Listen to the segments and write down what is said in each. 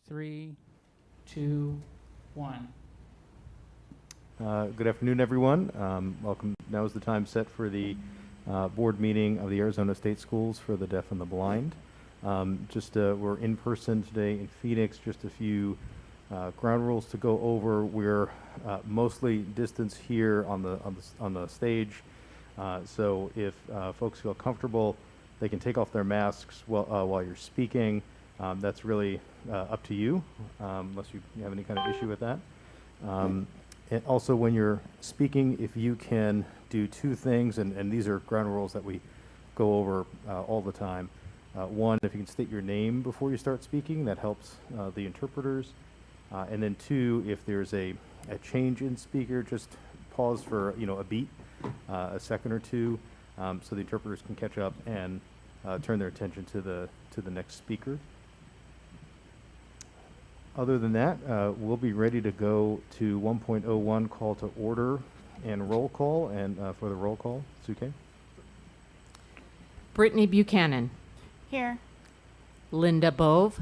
3, 2, 1. Good afternoon, everyone. Welcome. Now is the time set for the board meeting of the Arizona State Schools for the Deaf and the Blind. We're in person today in Phoenix. Just a few ground rules to go over. We're mostly distance here on the stage. So if folks feel comfortable, they can take off their masks while you're speaking. That's really up to you, unless you have any kind of issue with that. And also, when you're speaking, if you can do two things, and these are ground rules that we go over all the time. One, if you can state your name before you start speaking, that helps the interpreters. And then two, if there's a change in speaker, just pause for a beat, a second or two, so the interpreters can catch up and turn their attention to the next speaker. Other than that, we'll be ready to go to 1.01 call to order and roll call. And for the roll call, Suke. Brittany Buchanan. Here. Linda Bove.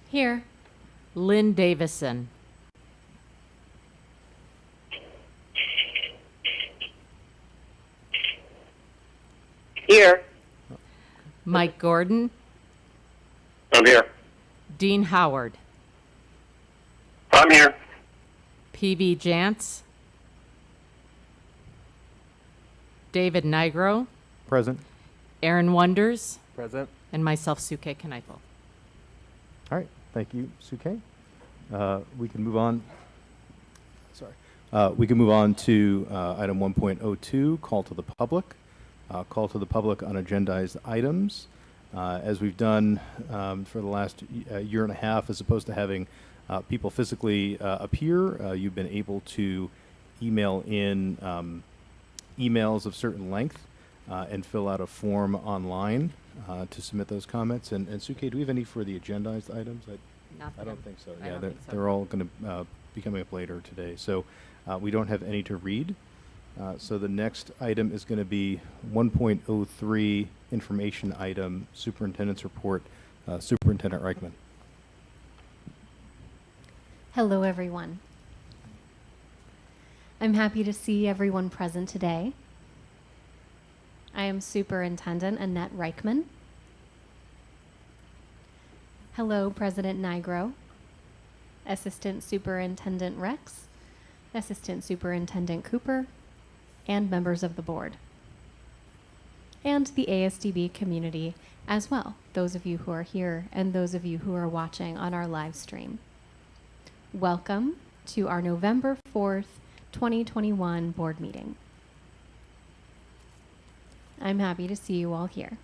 Here. Lynn Davison. Here. Mike Gordon. I'm here. Dean Howard. I'm here. P.V. Jantz. David Nigro. Present. Aaron Wonders. Present. And myself, Suke Kneifel. All right. Thank you, Suke. We can move on. We can move on to item 1.02, call to the public. Call to the public on agendized items. As we've done for the last year and a half, as opposed to having people physically appear, you've been able to email in emails of certain length and fill out a form online to submit those comments. And Suke, do we have any for the agendized items? I don't think so. Yeah, they're all going to be coming up later today. So we don't have any to read. So the next item is going to be 1.03 information item, Superintendent's report. Superintendent Reichman. Hello, everyone. I'm happy to see everyone present today. I am Superintendent Annette Reichman. Hello, President Nigro, Assistant Superintendent Rex, Assistant Superintendent Cooper, and members of the board, and the ASDB community as well, those of you who are here and those of you who are watching on our live stream. Welcome to our November 4th, 2021 board meeting. I'm happy to see you all here.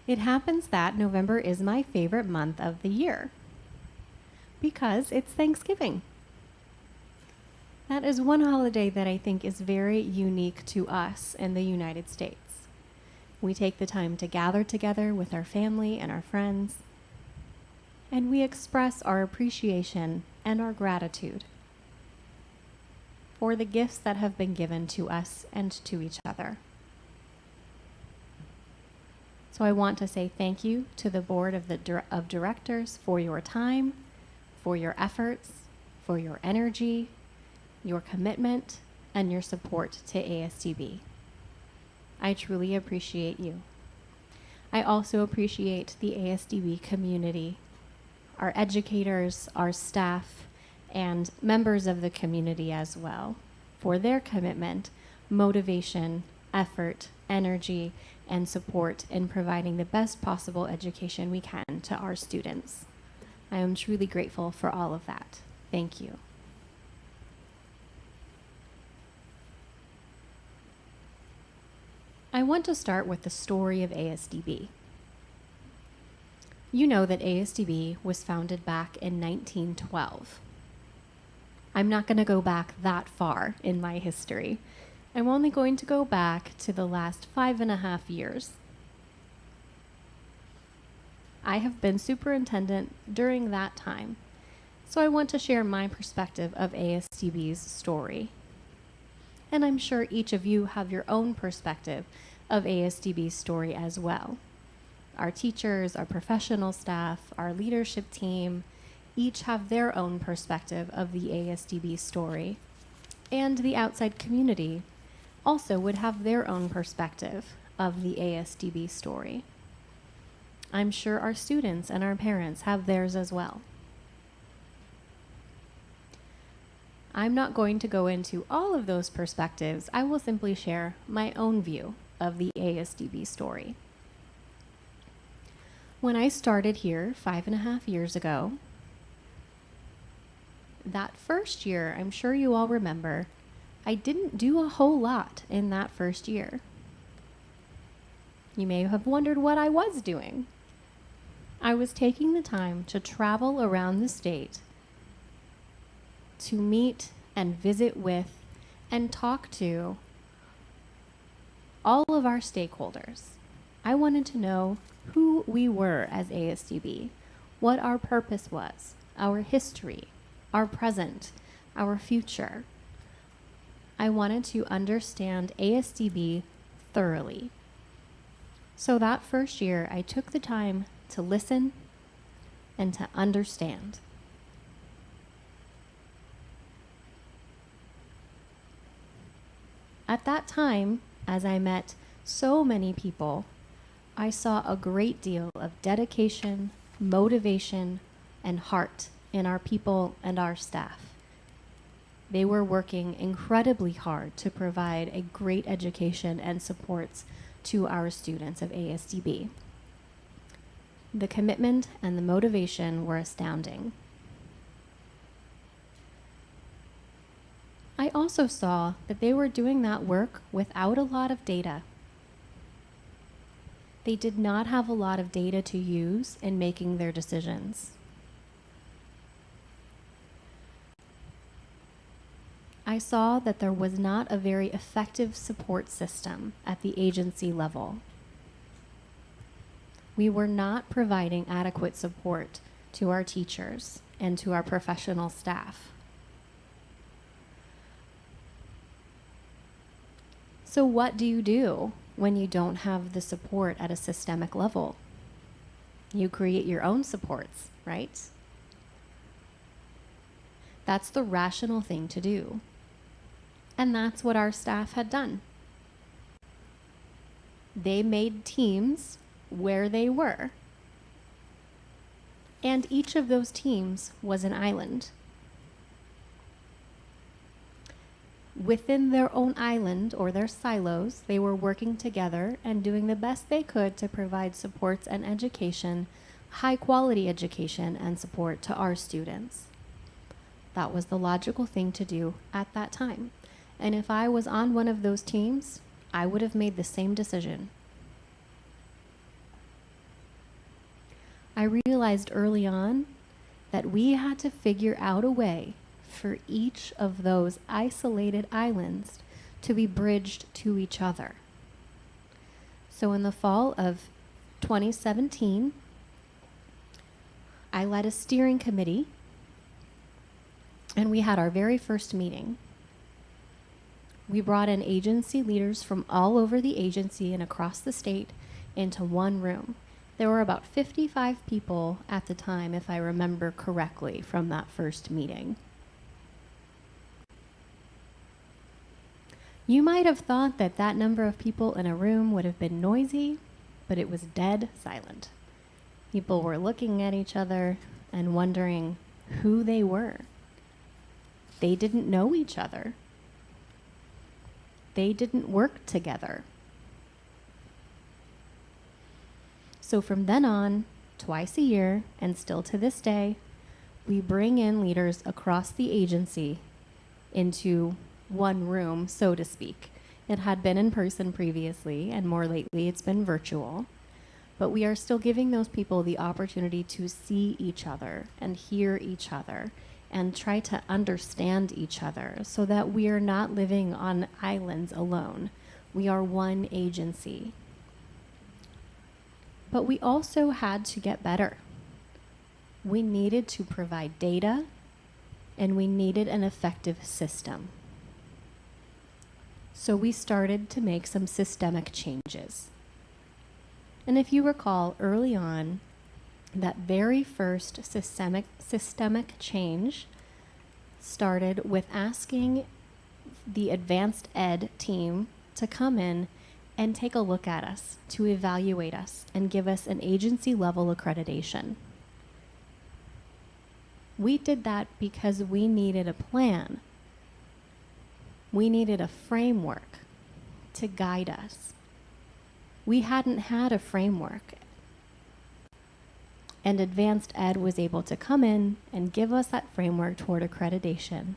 It happens that November is my favorite month of the year because it's Thanksgiving. That is one holiday that I think is very unique to us in the United States. We take the time to gather together with our family and our friends, and we express our appreciation and our gratitude for the gifts that have been given to us and to each other. So I want to say thank you to the board of directors for your time, for your efforts, for your energy, your commitment, and your support to ASDB. I truly appreciate you. I also appreciate the ASDB community, our educators, our staff, and members of the community as well, for their commitment, motivation, effort, energy, and support in providing the best possible education we can to our students. I am truly grateful for all of that. Thank you. I want to start with the story of ASDB. You know that ASDB was founded back in 1912. I'm not going to go back that far in my history. I'm only going to go back to the last 5.5 years. I have been superintendent during that time, so I want to share my perspective of ASDB's story. And I'm sure each of you have your own perspective of ASDB's story as well. Our teachers, our professional staff, our leadership team, each have their own perspective of the ASDB story. And the outside community also would have their own perspective of the ASDB story. I'm sure our students and our parents have theirs as well. I'm not going to go into all of those perspectives. I will simply share my own view of the ASDB story. When I started here 5.5 years ago, that first year, I'm sure you all remember, I didn't do a whole lot in that first year. You may have wondered what I was doing. I was taking the time to travel around the state to meet and visit with and talk to all of our stakeholders. I wanted to know who we were as ASDB, what our purpose was, our history, our present, our future. I wanted to understand ASDB thoroughly. So that first year, I took the time to listen and to understand. At that time, as I met so many people, I saw a great deal of dedication, motivation, and heart in our people and our staff. They were working incredibly hard to provide a great education and supports to our students of ASDB. The commitment and the motivation were astounding. I also saw that they were doing that work without a lot of data. They did not have a lot of data to use in making their decisions. I saw that there was not a very effective support system at the agency level. We were not providing adequate support to our teachers and to our professional staff. So what do you do when you don't have the support at a systemic level? You create your own supports, right? That's the rational thing to do. And that's what our staff had done. They made teams where they were. And each of those teams was an island. Within their own island or their silos, they were working together and doing the best they could to provide supports and education, high quality education and support to our students. That was the logical thing to do at that time. And if I was on one of those teams, I would have made the same decision. I realized early on that we had to figure out a way for each of those isolated islands to be bridged to each other. So in the fall of 2017, I led a steering committee, and we had our very first meeting. We brought in agency leaders from all over the agency and across the state into one room. There were about 55 people at the time, if I remember correctly, from that first meeting. You might have thought that that number of people in a room would have been noisy, but it was dead silent. People were looking at each other and wondering who they were. They didn't know each other. They didn't work together. So from then on, twice a year, and still to this day, we bring in leaders across the agency into one room, so to speak. It had been in person previously, and more lately it's been virtual. But we are still giving those people the opportunity to see each other and hear each other and try to understand each other so that we are not living on islands alone. We are one agency. But we also had to get better. We needed to provide data, and we needed an effective system. So we started to make some systemic changes. And if you recall early on, that very first systemic change started with asking the advanced ed team to come in and take a look at us, to evaluate us, and give us an agency level accreditation. We did that because we needed a plan. We needed a framework to guide us. We hadn't had a framework. And advanced ed was able to come in and give us that framework toward accreditation.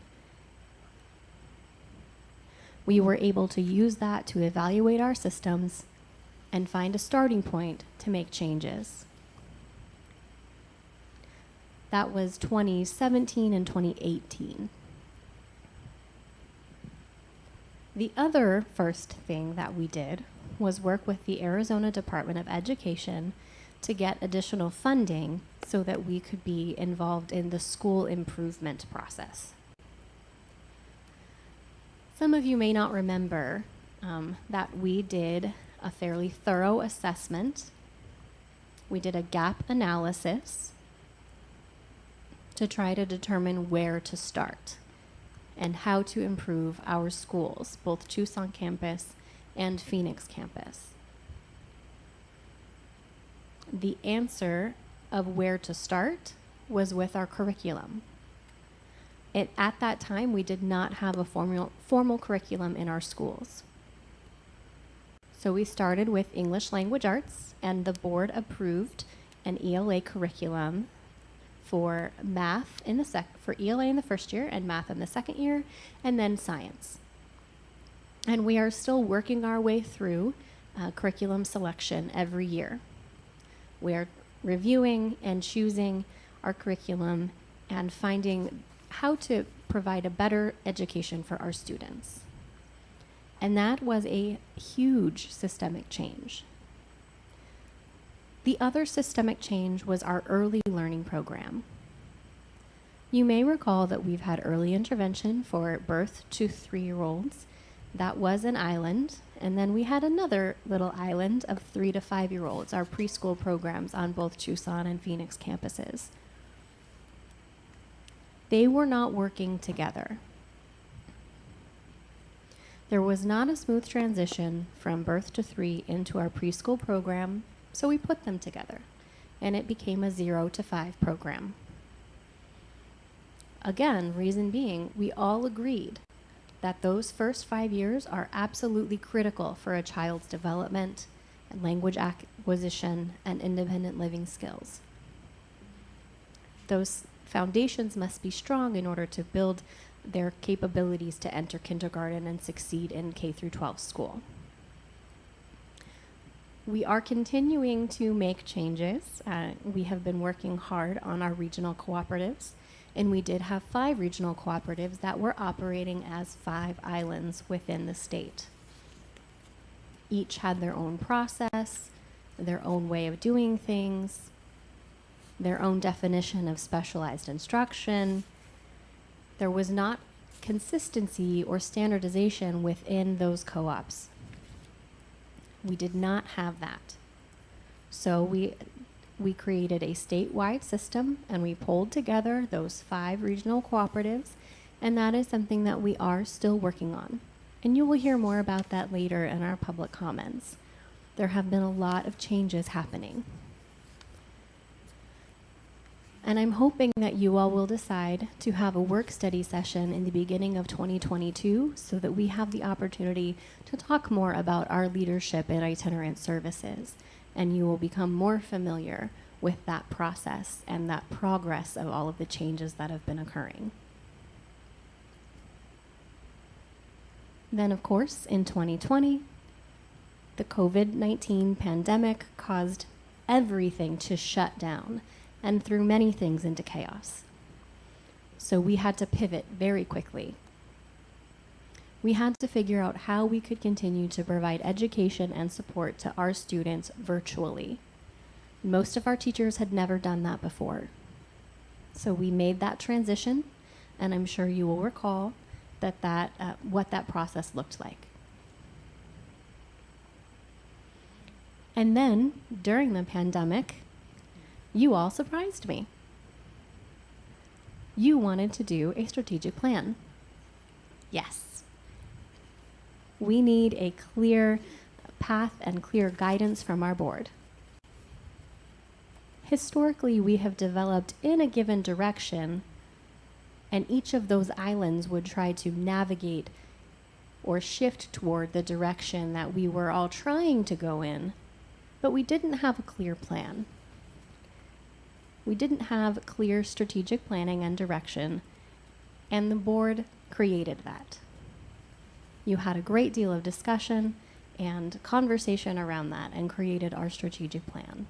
We were able to use that to evaluate our systems and find a starting point to make changes. That was 2017 and 2018. The other first thing that we did was work with the Arizona Department of Education to get additional funding so that we could be involved in the school improvement process. Some of you may not remember that we did a fairly thorough assessment. We did a gap analysis to try to determine where to start and how to improve our schools, both Tucson campus and Phoenix campus. The answer of where to start was with our curriculum. At that time, we did not have a formal curriculum in our schools. So we started with English Language Arts, and the board approved an ELA curriculum for math for ELA in the first year and math in the second year, and then science. And we are still working our way through curriculum selection every year. We are reviewing and choosing our curriculum and finding how to provide a better education for our students. And that was a huge systemic change. The other systemic change was our early learning program. You may recall that we've had early intervention for birth to 3-year-olds. That was an island. And then we had another little island of 3 to 5-year-olds, our preschool programs on both Tucson and Phoenix campuses. They were not working together. There was not a smooth transition from birth to 3 into our preschool program, so we put them together, and it became a 0 to 5 program. Again, reason being, we all agreed that those first 5 years are absolutely critical for a child's development and language acquisition and independent living skills. Those foundations must be strong in order to build their capabilities to enter kindergarten and succeed in K through 12 school. We are continuing to make changes. We have been working hard on our regional cooperatives, and we did have 5 regional cooperatives that were operating as 5 islands within the state. Each had their own process, their own way of doing things, their own definition of specialized instruction. There was not consistency or standardization within those co-ops. We did not have that. So we created a statewide system, and we pulled together those 5 regional cooperatives, and that is something that we are still working on. And you will hear more about that later in our public comments. There have been a lot of changes happening. And I'm hoping that you all will decide to have a work study session in the beginning of 2022 so that we have the opportunity to talk more about our leadership in itinerant services, and you will become more familiar with that process and that progress of all of the changes that have been occurring. Then, of course, in 2020, the COVID-19 pandemic caused everything to shut down and threw many things into chaos. So we had to pivot very quickly. We had to figure out how we could continue to provide education and support to our students virtually. Most of our teachers had never done that before. So we made that transition, and I'm sure you will recall what that process looked like. And then, during the pandemic, you all surprised me. You wanted to do a strategic plan. Yes. We need a clear path and clear guidance from our board. Historically, we have developed in a given direction, and each of those islands would try to navigate or shift toward the direction that we were all trying to go in, but we didn't have a clear plan. We didn't have clear strategic planning and direction, and the board created that. You had a great deal of discussion and conversation around that and created our strategic plan.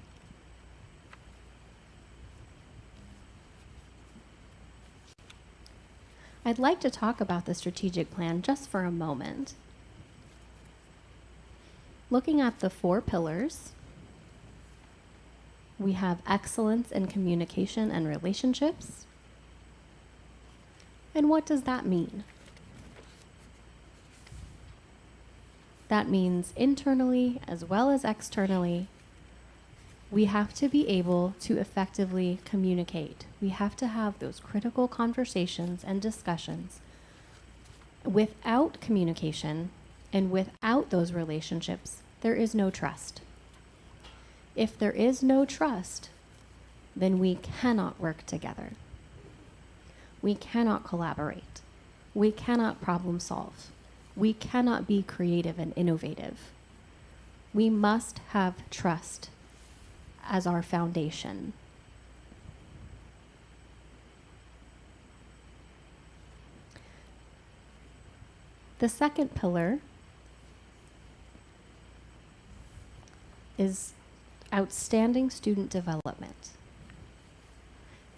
I'd like to talk about the strategic plan just for a moment. Looking at the 4 pillars, we have excellence in communication and relationships. And what does that mean? That means internally as well as externally, we have to be able to effectively communicate. We have to have those critical conversations and discussions. Without communication and without those relationships, there is no trust. If there is no trust, then we cannot work together. We cannot collaborate. We cannot problem solve. We cannot be creative and innovative. We must have trust as our foundation. The second pillar is outstanding student development.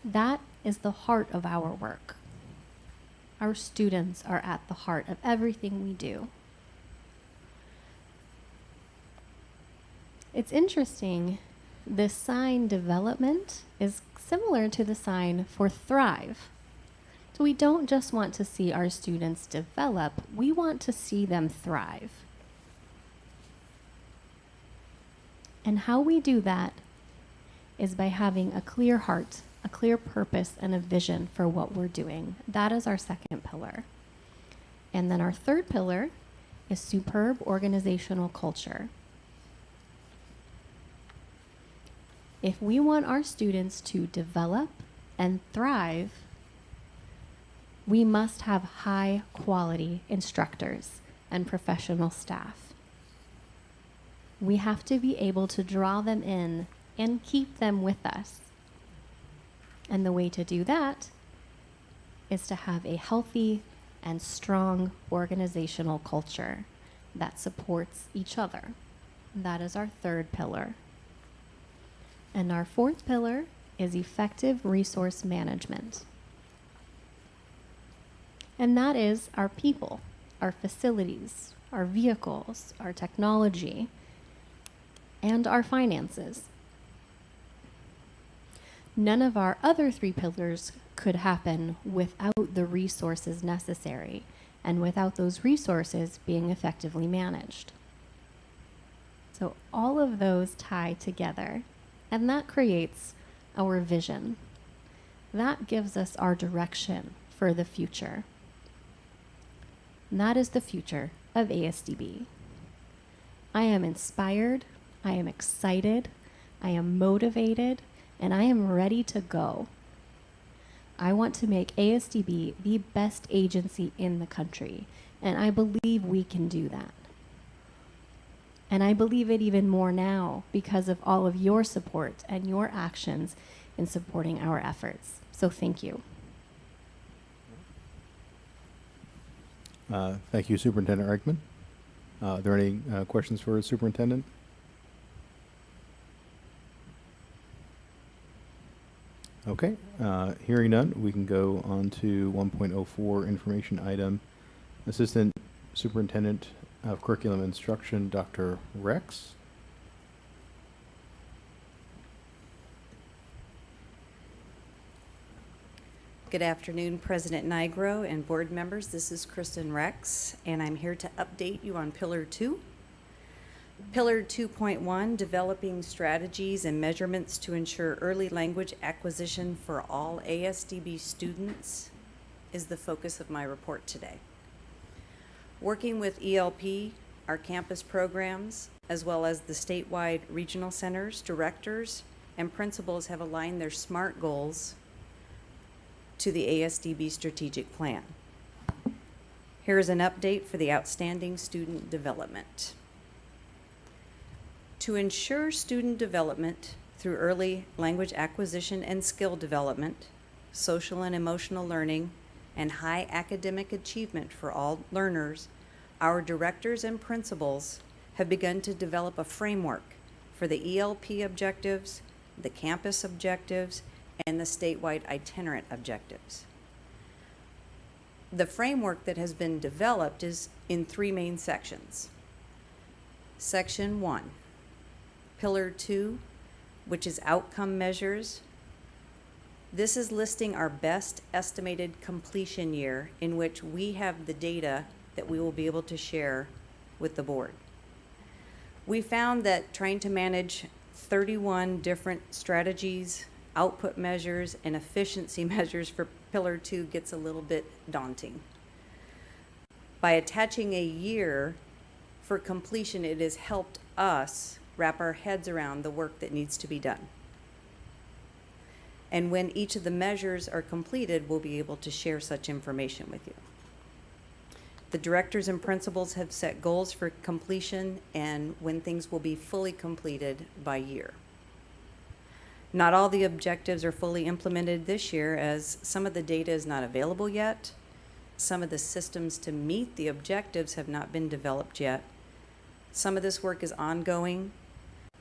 That is the heart of our work. Our students are at the heart of everything we do. It's interesting, this sign development is similar to the sign for thrive. So we don't just want to see our students develop, we want to see them thrive. And how we do that is by having a clear heart, a clear purpose, and a vision for what we're doing. That is our second pillar. And then our third pillar is superb organizational culture. If we want our students to develop and thrive, we must have high quality instructors and professional staff. We have to be able to draw them in and keep them with us. And the way to do that is to have a healthy and strong organizational culture that supports each other. That is our third pillar. And our fourth pillar is effective resource management. And that is our people, our facilities, our vehicles, our technology, and our finances. None of our other 3 pillars could happen without the resources necessary and without those resources being effectively managed. So all of those tie together, and that creates our vision. That gives us our direction for the future. And that is the future of ASDB. I am inspired, I am excited, I am motivated, and I am ready to go. I want to make ASDB the best agency in the country, and I believe we can do that. And I believe it even more now because of all of your support and your actions in supporting our efforts. So thank you. Thank you, Superintendent Reichman. Are there any questions for the Superintendent? Okay, hearing none, we can go on to 1.04 information item. Assistant Superintendent of Curriculum Instruction, Dr. Rex. Good afternoon, President Nigro and board members. This is Kristen Rex, and I'm here to update you on Pillar 2. Pillar 2.1, developing strategies and measurements to ensure early language acquisition for all ASDB students, is the focus of my report today. Working with ELP, our campus programs, as well as the statewide regional centers, directors, and principals have aligned their SMART goals to the ASDB strategic plan. Here is an update for the outstanding student development. To ensure student development through early language acquisition and skill development, social and emotional learning, and high academic achievement for all learners, our directors and principals have begun to develop a framework for the ELP objectives, the campus objectives, and the statewide itinerant objectives. The framework that has been developed is in 3 main sections. Section 1, Pillar 2, which is outcome measures. This is listing our best estimated completion year in which we have the data that we will be able to share with the board. We found that trying to manage 31 different strategies, output measures, and efficiency measures for Pillar 2 gets a little bit daunting. By attaching a year for completion, it has helped us wrap our heads around the work that needs to be done. And when each of the measures are completed, we'll be able to share such information with you. The directors and principals have set goals for completion and when things will be fully completed by year. Not all the objectives are fully implemented this year, as some of the data is not available yet. Some of the systems to meet the objectives have not been developed yet. Some of this work is ongoing,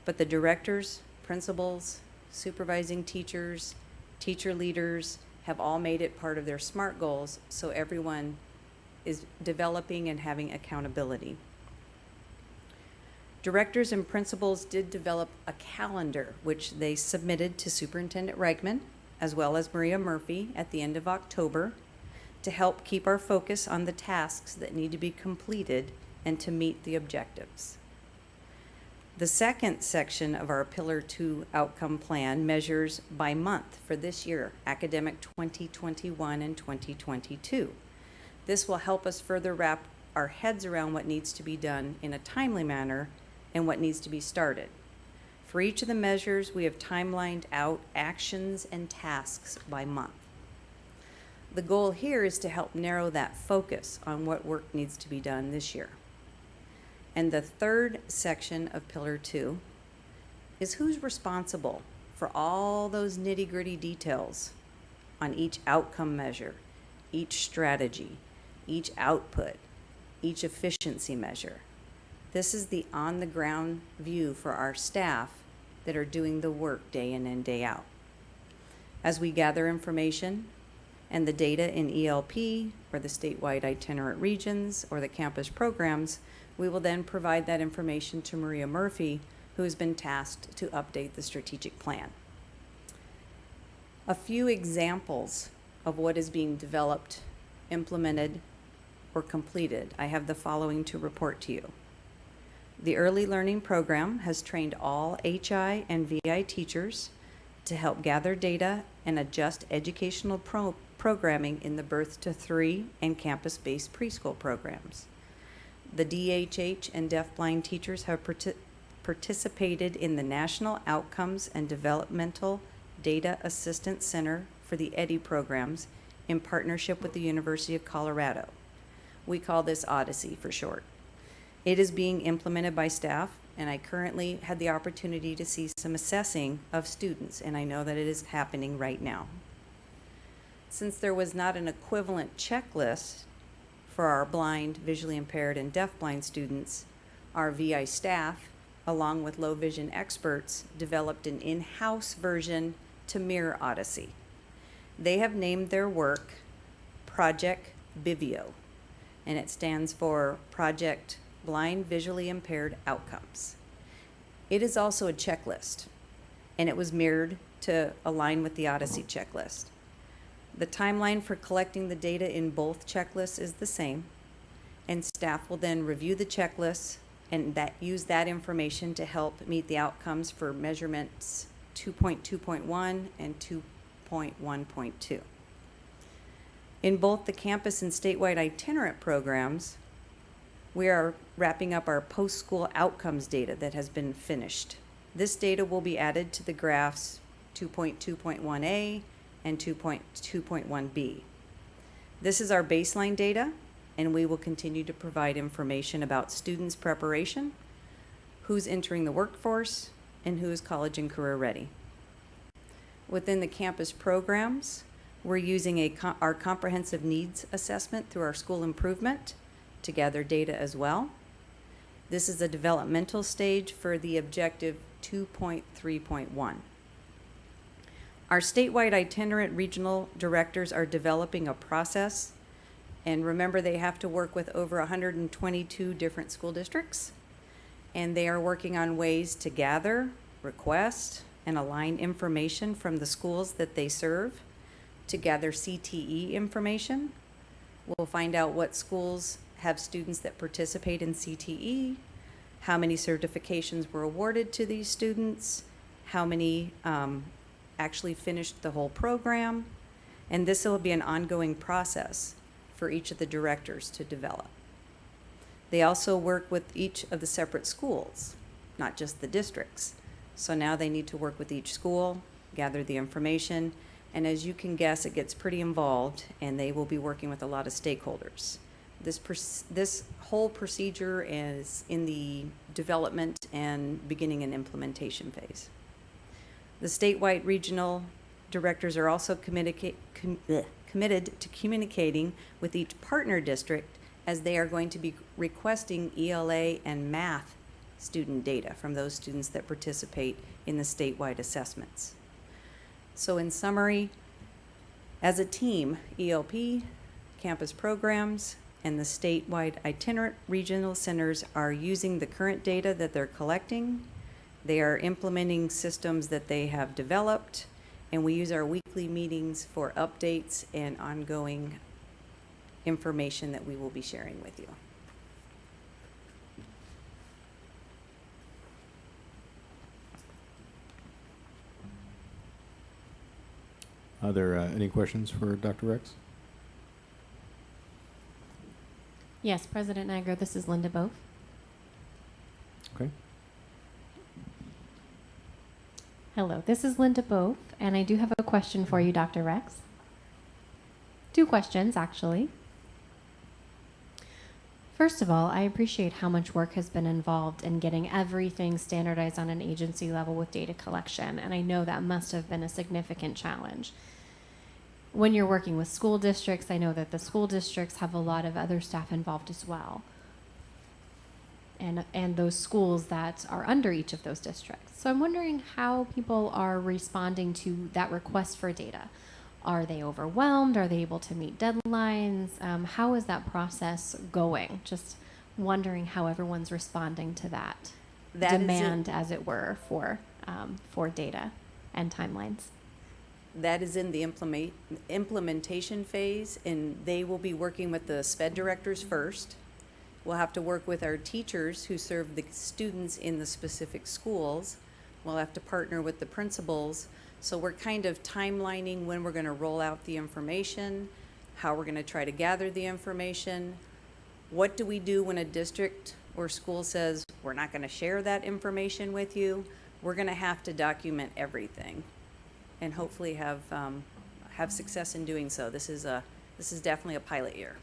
but the directors, principals, supervising teachers, teacher leaders have all made it part of their SMART goals, so everyone is developing and having accountability. Directors and principals did develop a calendar, which they submitted to Superintendent Reichman, as well as Maria Murphy at the end of October, to help keep our focus on the tasks that need to be completed and to meet the objectives. The second section of our Pillar 2 outcome plan measures by month for this year, academic 2021 and 2022. This will help us further wrap our heads around what needs to be done in a timely manner and what needs to be started. For each of the measures, we have timelined out actions and tasks by month. The goal here is to help narrow that focus on what work needs to be done this year. And the third section of Pillar 2 is who's responsible for all those nitty-gritty details on each outcome measure, each strategy, each output, each efficiency measure. This is the on-the-ground view for our staff that are doing the work day in and day out. As we gather information and the data in ELP or the statewide itinerant regions or the campus programs, we will then provide that information to Maria Murphy, who has been tasked to update the strategic plan. A few examples of what is being developed, implemented, or completed. I have the following to report to you. The Early Learning Program has trained all HI and VI teachers to help gather data and adjust educational programming in the birth to 3 and campus-based preschool programs. The DHH and deafblind teachers have participated in the National Outcomes and Developmental Data Assistance Center for the EDDI programs in partnership with the University of Colorado. We call this Odyssey for short. It is being implemented by staff, and I currently had the opportunity to see some assessing of students, and I know that it is happening right now. Since there was not an equivalent checklist for our blind, visually impaired, and deafblind students, our VI staff, along with low vision experts, developed an in-house version to mirror Odyssey. They have named their work Project Bivio, and it stands for Project Blind Visually Impaired Outcomes. It is also a checklist, and it was mirrored to align with the Odyssey checklist. The timeline for collecting the data in both checklists is the same, and staff will then review the checklists and that use that information to help meet the outcomes for measurements 2.2.1 and 2.1.2. In both the campus and statewide itinerant programs, we are wrapping up our post-school outcomes data that has been finished. This data will be added to the graphs 2.2.1a and 2.2.1b. This is our baseline data, and we will continue to provide information about students' preparation, who's entering the workforce, and who is college and career ready. Within the campus programs, we're using our comprehensive needs assessment through our school improvement to gather data as well. This is a developmental stage for the objective 2.3.1. Our statewide itinerant regional directors are developing a process, and remember, they have to work with over 122 different school districts, and they are working on ways to gather, request, and align information from the schools that they serve to gather CTE information. We'll find out what schools have students that participate in CTE, how many certifications were awarded to these students, how many actually finished the whole program, and this will be an ongoing process for each of the directors to develop. They also work with each of the separate schools, not just the districts. So now they need to work with each school, gather the information, and as you can guess, it gets pretty involved, and they will be working with a lot of stakeholders. This whole procedure is in the development and beginning and implementation phase. The statewide regional directors are also committed to communicating with each partner district, as they are going to be requesting ELA and math student data from those students that participate in the statewide assessments. So in summary, as a team, ELP, campus programs, and the statewide itinerant regional centers are using the current data that they're collecting. They are implementing systems that they have developed, and we use our weekly meetings for updates and ongoing information that we will be sharing with you. Are there any questions for Dr. Rex? Yes, President Nigro, this is Linda Both. Okay. Hello, this is Linda Both, and I do have a question for you, Dr. Rex. Two questions, actually. First of all, I appreciate how much work has been involved in getting everything standardized on an agency level with data collection, and I know that must have been a significant challenge. When you're working with school districts, I know that the school districts have a lot of other staff involved as well, and those schools that are under each of those districts. So I'm wondering how people are responding to that request for data. Are they overwhelmed? Are they able to meet deadlines? How is that process going? Just wondering how everyone's responding to that demand, as it were, for data and timelines. That is in the implementation phase, and they will be working with the SPED directors first. We'll have to work with our teachers who serve the students in the specific schools. We'll have to partner with the principals. So we're kind of timelining when we're going to roll out the information, how we're going to try to gather the information. What do we do when a district or school says, we're not going to share that information with you? We're going to have to document everything and hopefully have success in doing so. This is definitely a pilot year.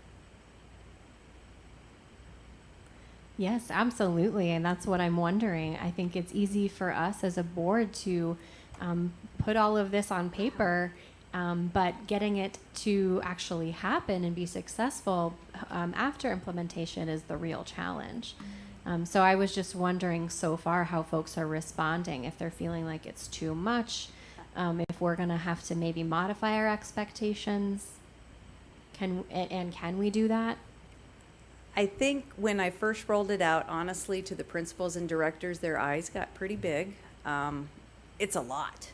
Yes, absolutely, and that's what I'm wondering. I think it's easy for us as a board to put all of this on paper, but getting it to actually happen and be successful after implementation is the real challenge. So I was just wondering so far how folks are responding, if they're feeling like it's too much, if we're going to have to maybe modify our expectations. Can we do that? I think when I first rolled it out, honestly, to the principals and directors, their eyes got pretty big. It's a lot.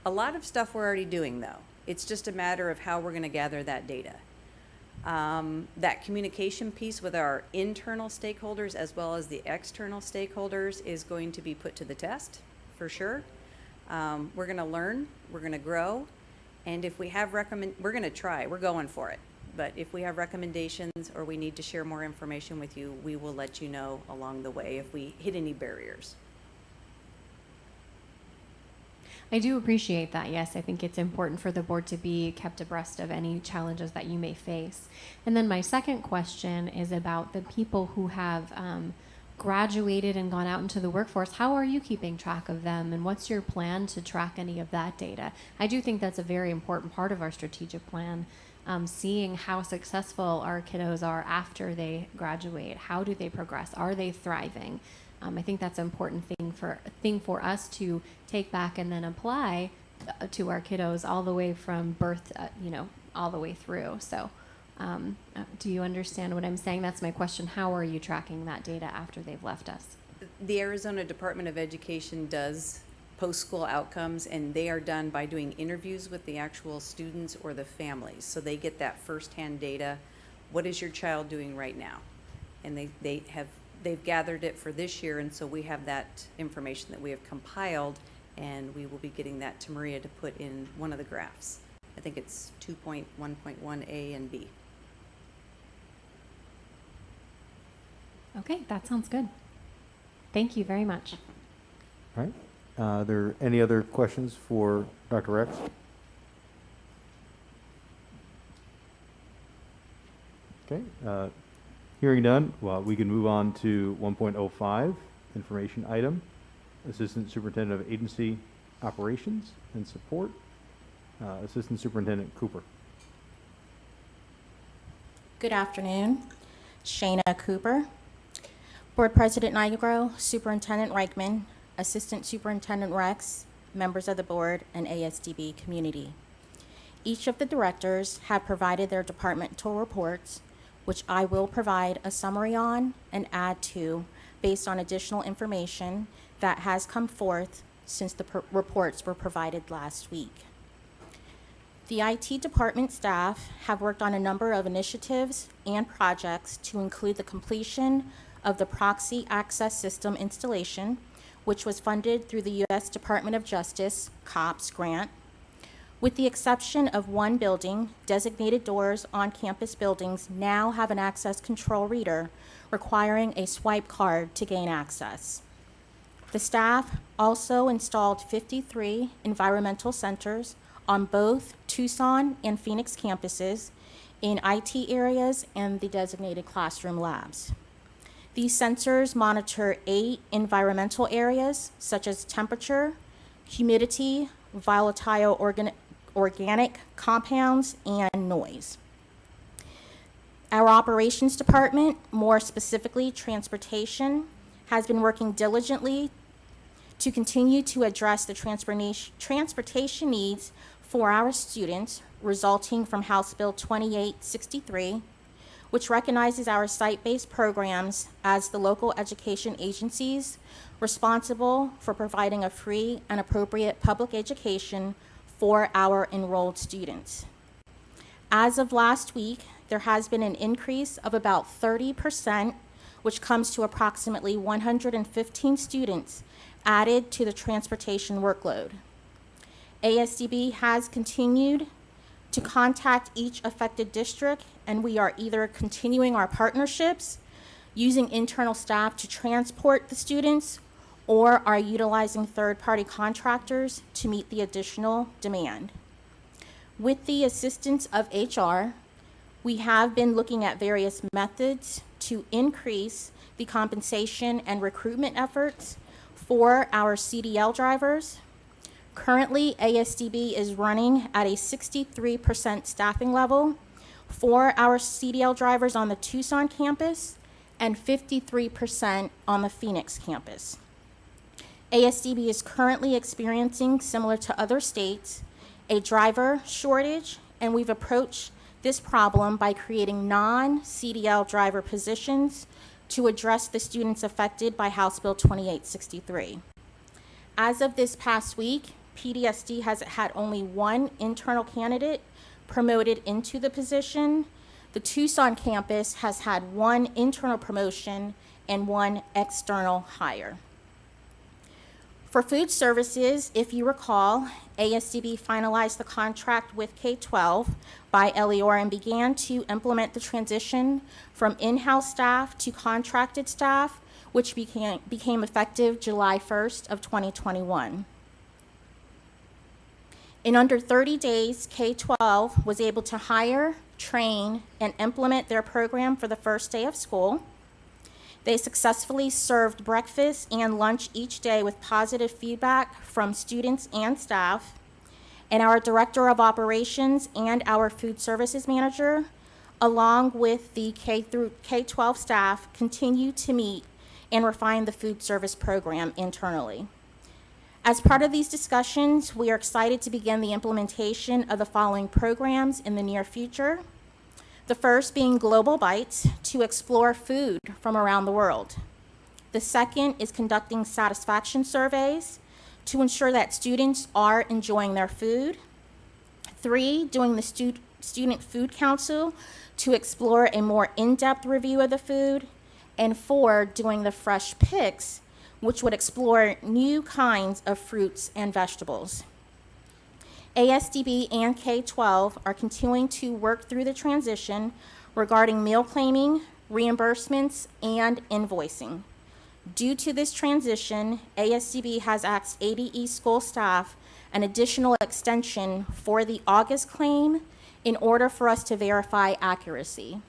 A lot of stuff we're already doing, though. It's just a matter of how we're going to gather that data. That communication piece with our internal stakeholders as well as the external stakeholders is going to be put to the test, for sure. We're going to learn, we're going to grow, and if we have we're going to try, we're going for it. But if we have recommendations or we need to share more information with you, we will let you know along the way if we hit any barriers. I do appreciate that. Yes, I think it's important for the board to be kept abreast of any challenges that you may face. And then my second question is about the people who have graduated and gone out into the workforce. How are you keeping track of them, and what's your plan to track any of that data? I do think that's a very important part of our strategic plan. Seeing how successful our kiddos are after they graduate. How do they progress? Are they thriving? I think that's an important thing for us to take back and then apply to our kiddos all the way from birth, all the way through. So, do you understand what I'm saying? That's my question. How are you tracking that data after they've left us? The Arizona Department of Education does post-school outcomes, and they are done by doing interviews with the actual students or the families. So they get that firsthand data. What is your child doing right now? And they've gathered it for this year, and so we have that information that we have compiled, and we will be getting that to Maria to put in one of the graphs. I think it's 2.1.1A and B. Okay, that sounds good. Thank you very much. All right. Are there any other questions for Dr. Rex? Okay. Hearing none, well, we can move on to 1.05, information item, Assistant Superintendent of Agency Operations and Support, Assistant Superintendent Cooper. Good afternoon. Shayna Cooper. Board President Nigro, Superintendent Reichman, Assistant Superintendent Rex, members of the board, and ASDB community. Each of the directors have provided their departmental reports, which I will provide a summary on and add to based on additional information that has come forth since the reports were provided last week. The IT department staff have worked on a number of initiatives and projects to include the completion of the proxy access system installation, which was funded through the U.S. Department of Justice COPS grant. With the exception of one building, designated doors on campus buildings now have an access control reader requiring a swipe card to gain access. The staff also installed 53 environmental sensors on both Tucson and Phoenix campuses in IT areas and the designated classroom labs. These sensors monitor 8 environmental areas such as temperature, humidity, volatile organic compounds, and noise. Our operations department, more specifically transportation, has been working diligently to continue to address the transportation needs for our students resulting from House Bill 2863, which recognizes our site-based programs as the local education agencies responsible for providing a free and appropriate public education for our enrolled students. As of last week, there has been an increase of about 30%, which comes to approximately 115 students added to the transportation workload. ASDB has continued to contact each affected district, and we are either continuing our partnerships, using internal staff to transport the students, or are utilizing third-party contractors to meet the additional demand. With the assistance of HR, we have been looking at various methods to increase the compensation and recruitment efforts for our CDL drivers. Currently, ASDB is running at a 63% staffing level for our CDL drivers on the Tucson campus and 53% on the Phoenix campus. ASDB is currently experiencing, similar to other states, a driver shortage, and we've approached this problem by creating non-CDL driver positions to address the students affected by House Bill 2863. As of this past week, PDSD has had only one internal candidate promoted into the position the Tucson campus has had one internal promotion and one external hire. For food services, if you recall, ASDB finalized the contract with K-12 by Elior and began to implement the transition from in-house staff to contracted staff, which became effective July 1st of 2021. In under 30 days, K-12 was able to hire, train, and implement their program for the first day of school. They successfully served breakfast and lunch each day with positive feedback from students and staff. And our Director of Operations and our Food Services Manager, along with the K-12 staff, continue to meet and refine the food service program internally. As part of these discussions, we are excited to begin the implementation of the following programs in the near future. The first being Global Bites, to explore food from around the world. The second is conducting satisfaction surveys to ensure that students are enjoying their food. 3, doing the Student Food Council to explore a more in-depth review of the food. And 4, doing the Fresh Picks, which would explore new kinds of fruits and vegetables. ASDB and K-12 are continuing to work through the transition regarding meal claiming, reimbursements, and invoicing. Due to this transition, ASDB has asked ADE school staff an additional extension for the August claim in order for us to verify accuracy.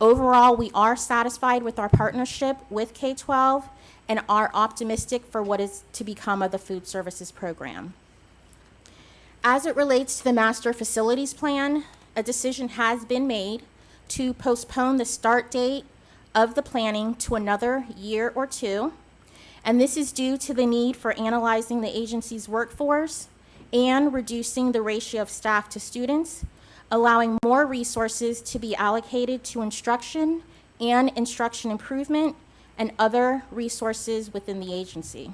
Overall, we are satisfied with our partnership with K-12 and are optimistic for what is to become of the food services program. As it relates to the master facilities plan, a decision has been made to postpone the start date of the planning to another year or two, and this is due to the need for analyzing the agency's workforce and reducing the ratio of staff to students, allowing more resources to be allocated to instruction and instruction improvement and other resources within the agency.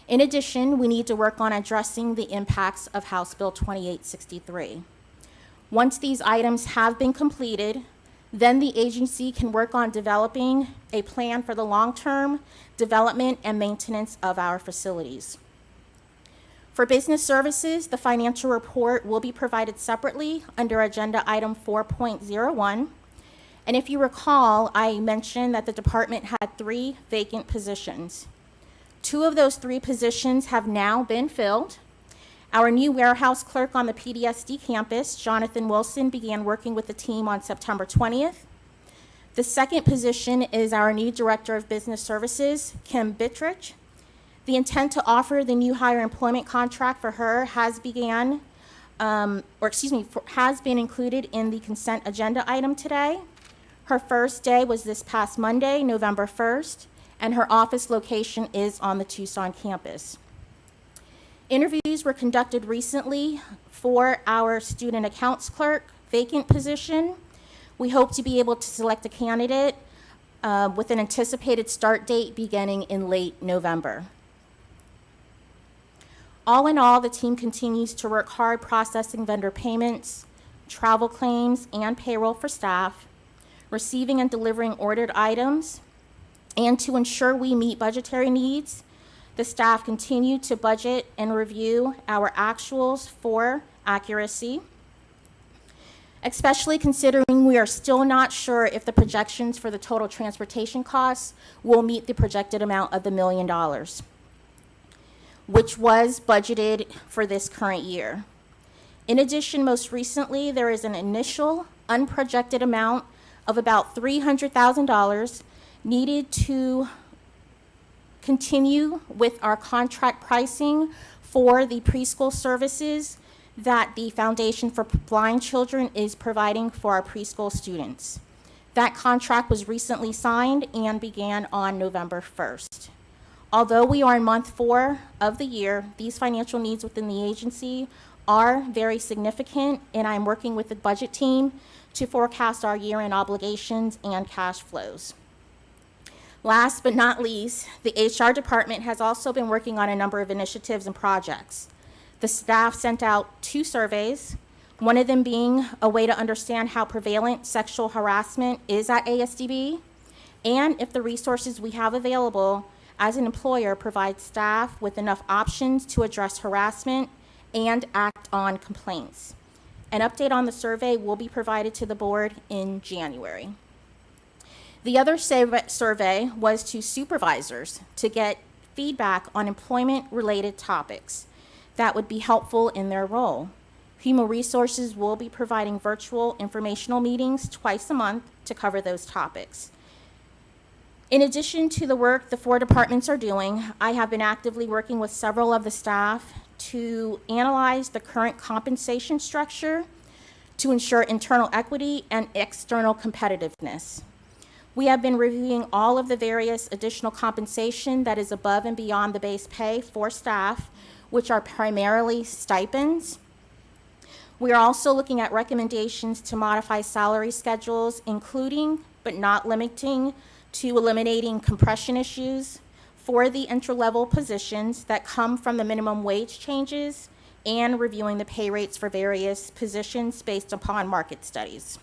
In addition, we need to work on addressing the impacts of House Bill 2863. Once these items have been completed, then the agency can work on developing a plan for the long-term development and maintenance of our facilities. For business services, the financial report will be provided separately under agenda item 4.01. And if you recall, I mentioned that the department had 3 vacant positions. 2 of those 3 positions have now been filled. Our new warehouse clerk on the PDSD campus, Jonathan Wilson, began working with the team on September 20th. The second position is our new Director of Business Services, Kim Bittridge. The intent to offer the new hire employment contract for her has been included in the consent agenda item today. Her first day was this past Monday, November 1st, and her office location is on the Tucson campus. Interviews were conducted recently for our student accounts clerk vacant position. We hope to be able to select a candidate with an anticipated start date beginning in late November. All in all, the team continues to work hard processing vendor payments, travel claims, and payroll for staff, receiving and delivering ordered items, and to ensure we meet budgetary needs. The staff continue to budget and review our actuals for accuracy, especially considering we are still not sure if the projections for the total transportation costs will meet the projected amount of the $1 million, which was budgeted for this current year. In addition, most recently, there is an initial unprojected amount of about $300,000 needed to continue with our contract pricing for the preschool services that the Foundation for Blind Children is providing for our preschool students. That contract was recently signed and began on November 1st. Although we are in month 4 of the year, these financial needs within the agency are very significant, and I'm working with the budget team to forecast our year-end obligations and cash flows. Last but not least, the HR department has also been working on a number of initiatives and projects. The staff sent out 2 surveys, One of them being a way to understand how prevalent sexual harassment is at ASDB, and if the resources we have available as an employer provide staff with enough options to address harassment and act on complaints. An update on the survey will be provided to the board in January. The other survey was to supervisors to get feedback on employment-related topics that would be helpful in their role. Human Resources will be providing virtual informational meetings twice a month to cover those topics. In addition to the work the 4 departments are doing, I have been actively working with several of the staff to analyze the current compensation structure to ensure internal equity and external competitiveness. We have been reviewing all of the various additional compensation that is above and beyond the base pay for staff, which are primarily stipends. We are also looking at recommendations to modify salary schedules, including but not limiting to eliminating compression issues for the entry-level positions that come from the minimum wage changes and reviewing the pay rates for various positions based upon market studies.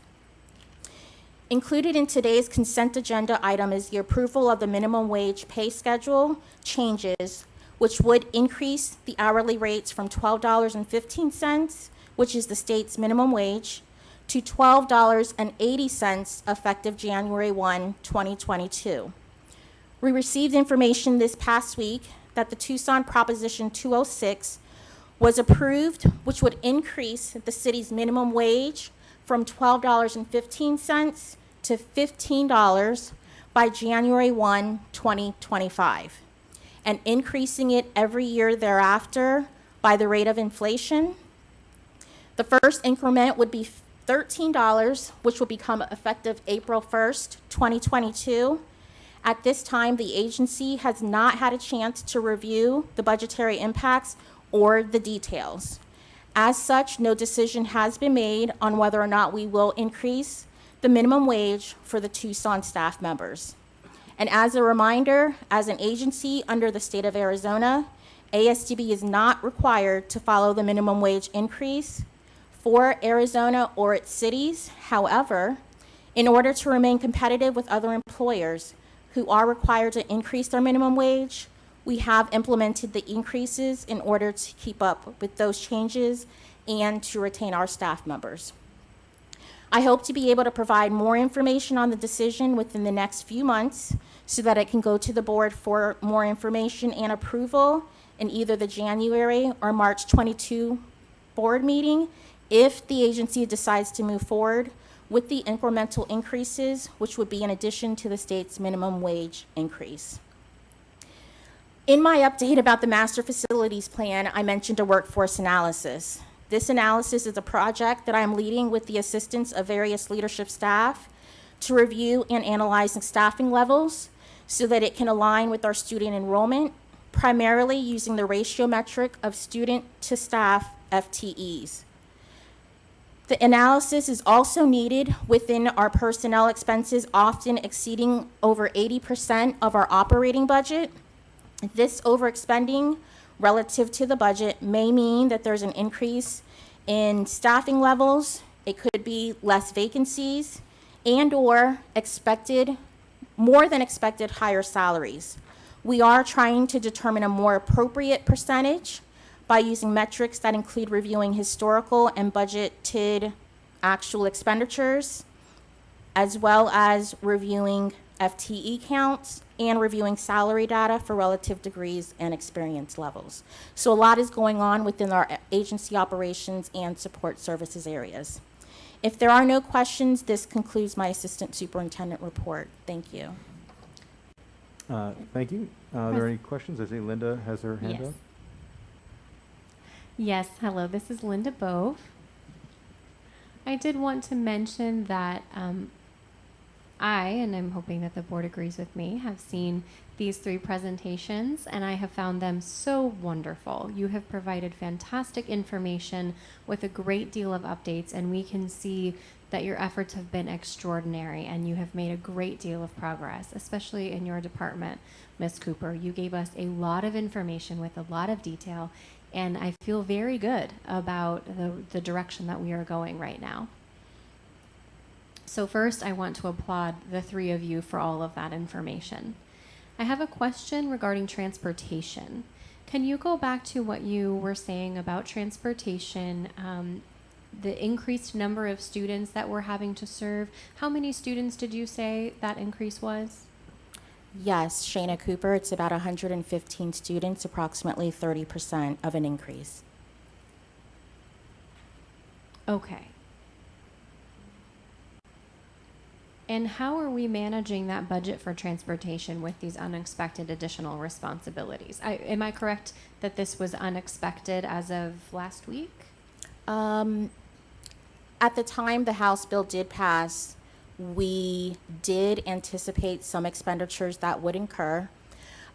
Included in today's consent agenda item is the approval of the minimum wage pay schedule changes, which would increase the hourly rates from $12.15, which is the state's minimum wage, to $12.80 effective January 1, 2022. We received information this past week that the Tucson Proposition 206 was approved, which would increase the city's minimum wage from $12.15 to $15 by January 1, 2025, and increasing it every year thereafter by the rate of inflation. The first increment would be $13, which will become effective April 1st, 2022. At this time, the agency has not had a chance to review the budgetary impacts or the details. As such, no decision has been made on whether or not we will increase the minimum wage for the Tucson staff members. And as a reminder, as an agency under the state of Arizona, ASDB is not required to follow the minimum wage increase for Arizona or its cities. However, in order to remain competitive with other employers who are required to increase their minimum wage, we have implemented the increases in order to keep up with those changes and to retain our staff members. I hope to be able to provide more information on the decision within the next few months so that it can go to the board for more information and approval in either the January or March 22 board meeting if the agency decides to move forward with the incremental increases, which would be in addition to the state's minimum wage increase. In my update about the master facilities plan, I mentioned a workforce analysis. This analysis is a project that I'm leading with the assistance of various leadership staff to review and analyze staffing levels so that it can align with our student enrollment, primarily using the ratio metric of student to staff FTEs. The analysis is also needed within our personnel expenses, often exceeding over 80% of our operating budget. This overexpending relative to the budget may mean that there's an increase in staffing levels. It could be less vacancies and or more than expected higher salaries. We are trying to determine a more appropriate percentage by using metrics that include reviewing historical and budgeted actual expenditures, as well as reviewing FTE counts and reviewing salary data for relative degrees and experience levels. So a lot is going on within our agency operations and support services areas. If there are no questions, this concludes my assistant superintendent report. Thank you. Thank you. Are there any questions? I see Linda has her hand Yes. up. Yes, hello, this is Linda Bove. I did want to mention that and I'm hoping that the board agrees with me, have seen these 3 presentations and I have found them so wonderful. You have provided fantastic information with a great deal of updates, and we can see that your efforts have been extraordinary and you have made a great deal of progress, especially in your department, Ms. Cooper. You gave us a lot of information with a lot of detail, And I feel very good about the direction that we are going right now. So first, I want to applaud the three of you for all of that information. I have a question regarding transportation. Can you go back to what you were saying about transportation, the increased number of students that we're having to serve? How many students did you say that increase was? Yes, Shayna Cooper, it's about 115 students, approximately 30% of an increase. Okay. And how are we managing that budget for transportation with these unexpected additional responsibilities? Am I correct that this was unexpected as of last week? At the time the House bill did pass, we did anticipate some expenditures that would incur.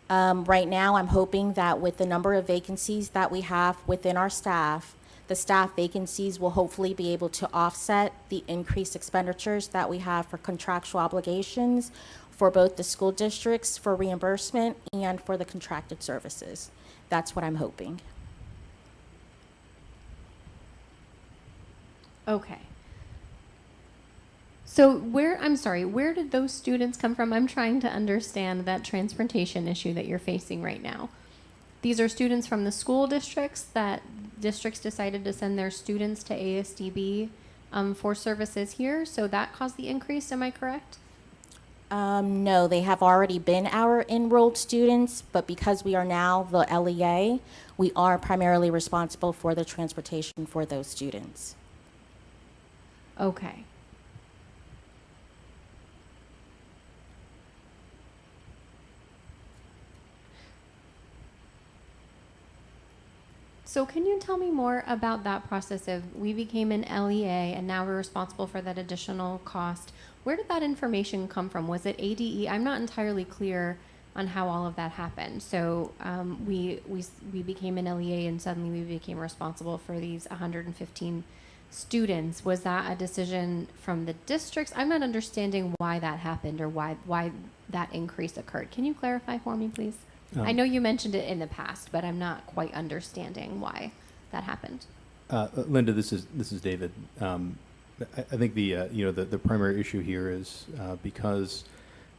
Right now, I'm hoping that with the number of vacancies that we have within our staff, the staff vacancies will hopefully be able to offset the increased expenditures that we have for contractual obligations for both the school districts for reimbursement and for the contracted services. That's what I'm hoping. Okay. So where did those students come from? I'm trying to understand that transportation issue that you're facing right now. These are students from the school districts that districts decided to send their students to ASDB for services here. So that caused the increase, am I correct? No, they have already been our enrolled students, but because we are now the LEA, we are primarily responsible for the transportation for those students. Okay. So can you tell me more about that process of we became an LEA and now we're responsible for that additional cost? Where did that information come from? Was it ADE? I'm not entirely clear on how all of that happened. So we became an LEA and suddenly we became responsible for these 115 students. Was that a decision from the districts? I'm not understanding why that happened or why that increase occurred. Can you clarify for me, please? I know you mentioned it in the past, but I'm not quite understanding why that happened. Linda, this is David. I think the primary issue here is because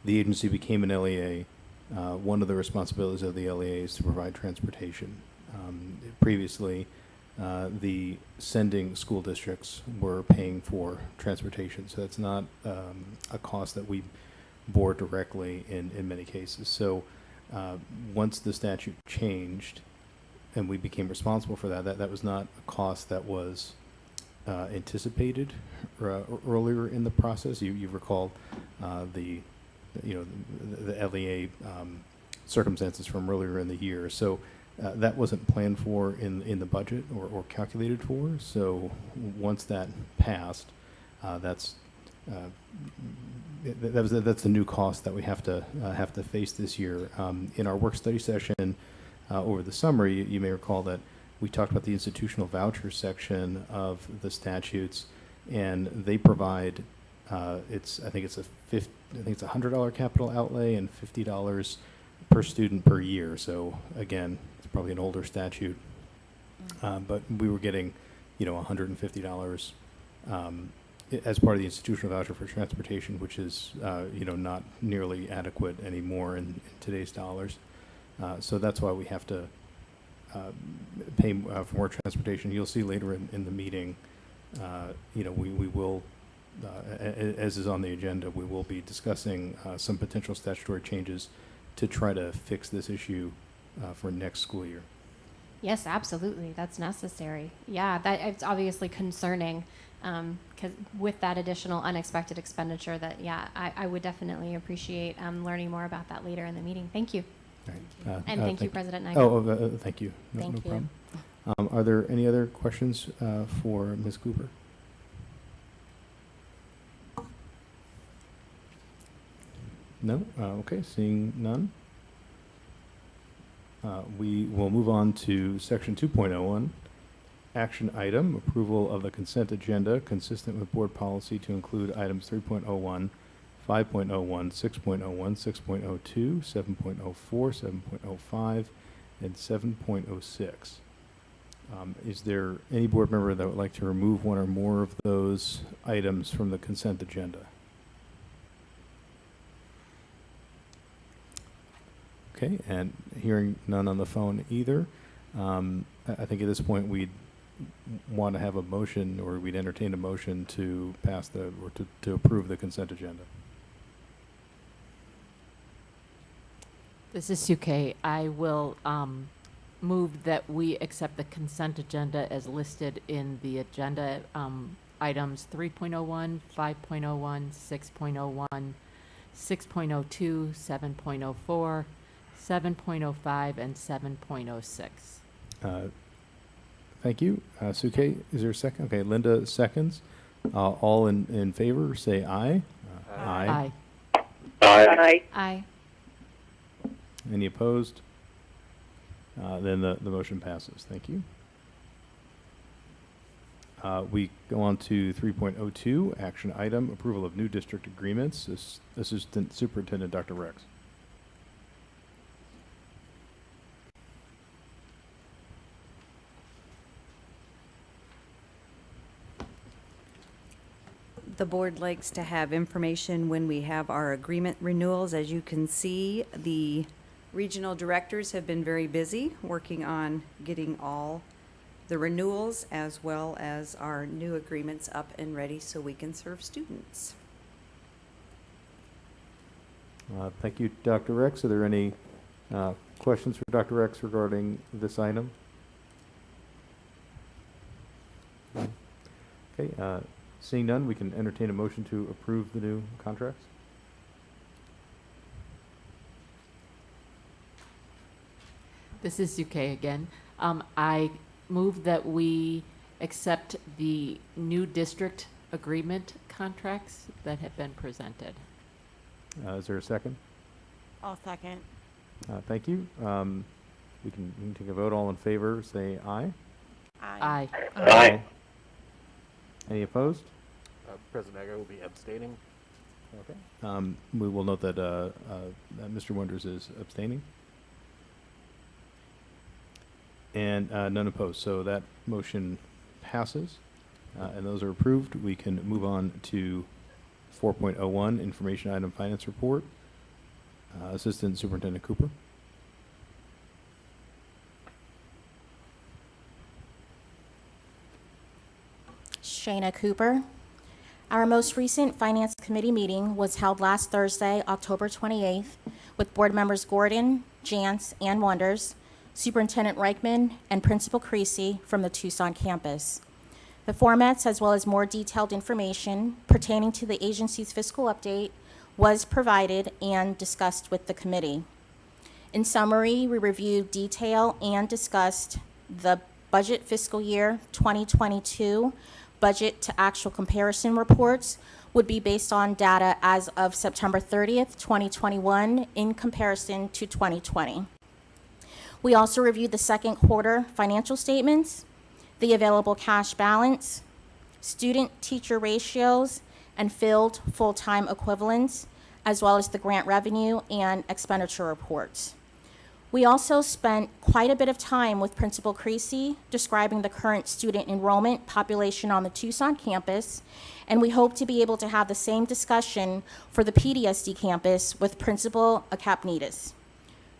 the agency became an LEA, one of the responsibilities of the LEA is to provide transportation. Previously, the sending school districts were paying for transportation, so that's not a cost that we bore directly in many cases. So once the statute changed and we became responsible for that was not a cost that was anticipated earlier in the process. You recall the LEA circumstances from earlier in the year. So that wasn't planned for in the budget or calculated for. So once that passed, that's the new cost that we have to face this year. In our work study session over the summer, you may recall that we talked about the institutional voucher section of the statutes, and they provide I think it's a $100 capital outlay and $50 per student per year. So again, it's probably an older statute, but we were getting $150 as part of the institutional voucher for transportation, which is not nearly adequate anymore in today's dollars. So that's why we have to pay for more transportation. You'll see later in the meeting, we will, as is on the agenda, we will be discussing some potential statutory changes to try to fix this issue for next school year. Yes, absolutely. That's necessary. Yeah, it's obviously concerning because with that additional unexpected expenditure I would definitely appreciate learning more about that later in the meeting. Thank you. All right. And thank you, President Nigel. Thank you. No Thank you. problem. Are there any other questions for Ms. Cooper? No? Okay, seeing none. We will move on to section 2.01. Action item, approval of the consent agenda consistent with board policy to include items 3.01, 5.01, 6.01, 6.02, 7.04, 7.05, and 7.06. Is there any board member that would like to remove one or more of those items from the consent agenda? Okay, and hearing none on the phone either, I think at this point we'd want to have a motion, or we'd entertain a motion to pass or to approve the consent agenda. This is Suke. I will move that we accept the consent agenda as listed in the agenda items 3.01, 5.01, 6.01, 6.02, 7.04, 7.05, and 7.06. Thank you. Suke, is there a second? Okay, Linda seconds. All in favor, say aye. Aye. Aye. Aye. Any opposed? Then the motion passes. Thank you. We go on to 3.02, action item, approval of new district agreements. Assistant Superintendent Dr. Rex. The board likes to have information when we have our agreement renewals. As you can see, the regional directors have been very busy working on getting all the renewals as well as our new agreements up and ready so we can serve students. Thank you, Dr. Rex. Are there any questions for Dr. Rex regarding this item? Okay, seeing none, we can entertain a motion to approve the new contracts. This is Suke again. I move that we accept the new district agreement contracts that have been presented. Is there a second? I'll second. Thank you. We can take a vote. All in favor, say aye. Aye. Aye. Any opposed? President Aguirre will be abstaining. Okay. We will note that Mr. Wonders is abstaining. And none opposed. So that motion passes, and those are approved. We can move on to 4.01, information item finance report. Assistant Superintendent Cooper. Shayna Cooper. Our most recent Finance Committee meeting was held last Thursday, October 28th, with board members Gordon, Jantz, and Wonders, Superintendent Reichman, and Principal Creasy from the Tucson campus. The formats, as well as more detailed information pertaining to the agency's fiscal update, was provided and discussed with the committee. In summary, we reviewed detail and discussed the budget fiscal year 2022 budget to actual comparison reports would be based on data as of September 30th, 2021 in comparison to 2020. We also reviewed the second quarter financial statements, the available cash balance, student-teacher ratios, and filled full-time equivalents, as well as the grant revenue and expenditure reports. We also spent quite a bit of time with Principal Creasy describing the current student enrollment population on the Tucson campus, and we hope to be able to have the same discussion for the PDSD campus with Principal Akapnitis.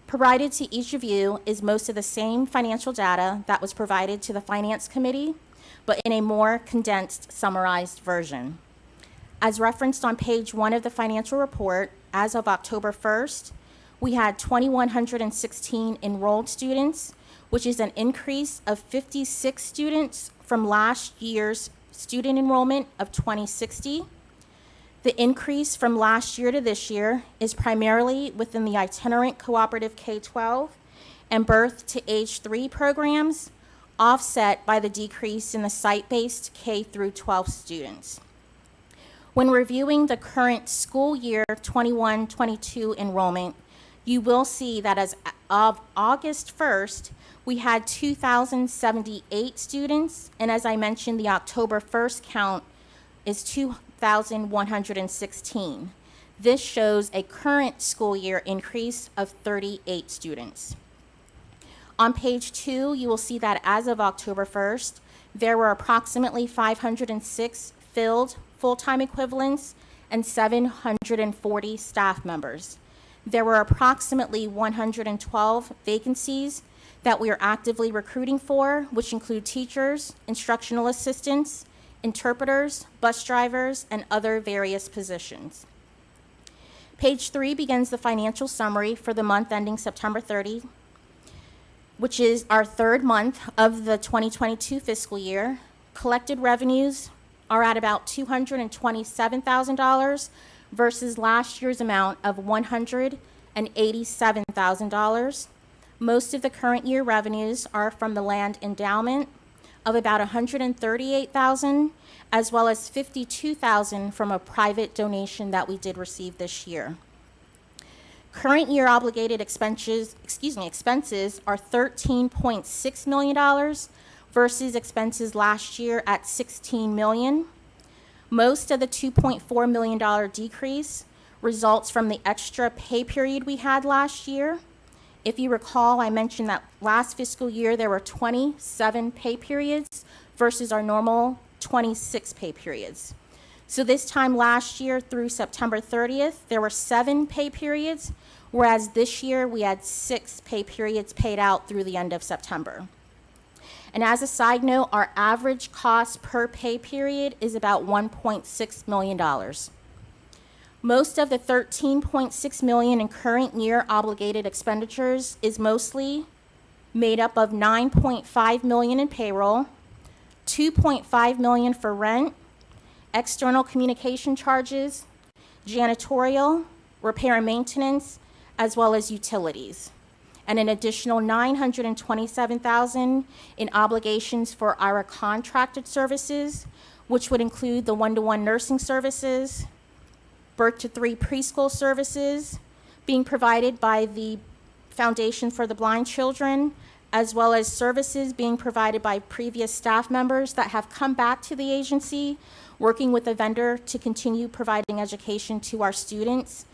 Provided to each of you is most of the same financial data that was provided to the Finance Committee, but in a more condensed, summarized version. As referenced on page 1 of the financial report, as of October 1st, we had 2,116 enrolled students, which is an increase of 56 students from last year's student enrollment of 2060. The increase from last year to this year is primarily within the itinerant cooperative K-12 and birth to age 3 programs, offset by the decrease in the site-based K through 12 students. When reviewing the current school year 21-22 enrollment, you will see that as of August 1st, we had 2,078 students, and as I mentioned, the October 1st count is 2,116. This shows a current school year increase of 38 students. On page 2, you will see that as of October 1st, there were approximately 506 filled full-time equivalents and 740 staff members. There were approximately 112 vacancies that we are actively recruiting for, which include teachers, instructional assistants, interpreters, bus drivers, and other various positions. Page 3 begins the financial summary for the month ending September 30, which is our third month of the 2022 fiscal year. Collected revenues are at about $227,000 versus last year's amount of $187,000. Most of the current year revenues are from the land endowment of about $138,000, as well as $52,000 from a private donation that we did receive this year. Current year obligated expenses are $13.6 million versus expenses last year at $16 million. Most of the $2.4 million decrease results from the extra pay period we had last year. If you recall, I mentioned that last fiscal year there were 27 pay periods versus our normal 26 pay periods. So this time last year through September 30th, there were 7 pay periods, whereas this year we had 6 pay periods paid out through the end of September. And as a side note, our average cost per pay period is about $1.6 million. Most of the $13.6 million in current year obligated expenditures is mostly made up of $9.5 million in payroll, $2.5 million for rent, external communication charges, janitorial, repair and maintenance, as well as utilities, and an additional $927,000 in obligations for our contracted services, which would include the one-to-one nursing services, birth to 3 preschool services being provided by the Foundation for the Blind Children, as well as services being provided by previous staff members that have come back to the agency, working with a vendor to continue providing education to our students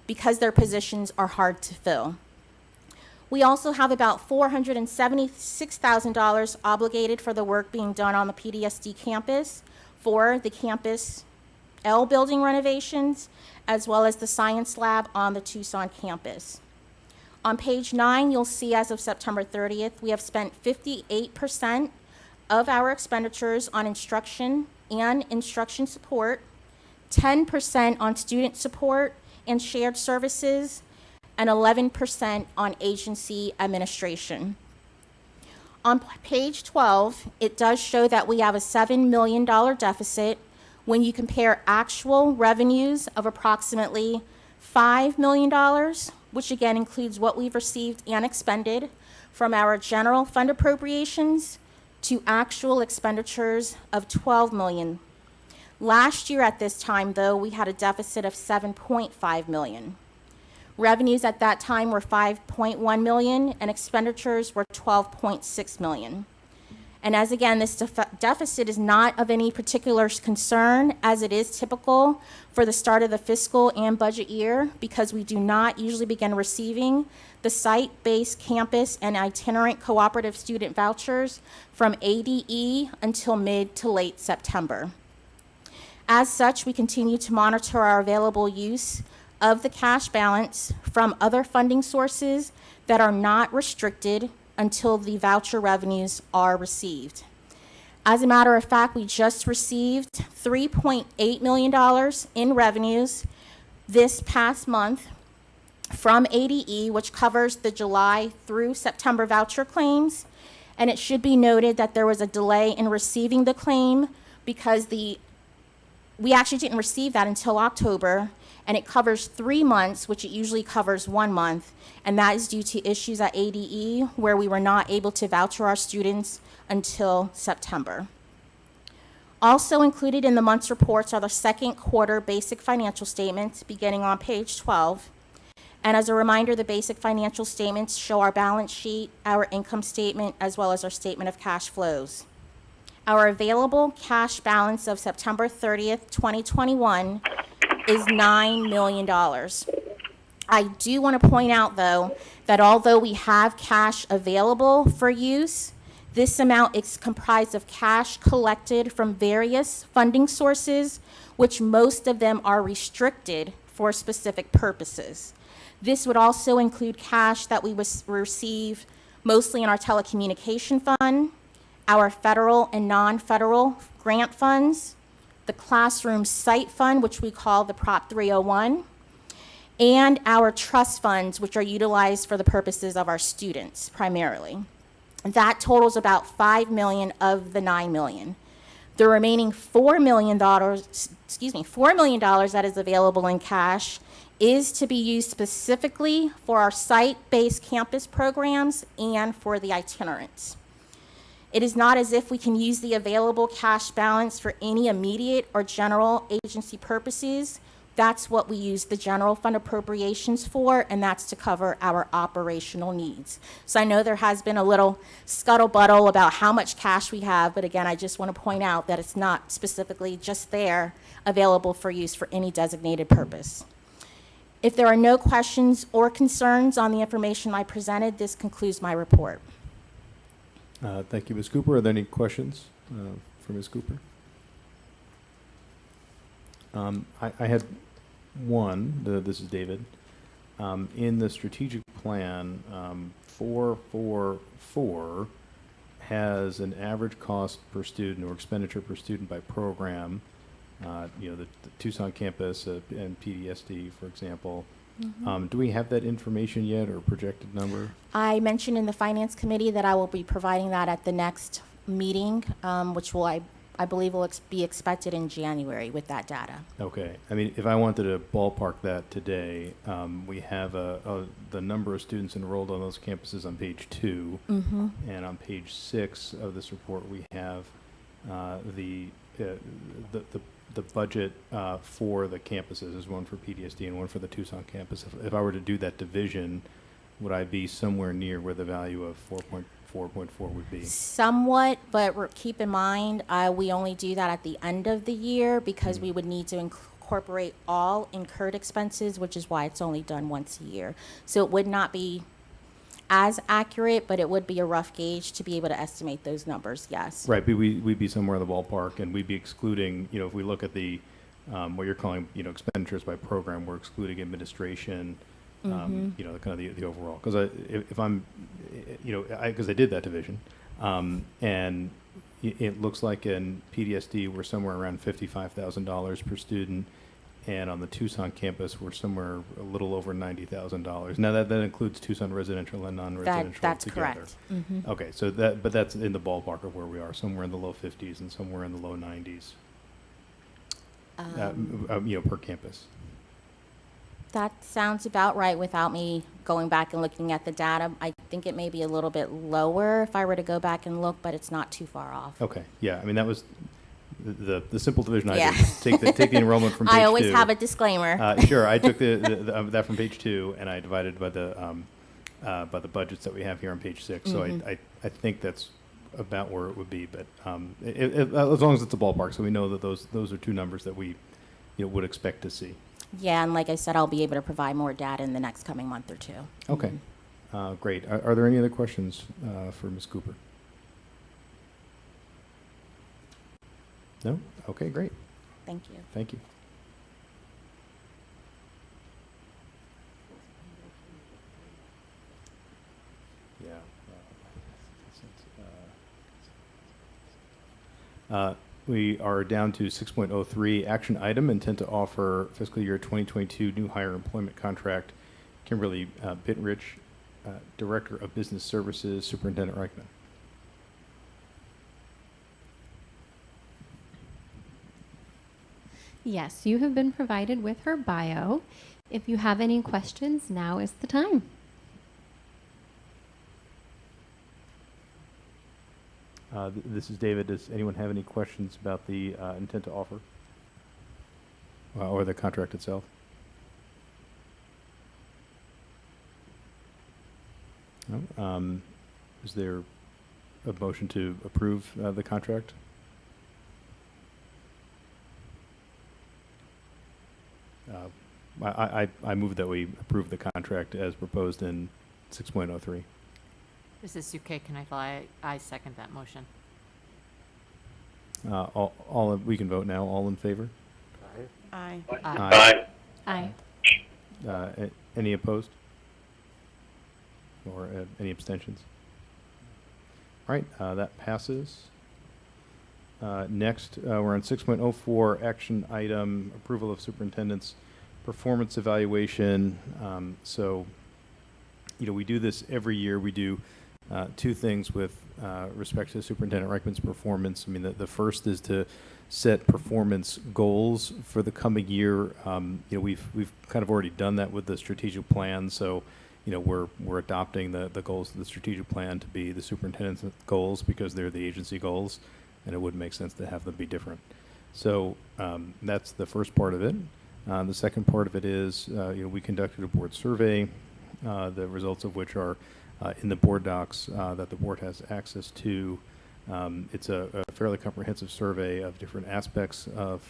because their positions are hard to fill. We also have about $476,000 obligated for the work being done on the PDSD campus for the Campus L building renovations, as well as the science lab on the Tucson campus. On page 9, you'll see as of September 30th, we have spent 58% of our expenditures on instruction and instruction support, 10% on student support and shared services, and 11% on agency administration. On page 12, it does show that we have a $7 million deficit when you compare actual revenues of approximately $5 million, which again includes what we've received and expended from our general fund appropriations, to actual expenditures of $12 million. Last year at this time, though, we had a deficit of $7.5 million. Revenues at that time were $5.1 million, and expenditures were $12.6 million. And as again, this deficit is not of any particular concern, as it is typical for the start of the fiscal and budget year, because we do not usually begin receiving the site-based campus and itinerant cooperative student vouchers from ADE until mid to late September. As such, we continue to monitor our available use of the cash balance from other funding sources that are not restricted until the voucher revenues are received. As a matter of fact, we just received $3.8 million in revenues this past month from ADE, which covers the July through September voucher claims. And it should be noted that there was a delay in receiving the claim because we actually didn't receive that until October, and it covers 3 months, which it usually covers 1 month, and that is due to issues at ADE where we were not able to voucher our students until September. Also included in the month's reports are the second quarter basic financial statements beginning on page 12. And as a reminder, the basic financial statements show our balance sheet, our income statement, as well as our statement of cash flows. Our available cash balance of September 30th, 2021 is $9 million. I do want to point out, though, that although we have cash available for use, this amount is comprised of cash collected from various funding sources, which most of them are restricted for specific purposes. This would also include cash that we receive mostly in our telecommunication fund, our federal and non-federal grant funds, the classroom site fund, which we call the Prop 301, and our trust funds, which are utilized for the purposes of our students primarily. That totals about $5 million of the $9 million. The remaining $4 million that is available in cash is to be used specifically for our site-based campus programs and for the itinerants. It is not as if we can use the available cash balance for any immediate or general agency purposes. That's what we use the general fund appropriations for, and that's to cover our operational needs. So I know there has been a little scuttle-buttle about how much cash we have, but again, I just want to point out that it's not specifically just there available for use for any designated purpose. If there are no questions or concerns on the information I presented, this concludes my report. Thank you, Ms. Cooper. Are there any questions for Ms. Cooper? I had one. This is David. In the strategic plan, 444 has an average cost per student or expenditure per student by program. The Tucson campus and PDSD, for example. Do we have that information yet, or projected number? I mentioned in the Finance Committee that I will be providing that at the next meeting, which will, I believe will be expected in January with that data. Okay. I mean, if I wanted to ballpark that today, we have the number of students enrolled on those campuses on page 2. And on page 6 of this report, we have the budget for the campuses. There's one for PDSD and one for the Tucson campus. If I were to do that division, would I be somewhere near where the value of 4.4 would be? Somewhat, but keep in mind, we only do that at the end of the year because we would need to incorporate all incurred expenses, which is why it's only done once a year. So it would not be as accurate, but it would be a rough gauge to be able to estimate those numbers, yes. Right, but we'd be somewhere in the ballpark, and we'd be excluding, if we look at the, what you're calling, expenditures by program, we're excluding administration, kind of the overall. Because if I'm, because I did that division, and it looks like in PDSD we're somewhere around $55,000 per student, and on the Tucson campus we're somewhere a little over $90,000. Now that includes Tucson residential and non-residential That's together. correct. Okay, so that's in the ballpark of where we are, somewhere in the low 50s and somewhere in the low 90s, per campus. That sounds about right without me going back and looking at the data. I think it may be a little bit lower if I were to go back and look, but it's not too far off. Okay, yeah, I mean, that was the simple division I Yeah. did. Take the enrollment from page 2. I always have a disclaimer. Sure, I took that from page 2 and I divided by the budgets that we have here on page 6. So I think that's about where it would be, but as long as it's a ballpark, so we know that those are two numbers that we would expect to see. Yeah, and like I said, I'll be able to provide more data in the next coming month or two. Okay, great. Are there any other questions for Ms. Cooper? No? Okay, great. Thank you. Thank you. Yeah. We are down to 6.03, action item, intent to offer fiscal year 2022 new hire employment contract, Kimberly Bittrich, Director of Business Services, Superintendent Reichman. Yes, you have been provided with her bio. If you have any questions, now is the time. This is David. Does anyone have any questions about the intent to offer or the contract itself? No? Is there a motion to approve the contract? I move that we approve the contract as proposed in 6.03. This is Suke Kanifla. I second that motion. We can vote now. All in favor? Aye. Aye. Aye. Aye. Any opposed? Or any abstentions? All right, that passes. Next, we're on 6.04, action item, approval of superintendent's performance evaluation. So, we do this every year. We do two things with respect to Superintendent Reichman's performance. I mean, the first is to set performance goals for the coming year. We've kind of already done that with the strategic plan. So, we're adopting the goals of the strategic plan to be the superintendent's goals because they're the agency goals, and it wouldn't make sense to have them be different. So that's the first part of it. The second part of it is, we conducted a board survey, the results of which are in the board docs that the board has access to. It's a fairly comprehensive survey of different aspects of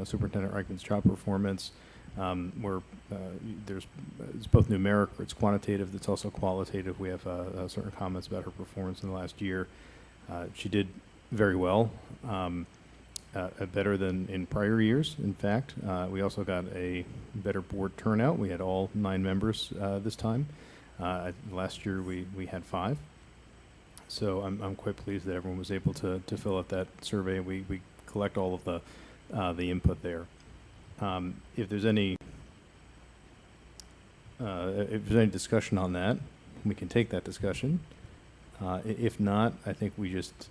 Superintendent Reichman's job performance. Where it's both numeric, or it's quantitative, it's also qualitative. We have certain comments about her performance in the last year. She did very well, better than in prior years, in fact. We also got a better board turnout. We had all 9 members this time. Last year we had 5. So I'm quite pleased that everyone was able to fill out that survey. We collect all of the input there. If there's any discussion on that, we can take that discussion. If not, I think we just,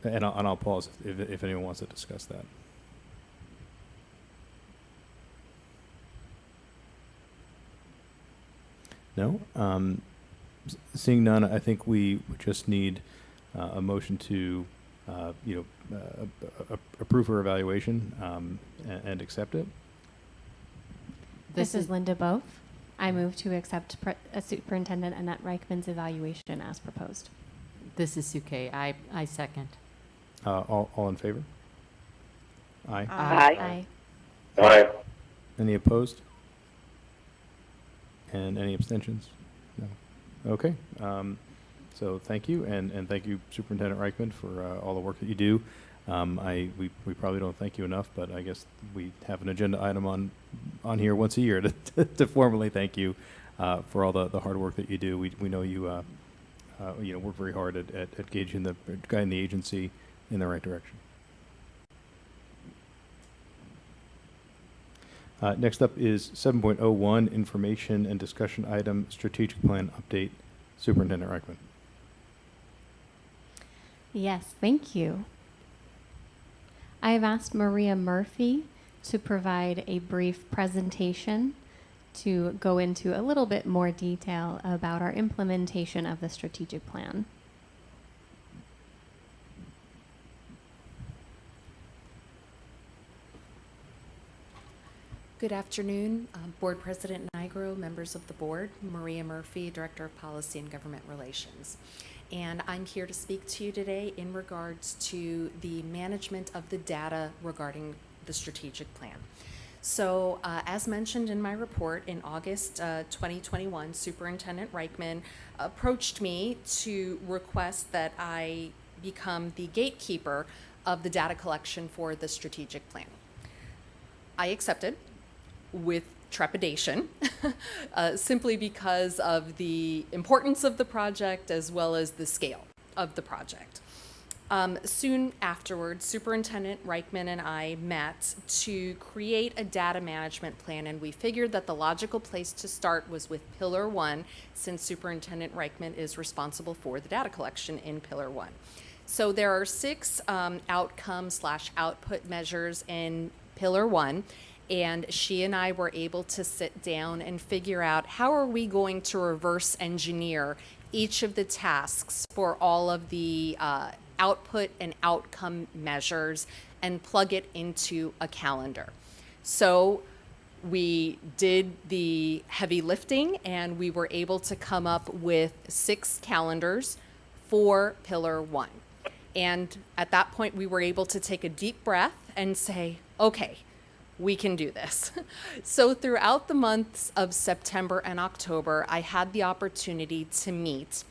and I'll pause if anyone wants to discuss that. No? Seeing none, I think we just need a motion to approve her evaluation and accept it. This is Linda Both. I move to accept Superintendent Annette Reichman's evaluation as proposed. This is Suke. I second. All in favor? Aye. Aye. Aye. Any opposed? And any abstentions? No. Okay. So thank you, and thank you, Superintendent Reichman, for all the work that you do. We probably don't thank you enough, but I guess we have an agenda item on here once a year to formally thank you for all the hard work that you do. We know you work very hard at guiding the agency in the right direction. Next up is 7.01, information and discussion item, strategic plan update. Superintendent Reichman. Yes, thank you. I have asked Maria Murphy to provide a brief presentation to go into a little bit more detail about our implementation of the strategic plan. Good afternoon, Board President Nigro, members of the board, Maria Murphy, Director of Policy and Government Relations. And I'm here to speak to you today in regards to the management of the data regarding the strategic plan. So as mentioned in my report, in August 2021, Superintendent Reichman approached me to request that I become the gatekeeper of the data collection for the strategic plan. I accepted with trepidation, simply because of the importance of the project as well as the scale of the project. Soon afterwards, Superintendent Reichman and I met to create a data management plan, and we figured that the logical place to start was with Pillar 1, since Superintendent Reichman is responsible for the data collection in Pillar 1. So there are 6 outcome/output measures in Pillar 1, and she and I were able to sit down and figure out how are we going to reverse engineer each of the tasks for all of the output and outcome measures and plug it into a calendar. So we did the heavy lifting, and we were able to come up with 6 calendars for Pillar 1. And at that point, we were able to take a deep breath and say, okay, We can do this. So throughout the months of September and October, I had the opportunity to meet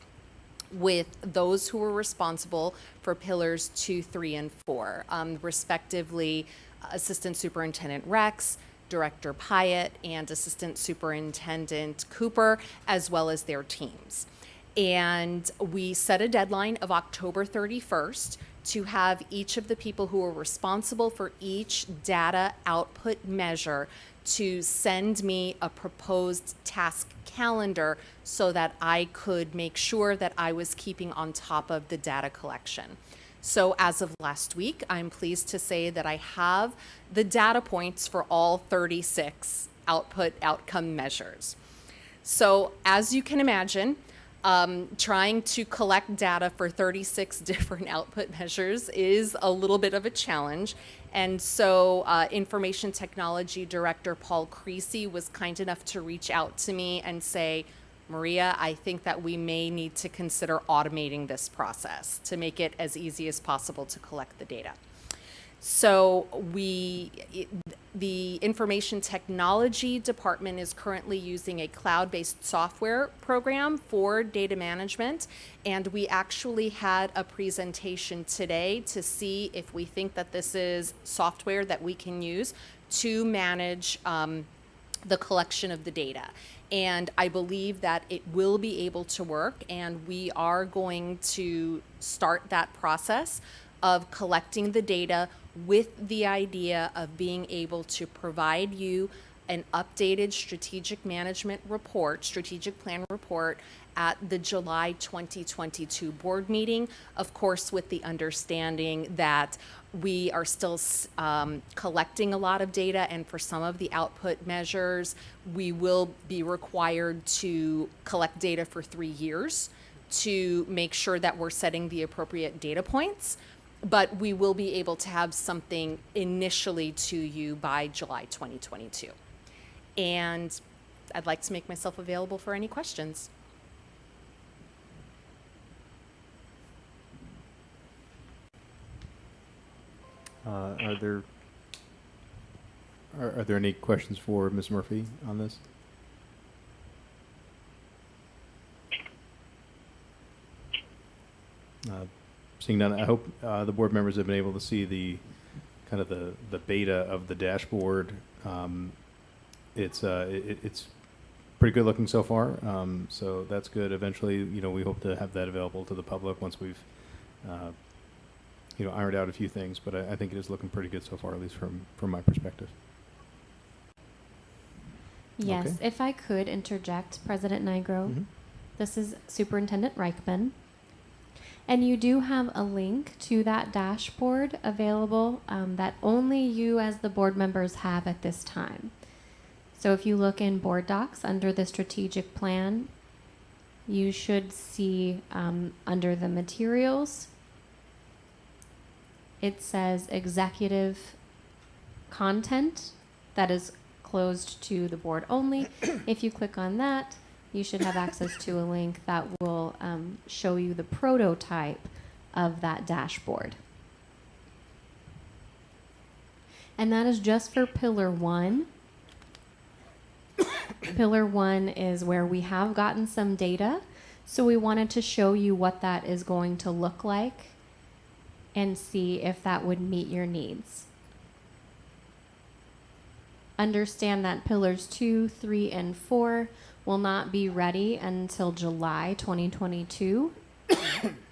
with those who were responsible for pillars 2, 3, and 4, respectively Assistant Superintendent Rex, Director Pyatt, and Assistant Superintendent Cooper, as well as their teams. And we set a deadline of October 31st to have each of the people who are responsible for each data output measure to send me a proposed task calendar so that I could make sure that I was keeping on top of the data collection. So as of last week, I'm pleased to say that I have the data points for all 36 outcome measures. So as you can imagine, trying to collect data for 36 different output measures is a little bit of a challenge. And so Information Technology Director Paul Creasy was kind enough to reach out to me and say, Maria, I think that we may need to consider automating this process to make it as easy as possible to collect the data. So the Information Technology Department is currently using a cloud-based software program for data management, and we actually had a presentation today to see if we think that this is software that we can use to manage the collection of the data. And I believe that it will be able to work, and we are going to start that process of collecting the data with the idea of being able to provide you an updated strategic management report, strategic plan report at the July 2022 board meeting, of course, with the understanding that we are still collecting a lot of data, and for some of the output measures, we will be required to collect data for 3 years to make sure that we're setting the appropriate data points. But we will be able to have something initially to you by July 2022. And I'd like to make myself available for any questions. Are there any questions for Ms. Murphy on this? Seeing none, I hope the board members have been able to see the kind of the beta of the dashboard. It's pretty good looking so far, so that's good. Eventually, we hope to have that available to the public once we've ironed out a few things. But I think it is looking pretty good so far, at least from my perspective. Yes, Okay. if I could interject, President Nigro. Mhm. This is Superintendent Reichman. And you do have a link to that dashboard available that only you as the board members have at this time. So if you look in Board Docs under the strategic plan, you should see under the materials, it says executive content that is closed to the board only. If you click on that, you should have access to a link that will show you the prototype of that dashboard. And that is just for Pillar 1. Pillar 1 is where we have gotten some data, so we wanted to show you what that is going to look like and see if that would meet your needs. Understand that Pillars 2, 3, and 4 will not be ready until July 2022.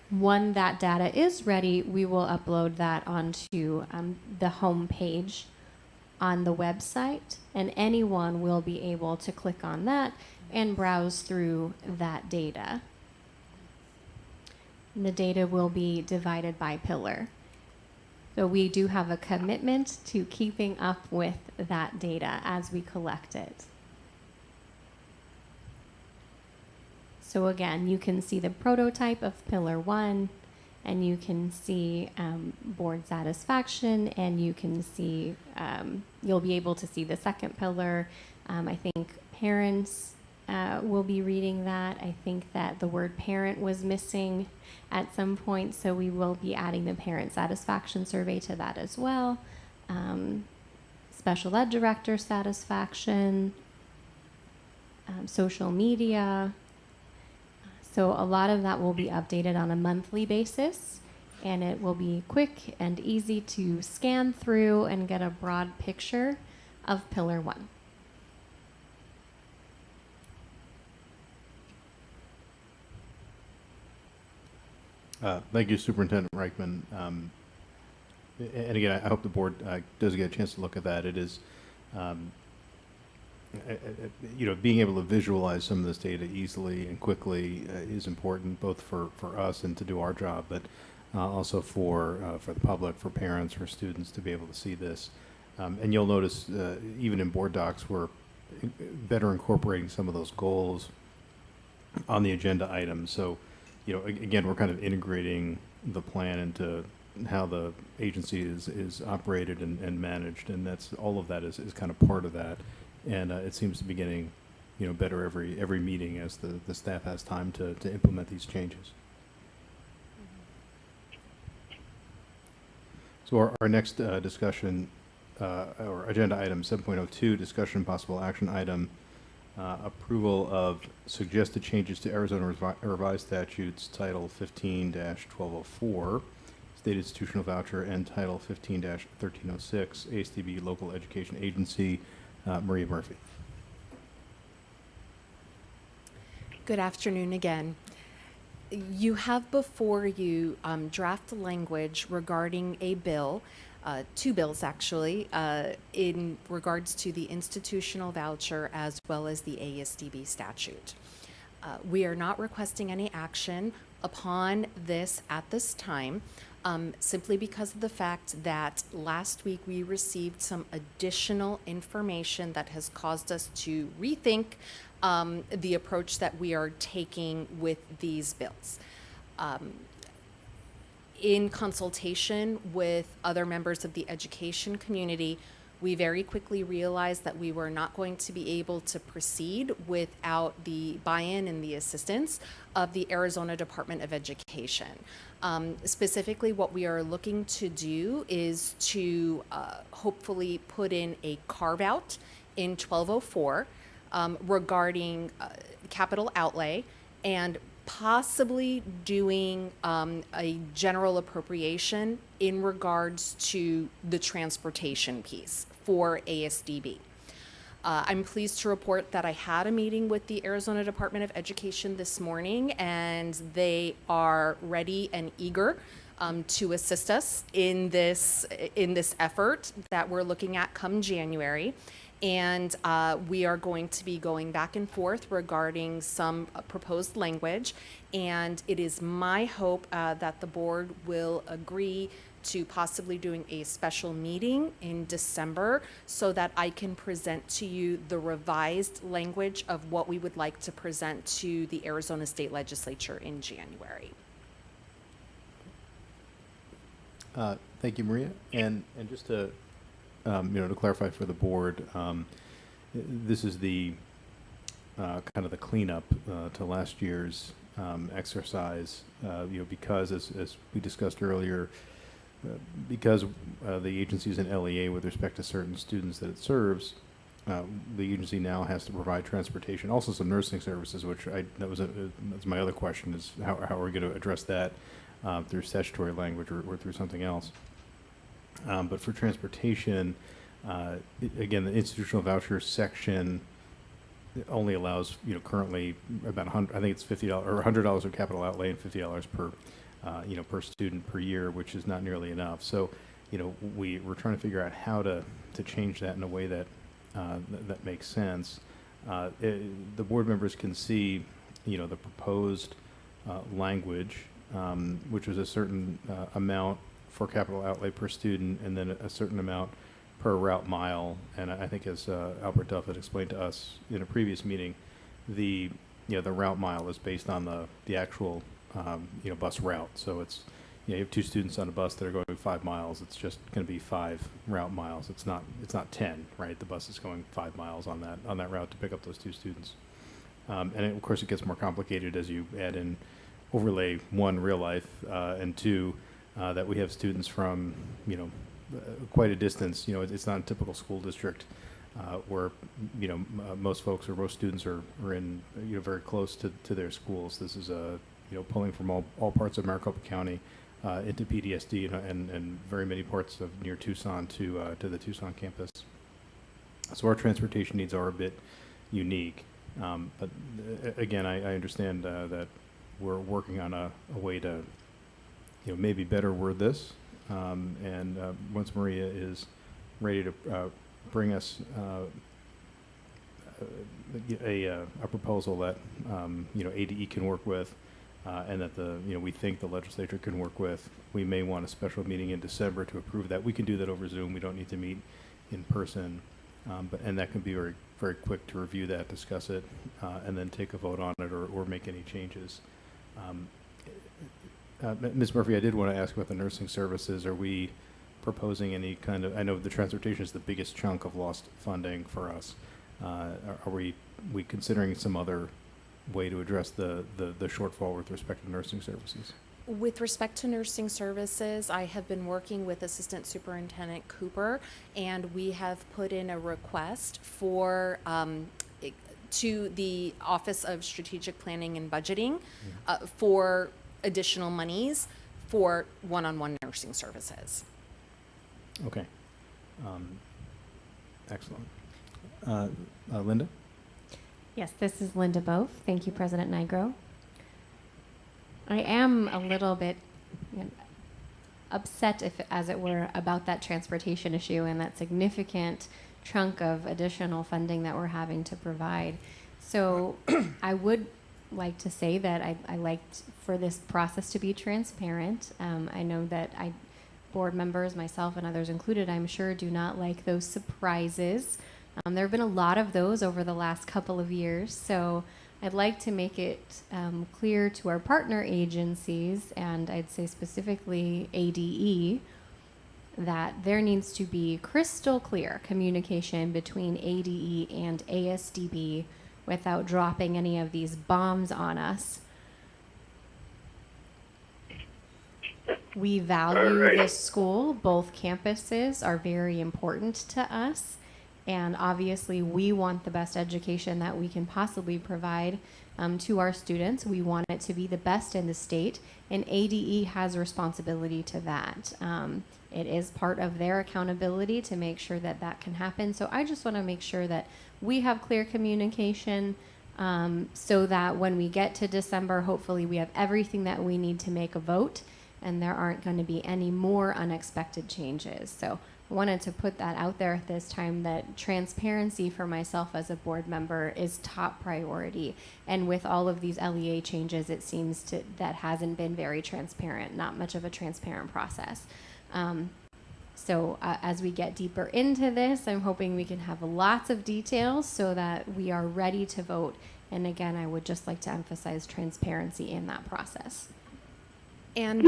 When that data is ready, we will upload that onto the home page on the website, and anyone will be able to click on that and browse through that data. The data will be divided by pillar. So we do have a commitment to keeping up with that data as we collect it. So again, you can see the prototype of Pillar 1, and you can see board satisfaction, and you can see, you'll be able to see the second pillar. I think parents will be reading that. I think that the word parent was missing at some point, so we will be adding the parent satisfaction survey to that as well. special ed director satisfaction, social media. So a lot of that will be updated on a monthly basis, and it will be quick and easy to scan through and get a broad picture of Pillar 1. Thank you, Superintendent Reichman. And again, I hope the board does get a chance to look at that. It is, being able to visualize some of this data easily and quickly is important, both for us and to do our job, but also for the public, for parents, for students to be able to see this. And you'll notice, even in board docs, we're better incorporating some of those goals on the agenda items. So, again, we're kind of integrating the plan into how the agency is operated and managed, and that's all of that is kind of part of that. And it seems to be getting, better every meeting as the staff has time to implement these changes. So our next discussion, or agenda item 7.02, discussion possible action item, approval of suggested changes to Arizona Revised Statutes Title 15-1204, State Institutional Voucher, and Title 15-1306, ASDB Local Education Agency. Maria Murphy. Good afternoon again. You have before you draft language regarding a bill, two bills actually, in regards to the institutional voucher as well as the ASDB statute. We are not requesting any action upon this at this time, simply because of the fact that last week we received some additional information that has caused us to rethink the approach that we are taking with these bills. In consultation with other members of the education community, we very quickly realized that we were not going to be able to proceed without the buy-in and the assistance of the Arizona Department of Education. Specifically, what we are looking to do is to hopefully put in a carve-out in 1204 regarding capital outlay, and possibly doing a general appropriation in regards to the transportation piece for ASDB. I'm pleased to report that I had a meeting with the Arizona Department of Education this morning, and they are ready and eager to assist us in this effort that we're looking at come January. And we are going to be going back and forth regarding some proposed language. And it is my hope that the board will agree to possibly doing a special meeting in December so that I can present to you the revised language of what we would like to present to the Arizona State Legislature in January. Thank you, Maria. And just to to clarify for the board, this is the kind of the cleanup to last year's exercise. Because as we discussed earlier, because the agency is an LEA with respect to certain students that it serves, the agency now has to provide transportation, also some nursing services, which that's my other question, is how are we going to address that through statutory language or through something else? But for transportation, again, the institutional voucher section only allows, currently about I think it's $50 or $100 of capital outlay and $50 per, per student per year, which is not nearly enough. So, we're trying to figure out how to change that in a way that that makes sense. The board members can see, the proposed language, which was a certain amount for capital outlay per student, and then a certain amount per route mile. And I think, as Albert Duff had explained to us in a previous meeting, the route mile is based on the actual bus route. So it's you have two students on a bus that are going 5 miles. It's just going to be 5 route miles. It's not 10, right? The bus is going 5 miles on that route to pick up those 2 students. And of course, it gets more complicated as you add in overlay 1, real life, and 2, that we have students from quite a distance. You know, it's not a typical school district where, you know, most folks or most students are in, you know, very close to their schools. This is you know, pulling from all parts of Maricopa County into PDSD and very many parts of near Tucson to the Tucson campus. So our transportation needs are a bit unique. But again, I understand that we're working on a way to, you know, maybe better word this. And once Maria is ready to bring us a proposal that, you know, ADE can work with, and that you know, we think the legislature can work with, we may want a special meeting in December to approve that. We can do that over Zoom. We don't need to meet in person. And that can be very, very quick to review that, discuss it, and then take a vote on it or make any changes. Ms. Murphy, I did want to ask about the nursing services. Are we proposing any kind of, I know the transportation is the biggest chunk of lost funding for us. Are we considering some other way to address the shortfall with respect to nursing services? With respect to nursing services, I have been working with Assistant Superintendent Cooper, and we have put in a request for to the Office of Strategic Planning and Budgeting for additional monies for one-on-one nursing services. Okay. Excellent. Linda? Yes, this is Linda Bove. Thank you, President Nigro. I am a little bit upset, if as it were, about that transportation issue and that significant chunk of additional funding that we're having to provide. So I would like to say that I liked for this process to be transparent. I know that board members, myself and others included, I'm sure, do not like those surprises. There have been a lot of those over the last couple of years, so I'd like to make it clear to our partner agencies, and I'd say specifically ADE, that there needs to be crystal clear communication between ADE and ASDB without dropping any of these bombs on us. We value this school. Both campuses are very important to us. And obviously, we want the best education that we can possibly provide to our students. We want it to be the best in the state, and ADE has responsibility to that. It is part of their accountability to make sure that that can happen. So I just want to make sure that we have clear communication so that when we get to December, hopefully we have everything that we need to make a vote, and there aren't going to be any more unexpected changes. So I wanted to put that out there at this time, that transparency for myself as a board member is top priority. And with all of these LEA changes, it seems that hasn't been very transparent, not much of a transparent process. So as we get deeper into this, I'm hoping we can have lots of details so that we are ready to vote. And again, I would just like to emphasize transparency in that process. And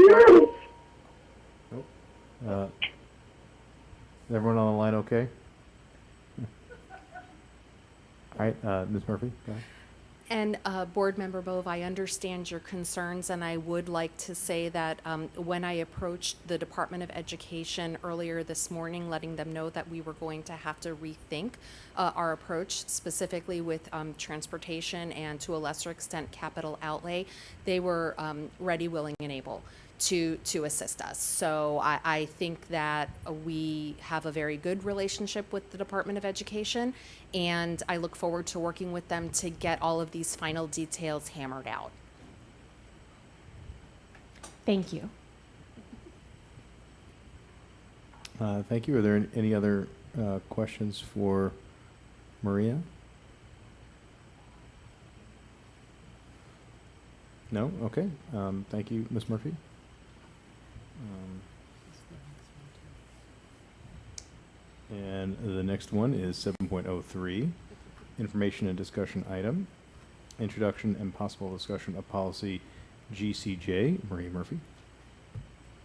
Is everyone on the line okay? All right, Ms. Murphy, go ahead. And Board Member Bove, I understand your concerns, and I would like to say that when I approached the Department of Education earlier this morning, letting them know that we were going to have to rethink our approach, specifically with transportation and to a lesser extent capital outlay, they were ready, willing, and able to assist us. So I think that we have a very good relationship with the Department of Education, and I look forward to working with them to get all of these final details hammered out. Thank you. Thank you. Are there any other questions for Maria? No? Okay. Thank you, Ms. Murphy. And the next one is 7.03, information and discussion item, introduction and possible discussion of policy GCJ. Maria Murphy.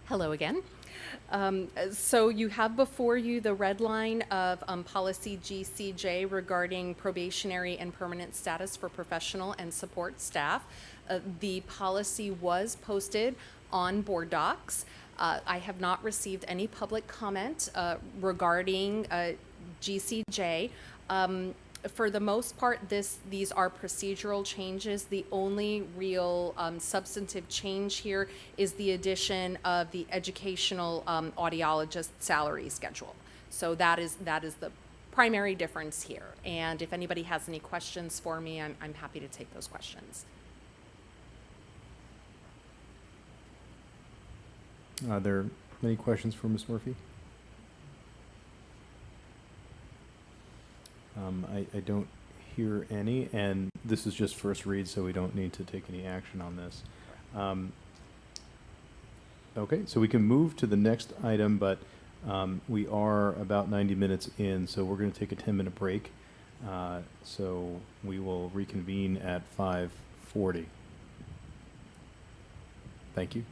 Hello again. So you have before you the red line of policy GCJ regarding probationary and permanent status for professional and support staff. The policy was posted on board docs. I have not received any public comment regarding GCJ. For the most part, these are procedural changes. The only real substantive change here is the addition of the educational audiologist salary schedule. So that is the primary difference here. And if anybody has any questions for me, I'm happy to take those questions. Are there any questions for Ms. Murphy? I don't hear any, and this is just first read, so we don't need to take any action on this. Okay, so we can move to the next item, but we are about 90 minutes in, so we're going to take a 10-minute break. So we will reconvene at 5:40. Thank you.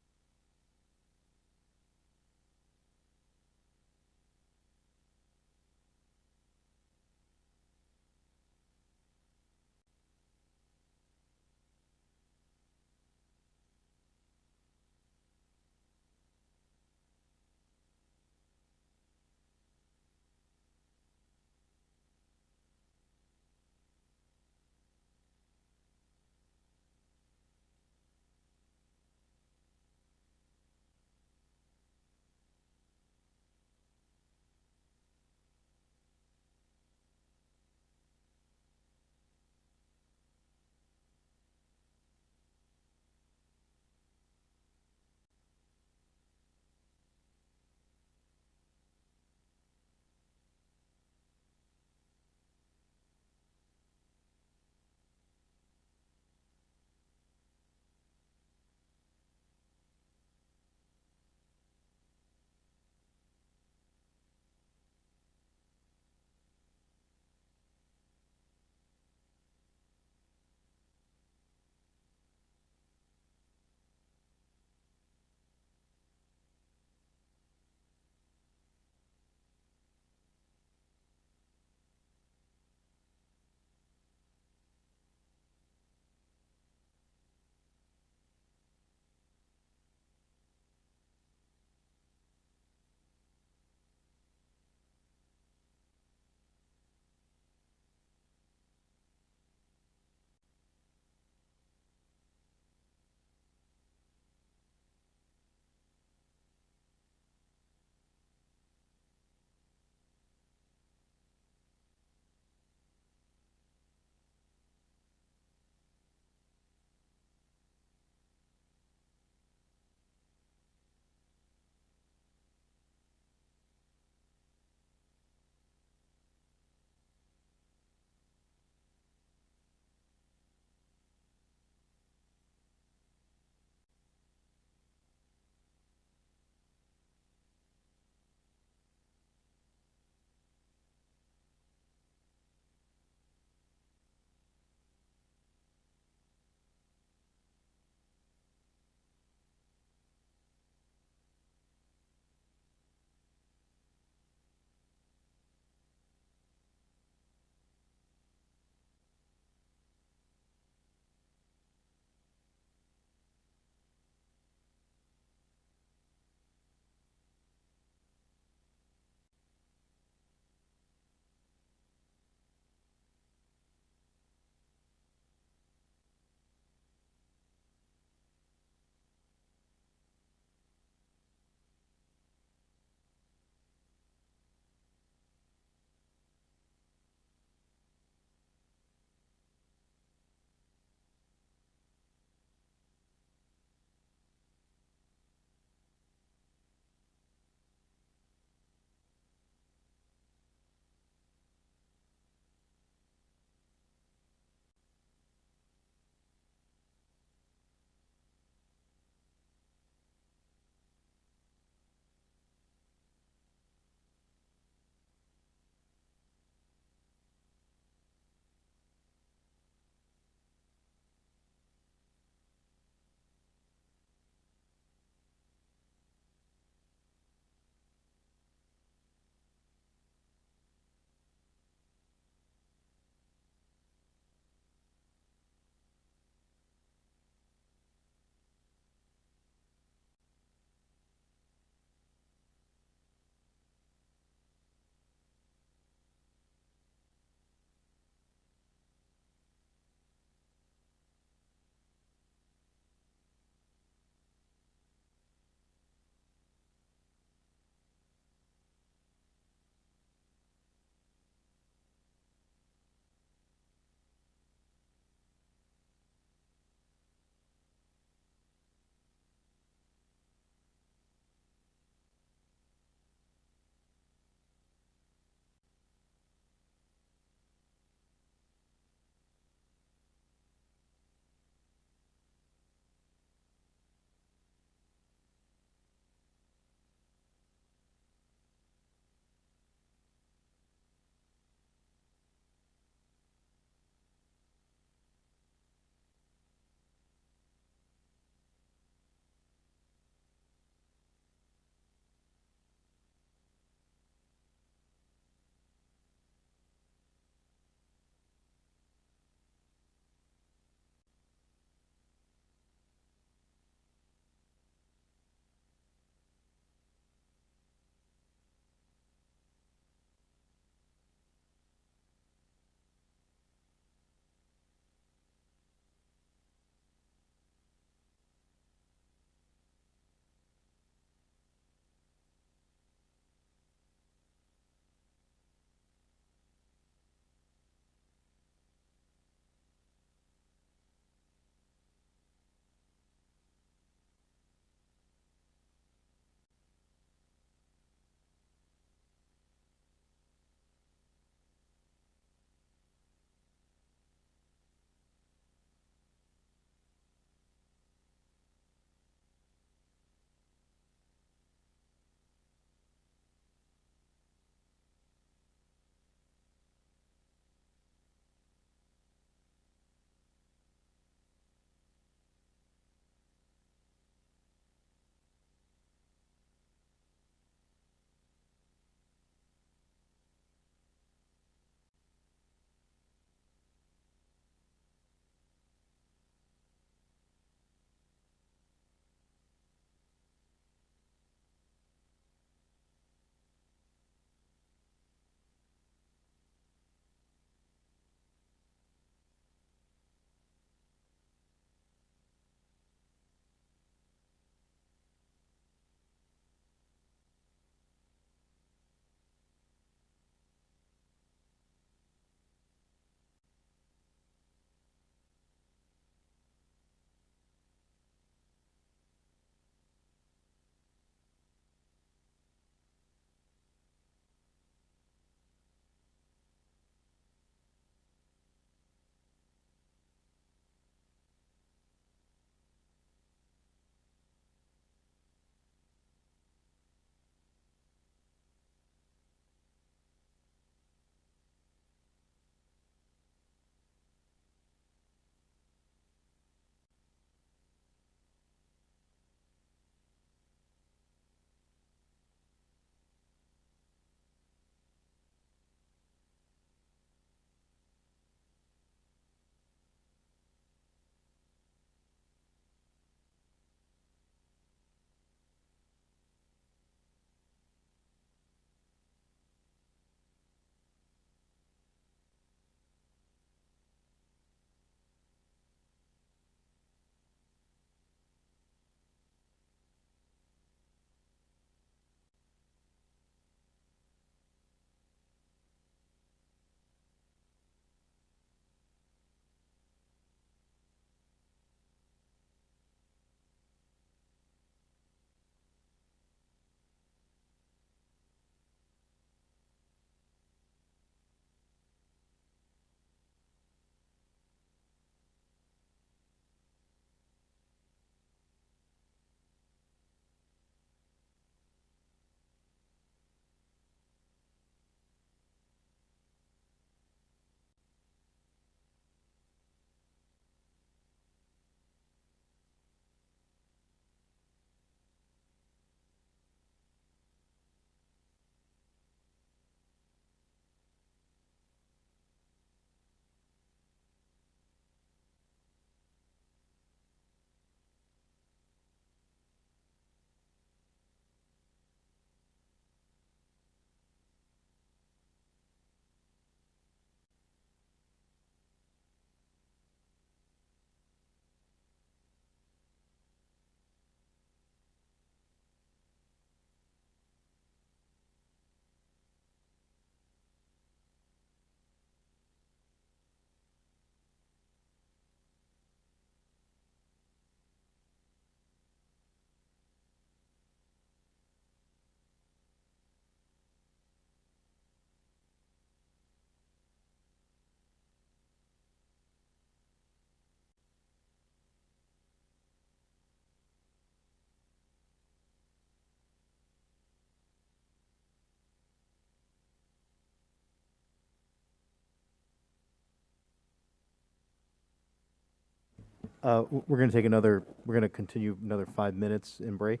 We're going to continue another 5 minutes in break.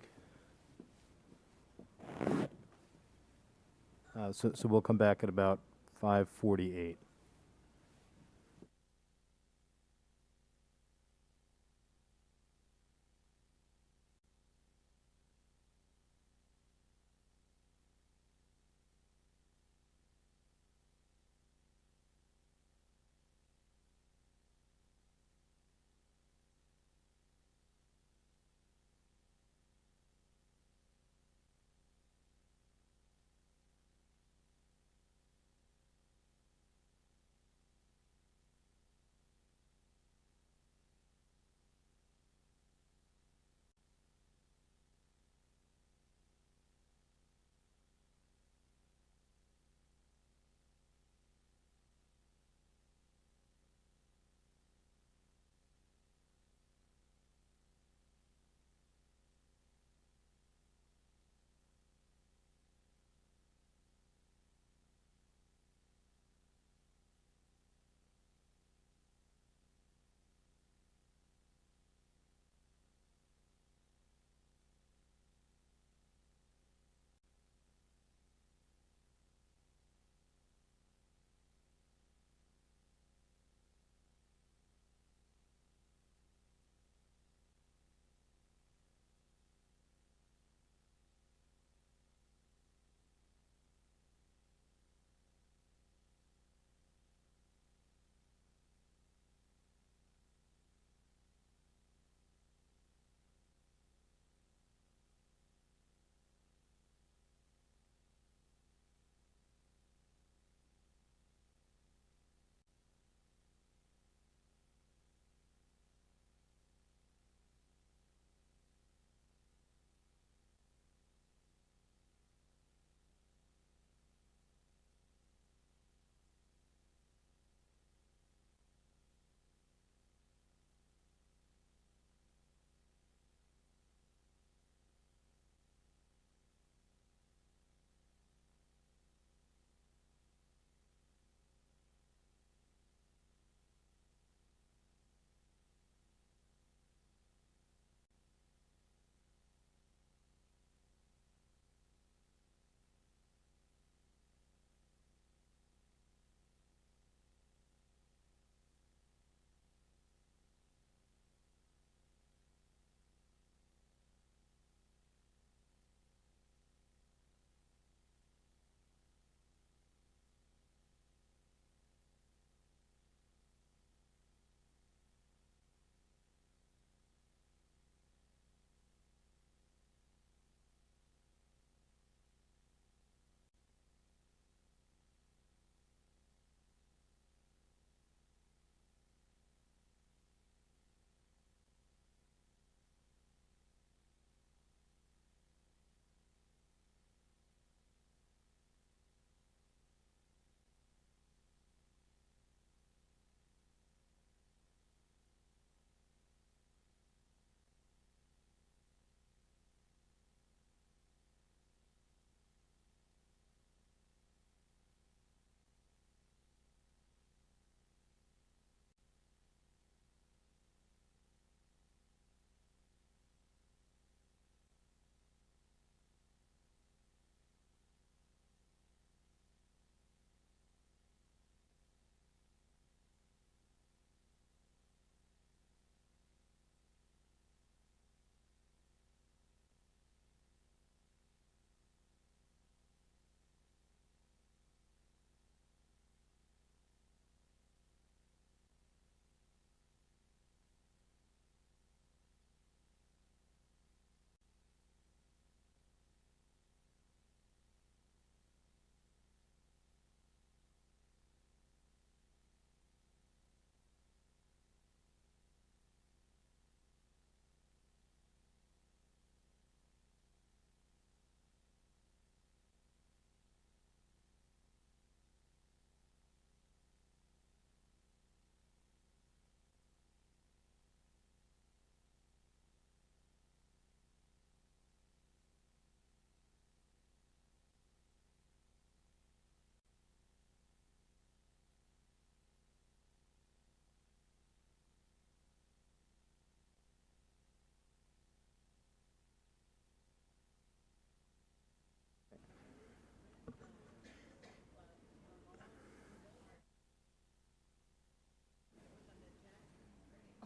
So we'll come back at about 5:48.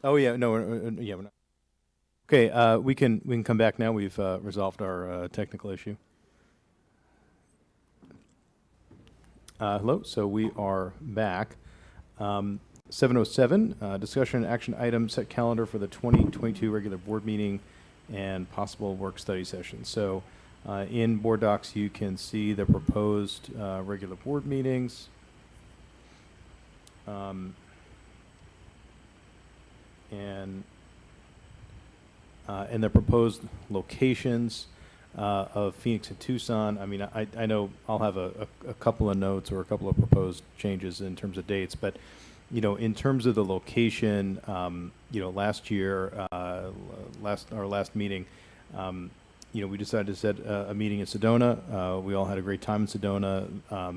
Oh, yeah, no, yeah, we're not. Okay, we can come back now. We've resolved our technical issue. Hello, so we are back. 7:07, discussion and action item, set calendar for the 2022 regular board meeting and possible work study session. So in board docs, you can see the proposed regular board meetings. And the proposed locations of Phoenix and Tucson. I mean, I know I'll have a couple of notes or a couple of proposed changes in terms of dates, but in terms of the location, last year, our last meeting, we decided to set a meeting in Sedona. We all had a great time in Sedona.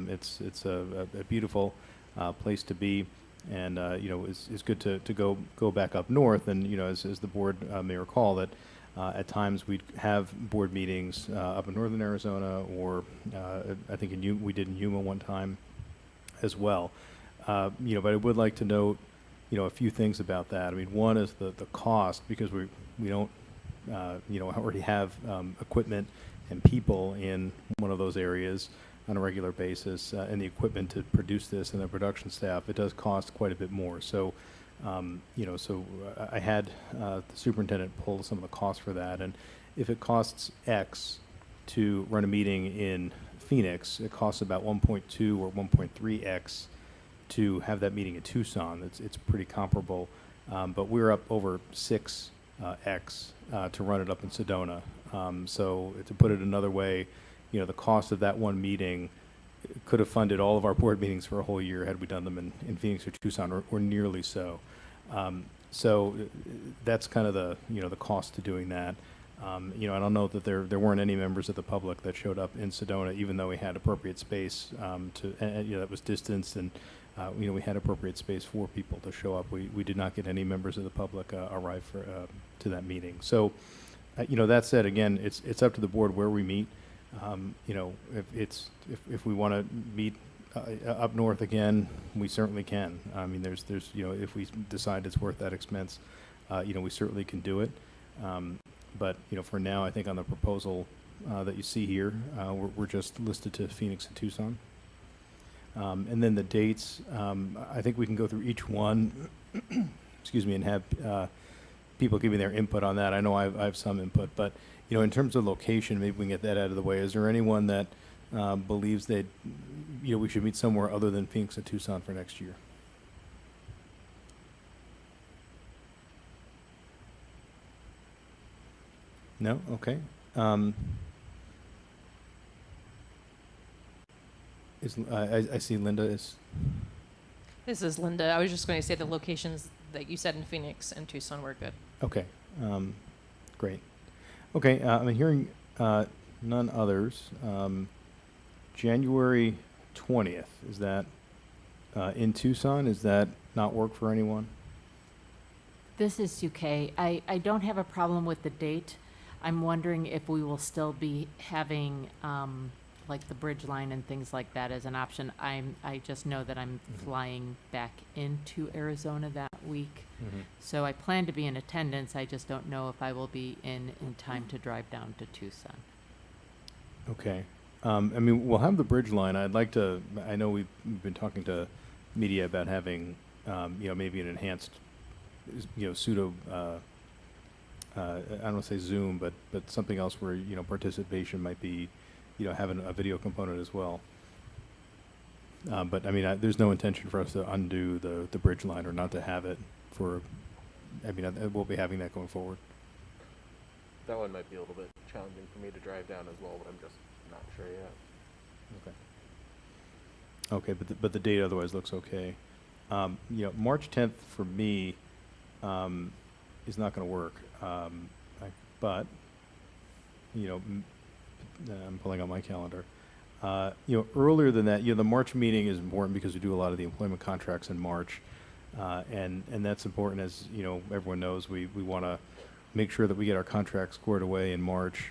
It's a beautiful place to be, and it's good to go back up north. And as the board may recall, that at times we'd have board meetings up in northern Arizona, or I think we did in Yuma one time as well. But I would like to note, a few things about that. I mean, one is the cost, because we don't, already have equipment and people in one of those areas on a regular basis, and the equipment to produce this and the production staff. It does cost quite a bit more. So, I had the superintendent pull some of the costs for that, and if it costs X to run a meeting in Phoenix, it costs about 1.2 or 1.3X to have that meeting in Tucson. It's pretty comparable, but we're up over 6X to run it up in Sedona. So to put it another way, the cost of that one meeting could have funded all of our board meetings for a whole year had we done them in Phoenix or Tucson, or nearly so. So that's kind of the cost to doing that. I don't know that there weren't any members of the public that showed up in Sedona, even though we had appropriate space that was distanced, and we had appropriate space for people to show up. We did not get any members of the public arrive to that meeting. So, that said, again, it's up to the board where we meet. If we want to meet up north again, we certainly can. I mean, there's if we decide it's worth that expense, we certainly can do it. But for now, I think on the proposal that you see here, we're just listed to Phoenix and Tucson. And then the dates, I think we can go through each one, excuse me, and have people giving their input on that. I know I have some input, but in terms of location, maybe we can get that out of the way. Is there anyone that believes that we should meet somewhere other than Phoenix and Tucson for next year? No? Okay. I see Linda is. This is Linda. I was just going to say the locations that you said in Phoenix and Tucson were good. Okay. Great. Okay. I'm hearing none others. January 20th, is that in Tucson? Is that not work for anyone? This is UK. I don't have a problem with the date. I'm wondering if we will still be having like the bridge line and things like that as an option. I just know that I'm flying back into Arizona that week. So I plan to be in attendance. I just don't know if I will be in time to drive down to Tucson. Okay. I mean, we'll have the bridge line. I'd like to, I know we've been talking to media about having, maybe an enhanced, pseudo, I don't want to say Zoom, but something else where, participation might be, having a video component as well. But I mean, there's no intention for us to undo the bridge line or not to have it for, we'll be having that going forward. That one might be a little bit challenging for me to drive down as well, but I'm just not sure yet. Okay, but the date otherwise looks okay. March 10th for me is not going to work. But I'm pulling out my calendar. Earlier than that, the March meeting is important because we do a lot of the employment contracts in March, and that's important. As everyone knows, we want to make sure that we get our contracts squared away in March.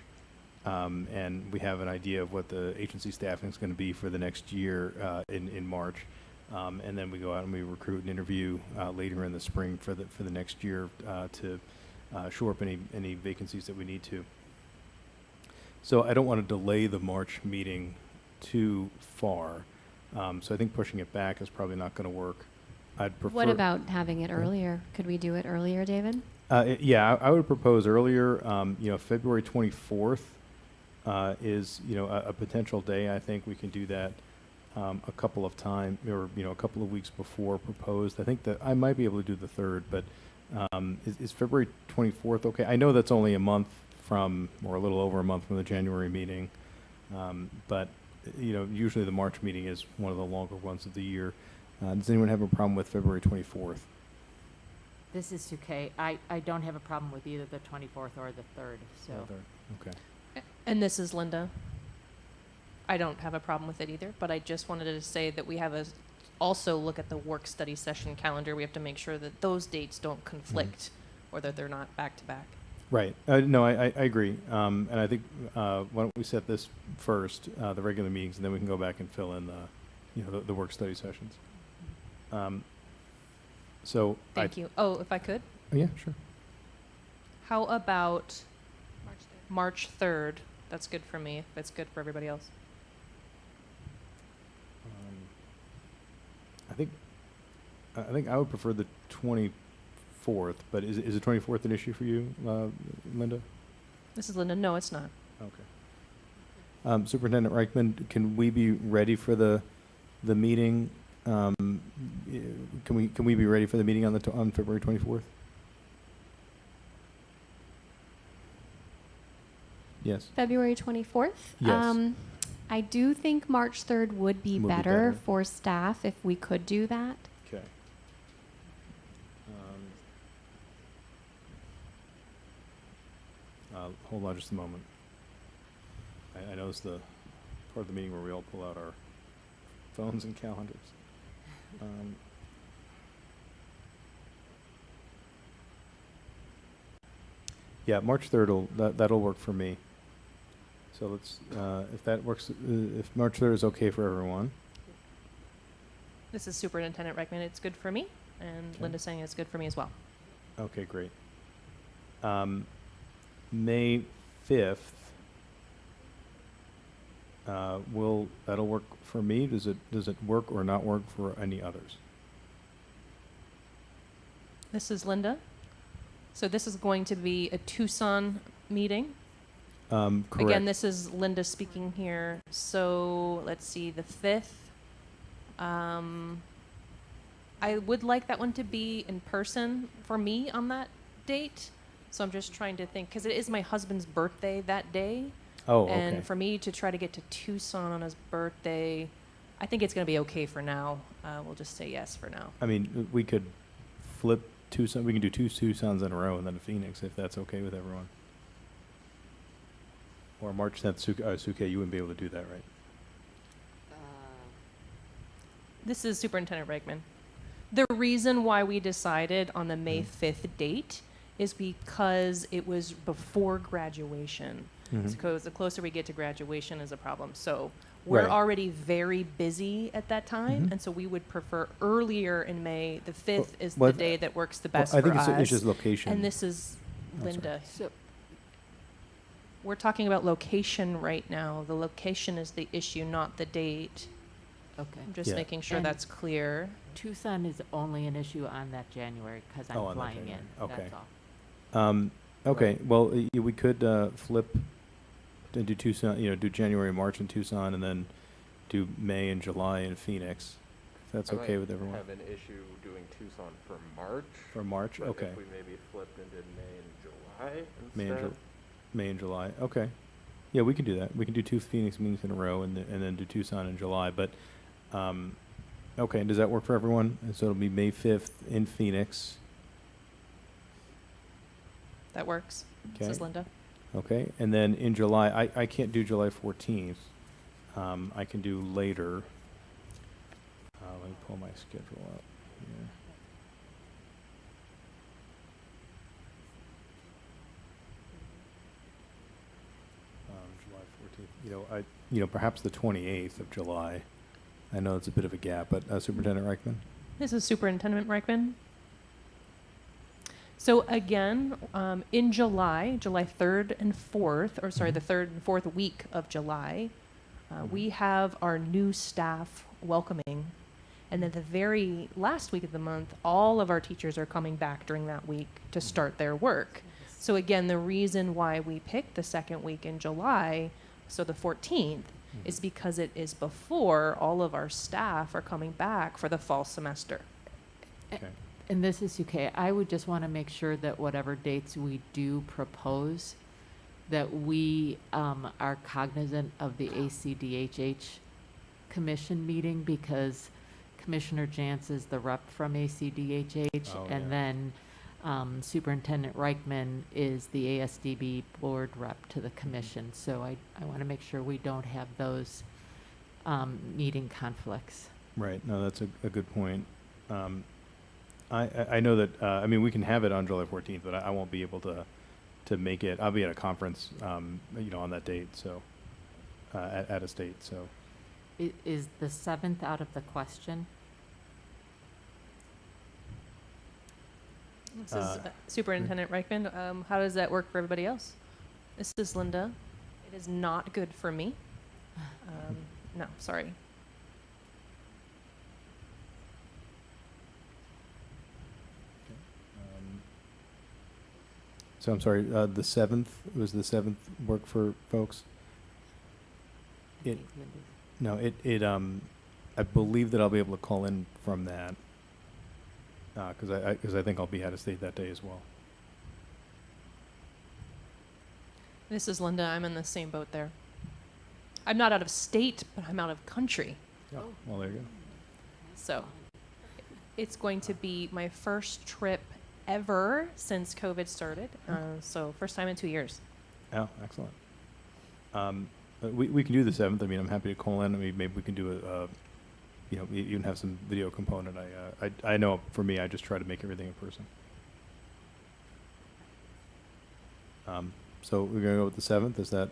And we have an idea of what the agency staffing is going to be for the next year in March. And then we go out and we recruit and interview later in the spring for the next year to shore up any vacancies that we need to. So I don't want to delay the March meeting too far. So I think pushing it back is probably not going to work. I'd prefer. What about having it earlier? Could we do it earlier, David? Yeah, I would propose earlier. February 24th is a potential day. I think we can do that a couple of times, or a couple of weeks before proposed. I think that I might be able to do the 3rd, but is February 24th okay? I know that's only a month from, or a little over a month from the January meeting, but usually the March meeting is one of the longer ones of the year. Does anyone have a problem with February 24th? This is Sukay. I don't have a problem with either the 24th or the 3rd, so. Okay. And this is Linda. I don't have a problem with it either, but I just wanted to say that we have also look at the work study session calendar. We have to make sure that those dates don't conflict or that they're not back to back. Right. No, I agree. And I think why don't we set this first, the regular meetings, and then we can go back and fill in the work study sessions. So Thank you. Oh, if I could, Oh, yeah, sure. how about March 3rd? That's good for me, if it's good for everybody else. I think I would prefer the 24th, but is the 24th an issue for you, Linda? This is Linda. No, it's not. Okay. Superintendent Reichman, can we be ready for the meeting? Can we be ready for the meeting on February 24th? Yes. February 24th? Yes. I do think March 3rd would be better for staff if we could do that. Okay. Hold on just a moment. I know it's the part of the meeting where we all pull out our phones and calendars. Yeah, March 3rd that'll work for me. So let's if that works, if March 3rd is okay for everyone. This is Superintendent Reichman. It's good for me, and Okay. Linda's saying it's good for me as well. Okay, great. May 5th. That'll work for me? Does it work or not work for any others? This is Linda. So this is going to be a Tucson meeting. Correct. Again, this is Linda speaking here. So let's see, the 5th. I would like that one to be in person for me on that date. So I'm just trying to think, because it is my husband's birthday that day. Oh, And okay. for me to try to get to Tucson on his birthday, I think it's going to be okay for now. We'll just say yes for now. I mean, we could flip Tucson. We can do 2 Tucsons in a row and then a Phoenix if that's okay with everyone. Or March 10th, Suke, you wouldn't be able to do that, right? This is Superintendent Reichman. The reason why we decided on the May 5th date is because it was before graduation. Because the closer we get to graduation is a problem. So we're Right. already very busy at that time, Mhm. and so we would prefer earlier in May. The 5th is well, the day that works the Well, best I for think us. it's just location. And this is sorry. Linda. So, We're talking about location right now. The location is the issue, not the date. okay. I'm just Yeah. making sure And- that's clear. Tucson is only an issue on that January because Oh, on I'm that flying in. January. Okay. That's all. Okay, well, we could flip and do Tucson, do January, March in Tucson, and then do May and July in Phoenix. If that's I okay might with everyone. have an issue doing Tucson for March. For March, But okay. if we maybe flipped and did May and July May and, instead. May and July, okay. Yeah, we can do that. We can do 2 Phoenix meetings in a row and then do Tucson in July, but, okay, does that work for everyone? And so it'll be May 5th in Phoenix, That works. okay? This is Linda. Okay, and then in July, I can't do July 14th. I can do later. Let me pull my schedule up here. July 14th. Perhaps the 28th of July. I know it's a bit of a gap, but Superintendent Reichman? This is Superintendent Reichman. So again, in July 3rd and 4th, or sorry, the 3rd and 4th week of July, we have our new staff welcoming. And then the very last week of the month, all of our teachers are coming back during that week to start their work. So again, the reason why we picked the second week in July, so the 14th, is because it is before all of our staff are coming back for the fall semester. Okay. And this is UK. I would just want to make sure that whatever dates we do propose, that we are cognizant of the ACDHH commission meeting, because Commissioner Jantz is the rep from ACDHH, Oh, and yeah. then Superintendent Reichman is the ASDB board rep to the commission. So I want to make sure we don't have those meeting conflicts. Right. No, that's a good point. I know that, I mean, we can have it on July 14th, but I won't be able to make it. I'll be at a conference, on that date, so, at a state, so. Is the 7th out of the question? This is Superintendent Reichman. How does that work for everybody else? This is Linda. It is not good for me. No, sorry. So I'm sorry, the 7th, was the 7th work for folks? I It- think Linda's- No, I believe that I'll be able to call in from that, because I think I'll be out of state that day as well. This is Linda. I'm in the same boat there. I'm not out of state, but I'm out of country. Oh, well, there you go. So it's going to be my first trip ever since COVID started. So first time in 2 years. Oh, excellent. But we can do the 7th. I mean, I'm happy to call in. I mean, maybe we can do even have some video component. I know for me, I just try to make everything in person. So we're gonna go with the 7th. Is that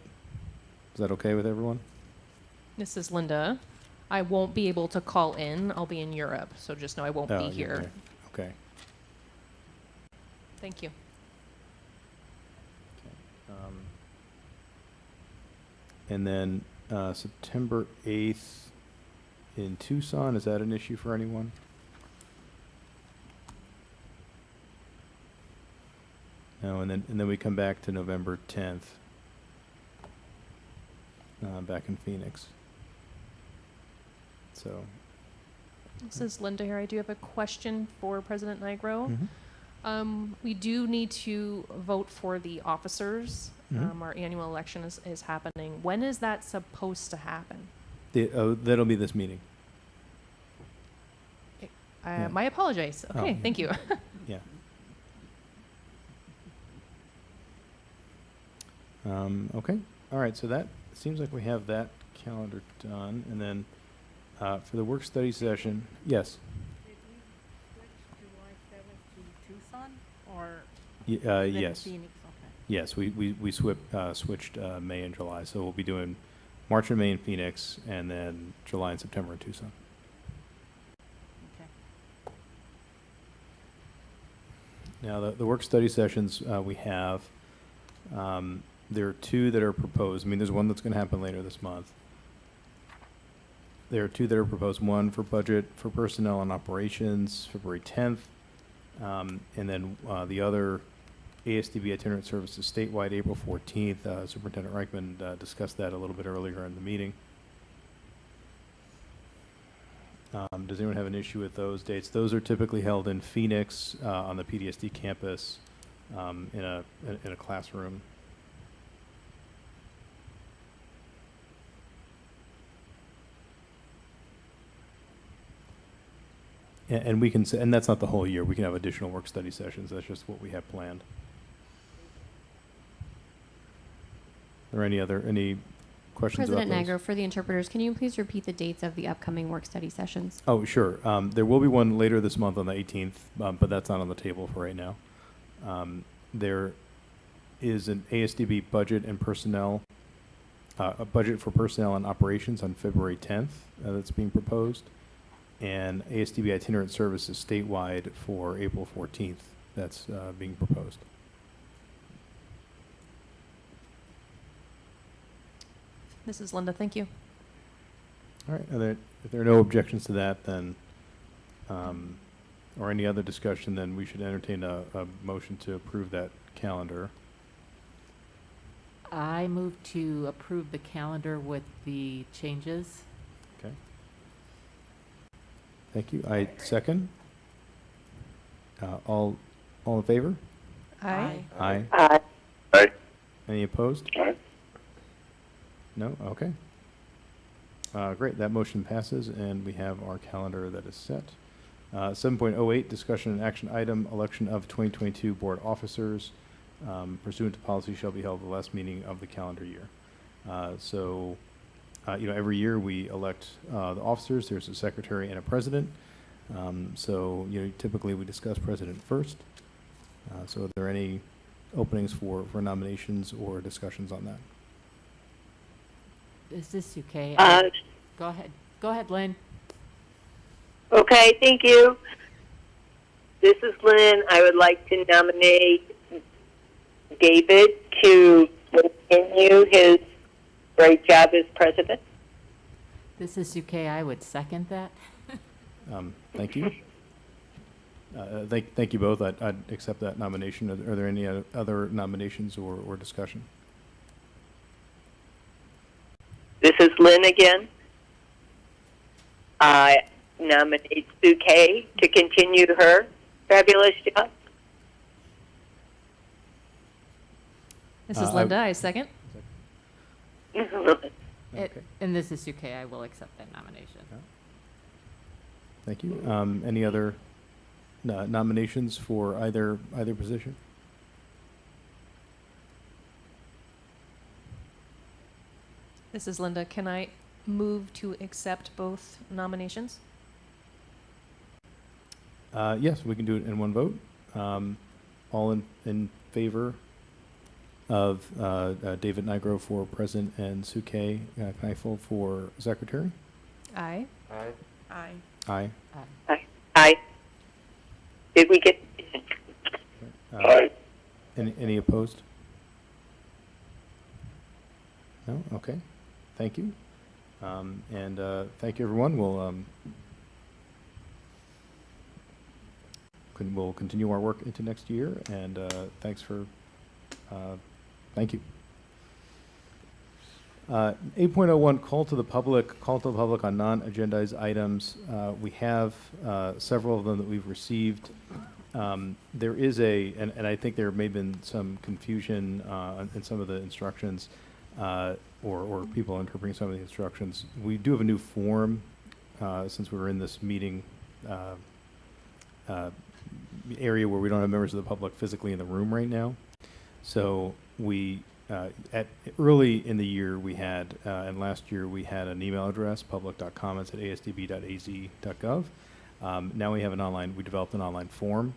okay with everyone? This is Linda. I won't be able to call in. I'll be in Europe. So just know I won't be you're here. there. Okay. Thank you. And then September 8th in Tucson, is that an issue for anyone? No, and then we come back to November 10th, back in Phoenix. So. This is Linda here. I do have a question for President Nigro. Mhm. We do need to vote for the officers. Mhm. Our annual election is happening. When is that supposed to happen? That'll be this meeting. Yeah. I apologize. Oh, Okay, yeah. thank you. Yeah. Okay. All right. So that seems like we have that calendar done. And then for the work study session, yes. Did we switch July 7th to Tucson, or then Yes. Phoenix? Okay. Yes. We switched May and July. So we'll be doing March and May in Phoenix, and then July and September in Tucson. Okay. Now, the work study sessions we have, there are two that are proposed. I mean, there's one that's going to happen later this month. There are two that are proposed, one for budget for personnel and operations, February 10th, and then the other, ASDB itinerant services statewide, April 14th. Superintendent Reichman discussed that a little bit earlier in the meeting. Does anyone have an issue with those dates? Those are typically held in Phoenix on the PDSD campus in a classroom. And we can, and that's not the whole year. We can have additional work study sessions. That's just what we have planned. Are there any questions about President those? Nigro, for the interpreters, can you please repeat the dates of the upcoming work study sessions? Oh, sure. There will be one later this month on the 18th, but that's not on the table for right now. There is an ASDB budget and personnel a budget for personnel and operations on February 10th that's being proposed, and ASDB itinerant services statewide for April 14th that's being proposed. This is Linda. Thank you. All right, if there are no objections to that, then, or any other discussion, then we should entertain a motion to approve that calendar. I move to approve the calendar with the changes. Okay. Thank you. I second. All in favor? Aye. Aye. Aye. Aye. Any opposed? Aye. No? Okay. Great, that motion passes, and we have our calendar that is set. 7.08, discussion and action item, election of 2022 board officers pursuant to policy shall be held the last meeting of the calendar year. Every year we elect the officers. There's a secretary and a president. Typically we discuss president first. So are there any openings for nominations or discussions on that? Is this okay? Go ahead. Go ahead, Lynn. Okay, thank you. This is Lynn. I would like to nominate David to continue his great job as president. This is okay. I would second that. Thank you. Thank you both. I'd accept that nomination. Are there any other nominations or discussion? This is Lynn again. I nominate Sue Kay to continue her fabulous job. This is Linda. I second. Okay. And this is okay. I will accept that nomination. Thank you. Any other nominations for either position? This is Linda. Can I move to accept both nominations? Yes, we can do it in one vote. All in favor of David Nigro for president and Sue Kay Kneifel for secretary? Aye. Aye. Aye. Aye. Aye. Aye. Did we get? Aye. Any opposed? No? Okay. Thank you. Thank you, everyone. We'll continue our work into next year, and thank you. 8.01, call to the public on non-agendized items. We have several of them that we've received. There is and I think there may have been some confusion in some of the instructions, or people interpreting some of the instructions. We do have a new form since we're in this meeting area where we don't have members of the public physically in the room right now. So we, early in the year we had, and last year we had an email address, public.comments@asdb.az.gov. Now we developed an online form.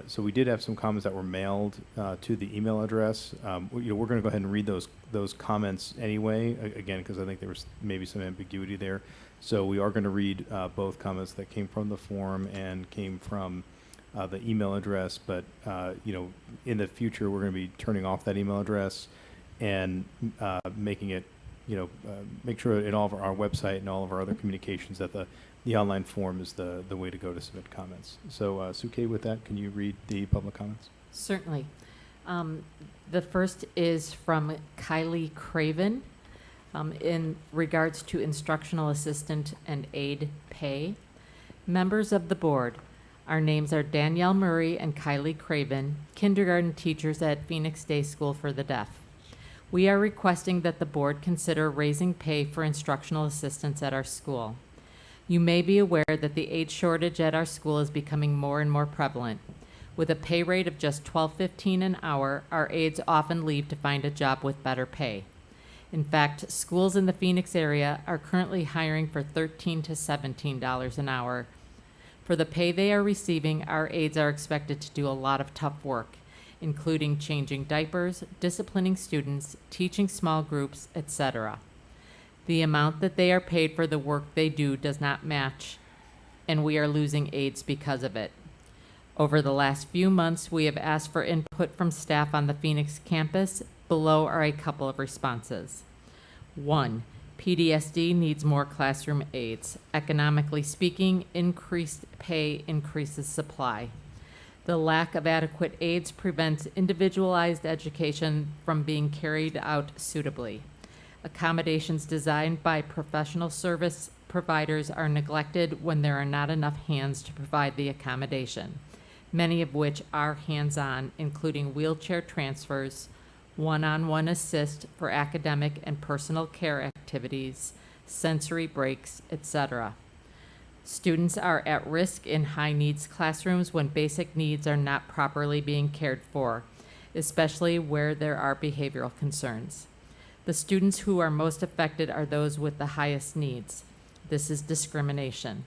So we did have some comments that were mailed to the email address. We're going to go ahead and read those comments anyway, again, because I think there was maybe some ambiguity there. So we are going to read both comments that came from the form and came from the email address. But in the future, we're going to be turning off that email address and making it, make sure in all of our website and all of our other communications that the online form is the way to go to submit comments. So, Sue Kay, with that, can you read the public comments? Certainly. The first is from Kylie Craven in regards to instructional assistant and aide pay. Members of the board, our names are Danielle Murray and Kylie Craven, kindergarten teachers at Phoenix Day School for the Deaf. We are requesting that the board consider raising pay for instructional assistants at our school. You may be aware that the aide shortage at our school is becoming more and more prevalent. With a pay rate of just $12.15 an hour, our aides often leave to find a job with better pay. In fact, schools in the Phoenix area are currently hiring for $13 to $17 an hour. For the pay they are receiving, our aides are expected to do a lot of tough work. including changing diapers, disciplining students, teaching small groups, etc. The amount that they are paid for the work they do does not match, and we are losing aides because of it. Over the last few months, we have asked for input from staff on the Phoenix campus. Below are a couple of responses. 1. PDSD needs more classroom aides. Economically speaking, increased pay increases supply. The lack of adequate aides prevents individualized education from being carried out suitably. Accommodations designed by professional service providers are neglected when there are not enough hands to provide the accommodation, many of which are hands-on, including wheelchair transfers, one-on-one assist for academic and personal care activities, sensory breaks, etc. Students are at risk in high-needs classrooms when basic needs are not properly being cared for, especially where there are behavioral concerns. The students who are most affected are those with the highest needs. This is discrimination.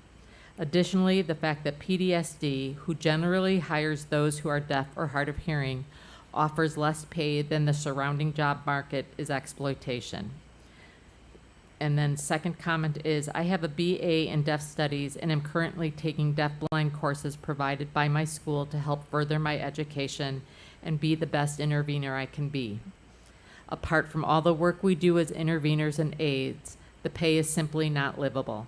Additionally, the fact that PDSD, who generally hires those who are deaf or hard of hearing, offers less pay than the surrounding job market is exploitation. And then second comment is, I have a BA in deaf studies and am currently taking deafblind courses provided by my school to help further my education and be the best intervener I can be. Apart from all the work we do as interveners and aides, the pay is simply not livable.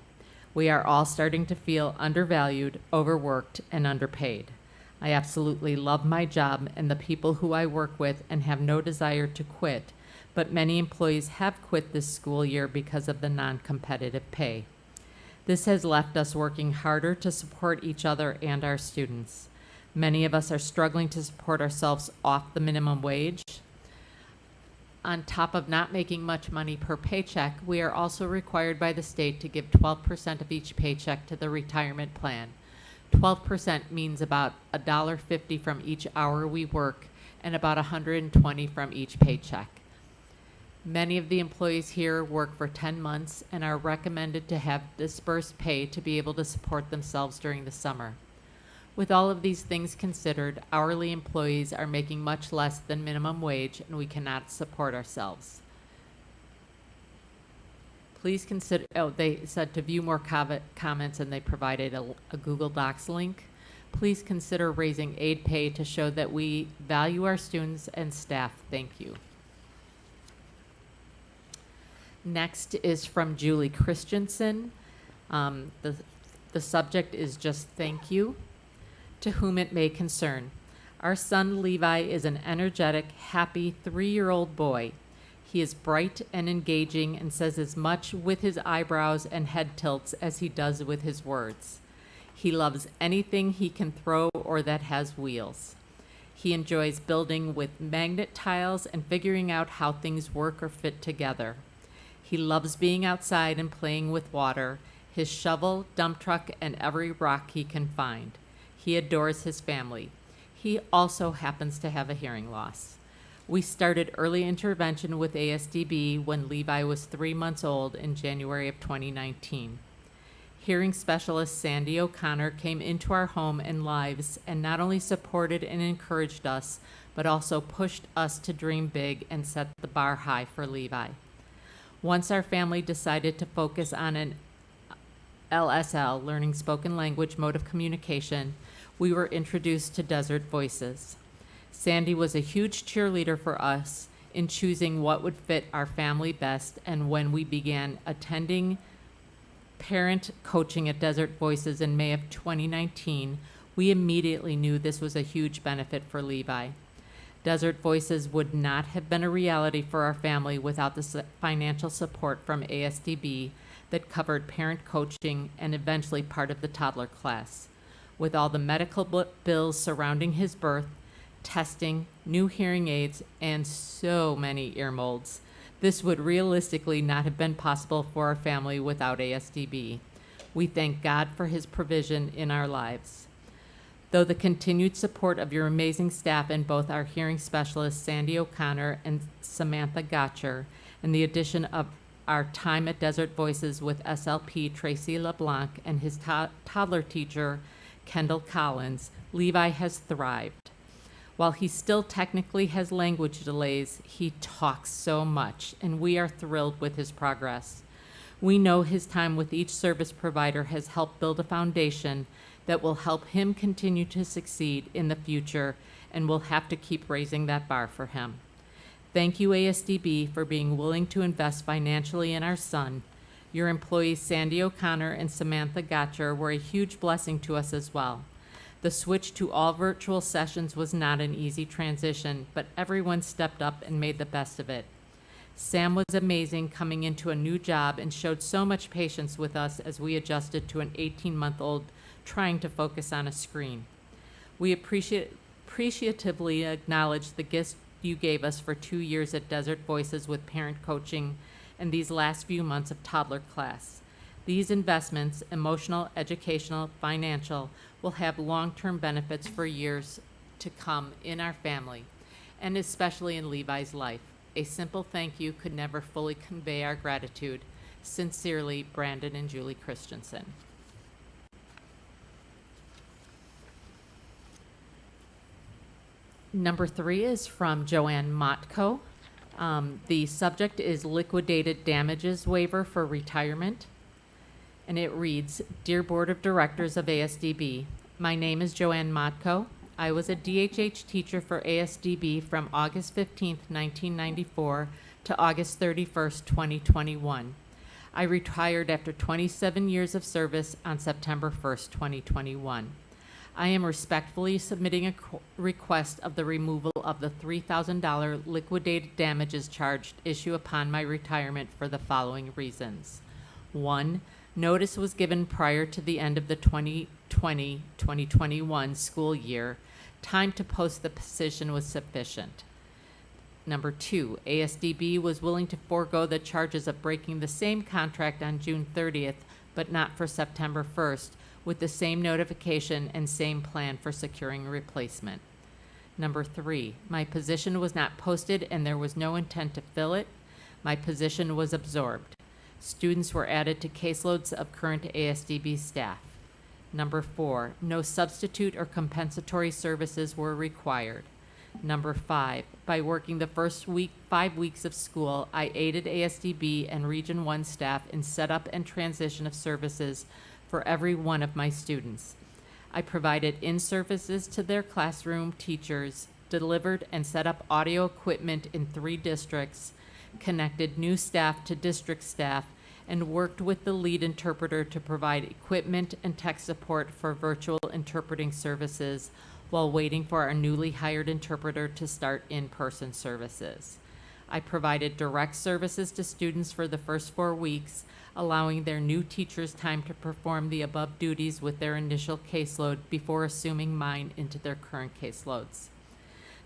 We are all starting to feel undervalued, overworked, and underpaid. I absolutely love my job and the people who I work with and have no desire to quit, but many employees have quit this school year because of the non-competitive pay. This has left us working harder to support each other and our students. Many of us are struggling to support ourselves off the minimum wage. On top of not making much money per paycheck, we are also required by the state to give 12% of each paycheck to the retirement plan. 12% means about $1.50 from each hour we work and about $120 from each paycheck. Many of the employees here work for 10 months and are recommended to have dispersed pay to be able to support themselves during the summer. With all of these things considered, hourly employees are making much less than minimum wage and we cannot support ourselves. Please consider, they said to view more comments and they provided a Google Docs link. Please consider raising aid pay to show that we value our students and staff. Thank you. Next is from Julie Christensen. The subject is just thank you. To whom it may concern. Our son Levi is an energetic, happy 3-year-old boy. He is bright and engaging and says as much with his eyebrows and head tilts as he does with his words. He loves anything he can throw or that has wheels. He enjoys building with magnet tiles and figuring out how things work or fit together. He loves being outside and playing with water, his shovel, dump truck, and every rock he can find. He adores his family. He also happens to have a hearing loss. We started early intervention with ASDB when Levi was 3 months old in January of 2019. Hearing specialist Sandy O'Connor came into our home and lives and not only supported and encouraged us, but also pushed us to dream big and set the bar high for Levi. Once our family decided to focus on an LSL, Learning Spoken Language Mode of Communication, we were introduced to Desert Voices. Sandy was a huge cheerleader for us in choosing what would fit our family best, and when we began attending parent coaching at Desert Voices in May of 2019, we immediately knew this was a huge benefit for Levi. Desert Voices would not have been a reality for our family without the financial support from ASDB that covered parent coaching and eventually part of the toddler class. With all the medical bills surrounding his birth, testing, new hearing aids, and so many ear molds, this would realistically not have been possible for our family without ASDB. We thank God for his provision in our lives. Though the continued support of your amazing staff and both our hearing specialists, Sandy O'Connor and Samantha Gotcher, and the addition of our time at Desert Voices with SLP Tracy LeBlanc and his toddler teacher, Kendall Collins, Levi has thrived. While he still technically has language delays, he talks so much, and we are thrilled with his progress. We know his time with each service provider has helped build a foundation that will help him continue to succeed in the future, and we'll have to keep raising that bar for him. Thank you, ASDB, for being willing to invest financially in our son. Your employees Sandy O'Connor and Samantha Gotcher were a huge blessing to us as well. The switch to all virtual sessions was not an easy transition, but everyone stepped up and made the best of it. Sam was amazing coming into a new job and showed so much patience with us as we adjusted to an 18-month-old trying to focus on a screen. We appreciatively acknowledge the gift you gave us for 2 years at Desert Voices with parent coaching and these last few months of toddler class. These investments, emotional, educational, financial, will have long-term benefits for years to come in our family, and especially in Levi's life. A simple thank you could never fully convey our gratitude. Sincerely, Brandon and Julie Christensen. Number 3 is from Joanne Motko. The subject is liquidated damages waiver for retirement. And it reads, Dear Board of Directors of ASDB, my name is Joanne Motko. I was a DHH teacher for ASDB from August 15th, 1994 to August 31st, 2021. I retired after 27 years of service on September 1st, 2021. I am respectfully submitting a request of the removal of the $3,000 liquidated damages charge issued upon my retirement for the following reasons. 1, notice was given prior to the end of the 2020-2021 school year. Time to post the position was sufficient. Number 2, ASDB was willing to forego the charges of breaking the same contract on June 30th, but not for September 1st, with the same notification and same plan for securing a replacement. Number 3, my position was not posted and there was no intent to fill it. My position was absorbed. Students were added to caseloads of current ASDB staff. Number 4, no substitute or compensatory services were required. Number 5, by working the first 5 weeks of school, I aided ASDB and Region 1 staff in setup and transition of services for every one of my students. I provided in-services to their classroom teachers, delivered and set up audio equipment in 3 districts, connected new staff to district staff, and worked with the lead interpreter to provide equipment and tech support for virtual interpreting services while waiting for our newly hired interpreter to start in-person services. I provided direct services to students for the first 4 weeks, allowing their new teachers time to perform the above duties with their initial caseload before assuming mine into their current caseloads.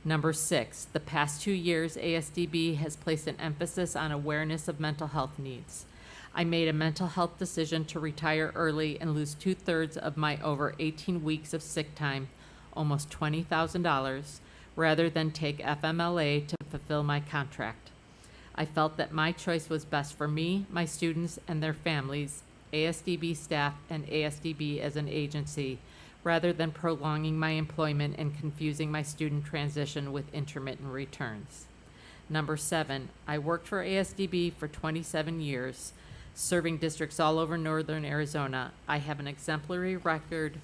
Number 6, the past 2 years, ASDB has placed an emphasis on awareness of mental health needs. I made a mental health decision to retire early and lose 2/3 of my over 18 weeks of sick time, almost $20,000, rather than take FMLA to fulfill my contract. I felt that my choice was best for me, my students, and their families, ASDB staff, and ASDB as an agency, rather than prolonging my employment and confusing my student transition with intermittent returns. Number 7, I worked for ASDB for 27 years, serving districts all over northern Arizona. I have an exemplary record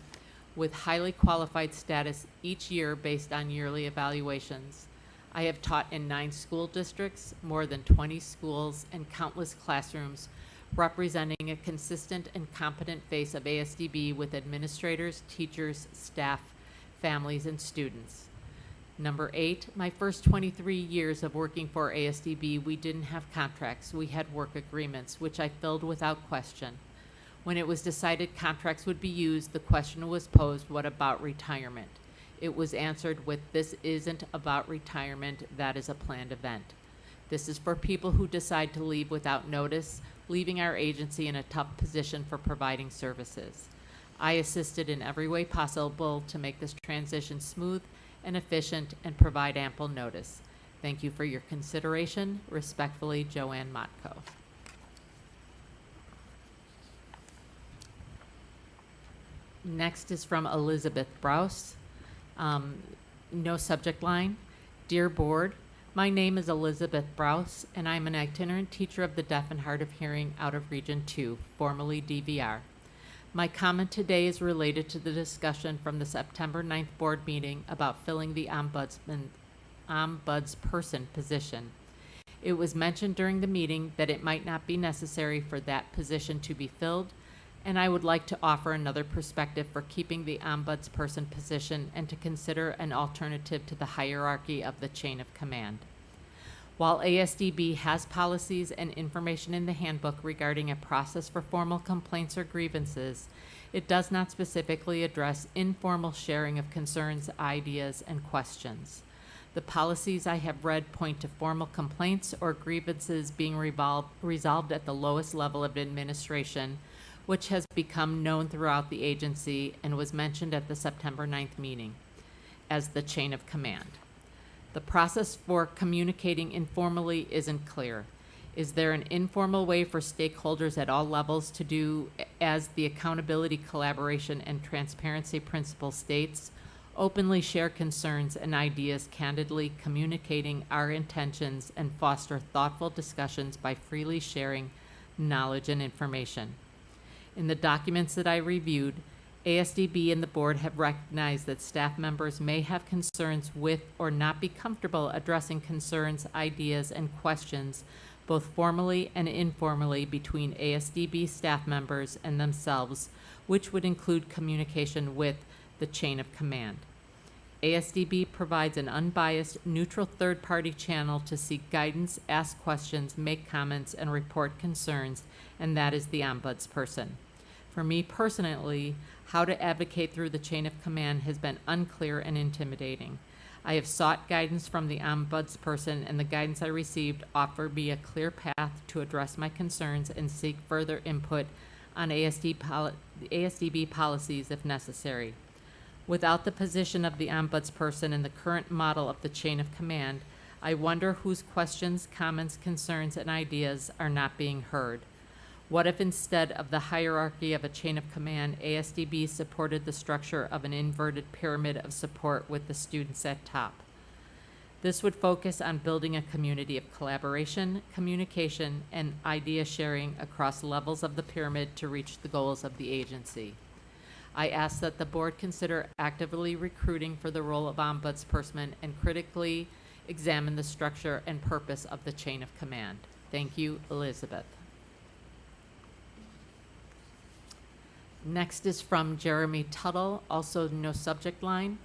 with highly qualified status each year based on yearly evaluations. I have taught in 9 school districts, more than 20 schools, and countless classrooms, representing a consistent and competent face of ASDB with administrators, teachers, staff, families, and students. Number 8, my first 23 years of working for ASDB, we didn't have contracts. We had work agreements, which I filled without question. When it was decided contracts would be used, the question was posed, what about retirement? It was answered with, this isn't about retirement, that is a planned event. This is for people who decide to leave without notice, leaving our agency in a tough position for providing services. I assisted in every way possible to make this transition smooth and efficient and provide ample notice. Thank you for your consideration. Respectfully, Joanne Motko. Next is from Elizabeth Brous. No subject line. Dear Board, my name is Elizabeth Brous, and I'm an itinerant teacher of the deaf and hard of hearing out of Region 2, formerly DVR. My comment today is related to the discussion from the September 9th board meeting about filling the ombudsperson position. It was mentioned during the meeting that it might not be necessary for that position to be filled, and I would like to offer another perspective for keeping the ombudsperson position and to consider an alternative to the hierarchy of the chain of command. While ASDB has policies and information in the handbook regarding a process for formal complaints or grievances, it does not specifically address informal sharing of concerns, ideas, and questions. The policies I have read point to formal complaints or grievances being resolved at the lowest level of administration, which has become known throughout the agency and was mentioned at the September 9th meeting as the chain of command. The process for communicating informally isn't clear. Is there an informal way for stakeholders at all levels to do as the accountability, collaboration, and transparency principle states? Openly share concerns and ideas, candidly communicating our intentions, and foster thoughtful discussions by freely sharing knowledge and information. In the documents that I reviewed, ASDB and the board have recognized that staff members may have concerns with or not be comfortable addressing concerns, ideas, and questions both formally and informally between ASDB staff members and themselves, which would include communication with the chain of command. ASDB provides an unbiased, neutral third-party channel to seek guidance, ask questions, make comments, and report concerns, and that is the ombudsperson. For me personally, how to advocate through the chain of command has been unclear and intimidating. I have sought guidance from the ombudsperson, and the guidance I received offered me a clear path to address my concerns and seek further input on ASDB policies if necessary. Without the position of the ombudsperson in the current model of the chain of command, I wonder whose questions, comments, concerns, and ideas are not being heard. What if instead of the hierarchy of a chain of command, ASDB supported the structure of an inverted pyramid of support with the students at top? This would focus on building a community of collaboration, communication, and idea sharing across levels of the pyramid to reach the goals of the agency. I ask that the board consider actively recruiting for the role of ombudsperson and critically examine the structure and purpose of the chain of command. Thank you, Elizabeth. Next is from Jeremy Tuttle, also no subject line.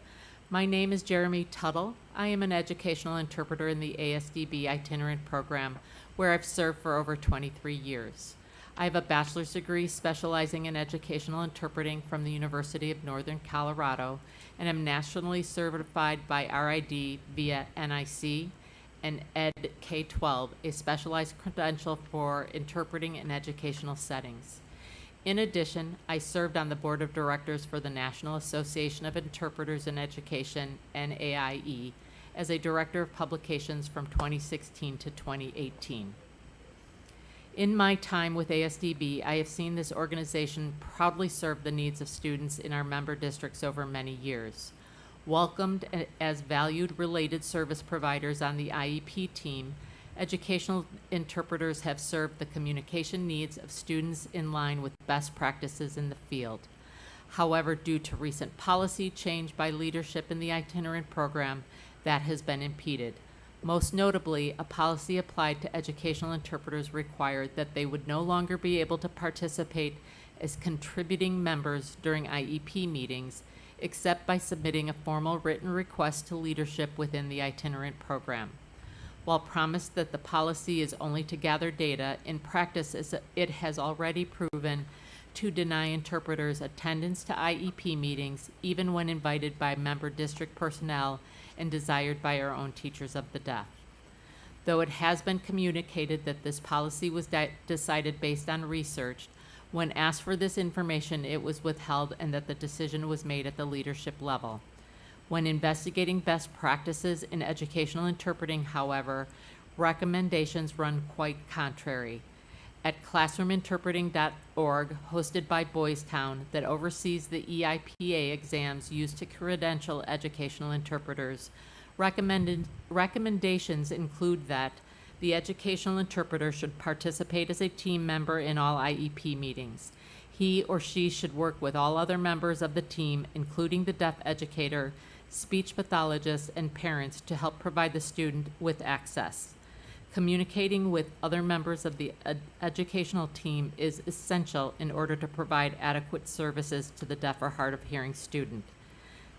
My name is Jeremy Tuttle. I am an educational interpreter in the ASDB itinerant program, where I've served for over 23 years. I have a bachelor's degree specializing in educational interpreting from the University of Northern Colorado, and am nationally certified by RID via NIC and Ed K-12, a specialized credential for interpreting in educational settings. In addition, I served on the board of directors for the National Association of Interpreters in Education, NAIE, as a director of publications from 2016 to 2018. In my time with ASDB, I have seen this organization proudly serve the needs of students in our member districts over many years. Welcomed as valued related service providers on the IEP team, educational interpreters have served the communication needs of students in line with best practices in the field. However, due to recent policy change by leadership in the itinerant program, that has been impeded. Most notably, a policy applied to educational interpreters required that they would no longer be able to participate as contributing members during IEP meetings, except by submitting a formal written request to leadership within the itinerant program. While promised that the policy is only to gather data, in practice it has already proven to deny interpreters attendance to IEP meetings, even when invited by member district personnel and desired by our own teachers of the deaf. Though it has been communicated that this policy was decided based on research, when asked for this information, it was withheld and that the decision was made at the leadership level. When investigating best practices in educational interpreting, however, recommendations run quite contrary. at classroominterpreting.org, hosted by Boys Town, that oversees the EIPA exams used to credential educational interpreters. Recommendations include that the educational interpreter should participate as a team member in all IEP meetings. He or she should work with all other members of the team, including the deaf educator, speech pathologist, and parents, to help provide the student with access. Communicating with other members of the educational team is essential in order to provide adequate services to the deaf or hard of hearing student.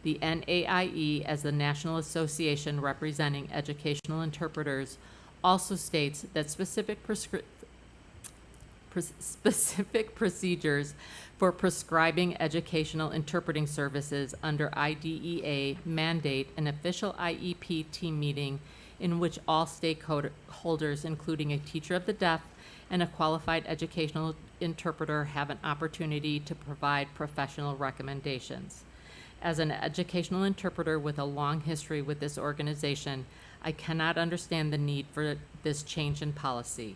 The NAIE, as the National Association representing educational interpreters, also states that specific procedures for prescribing educational interpreting services under IDEA mandate an official IEP team meeting in which all stakeholders, including a teacher of the deaf and a qualified educational interpreter, have an opportunity to provide professional recommendations. As an educational interpreter with a long history with this organization, I cannot understand the need for this change in policy.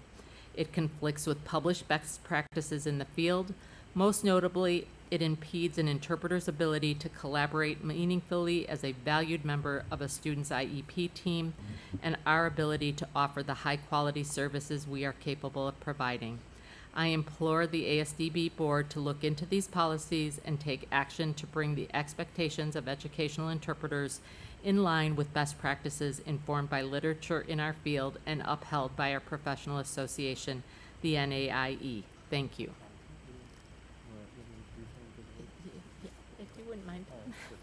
It conflicts with published best practices in the field. Most notably, it impedes an interpreter's ability to collaborate meaningfully as a valued member of a student's IEP team, and our ability to offer the high-quality services we are capable of providing. I implore the ASDB board to look into these policies and take action to bring the expectations of educational interpreters in line with best practices informed by literature in our field and upheld by our professional association, the NAIE. Thank you. If you wouldn't mind,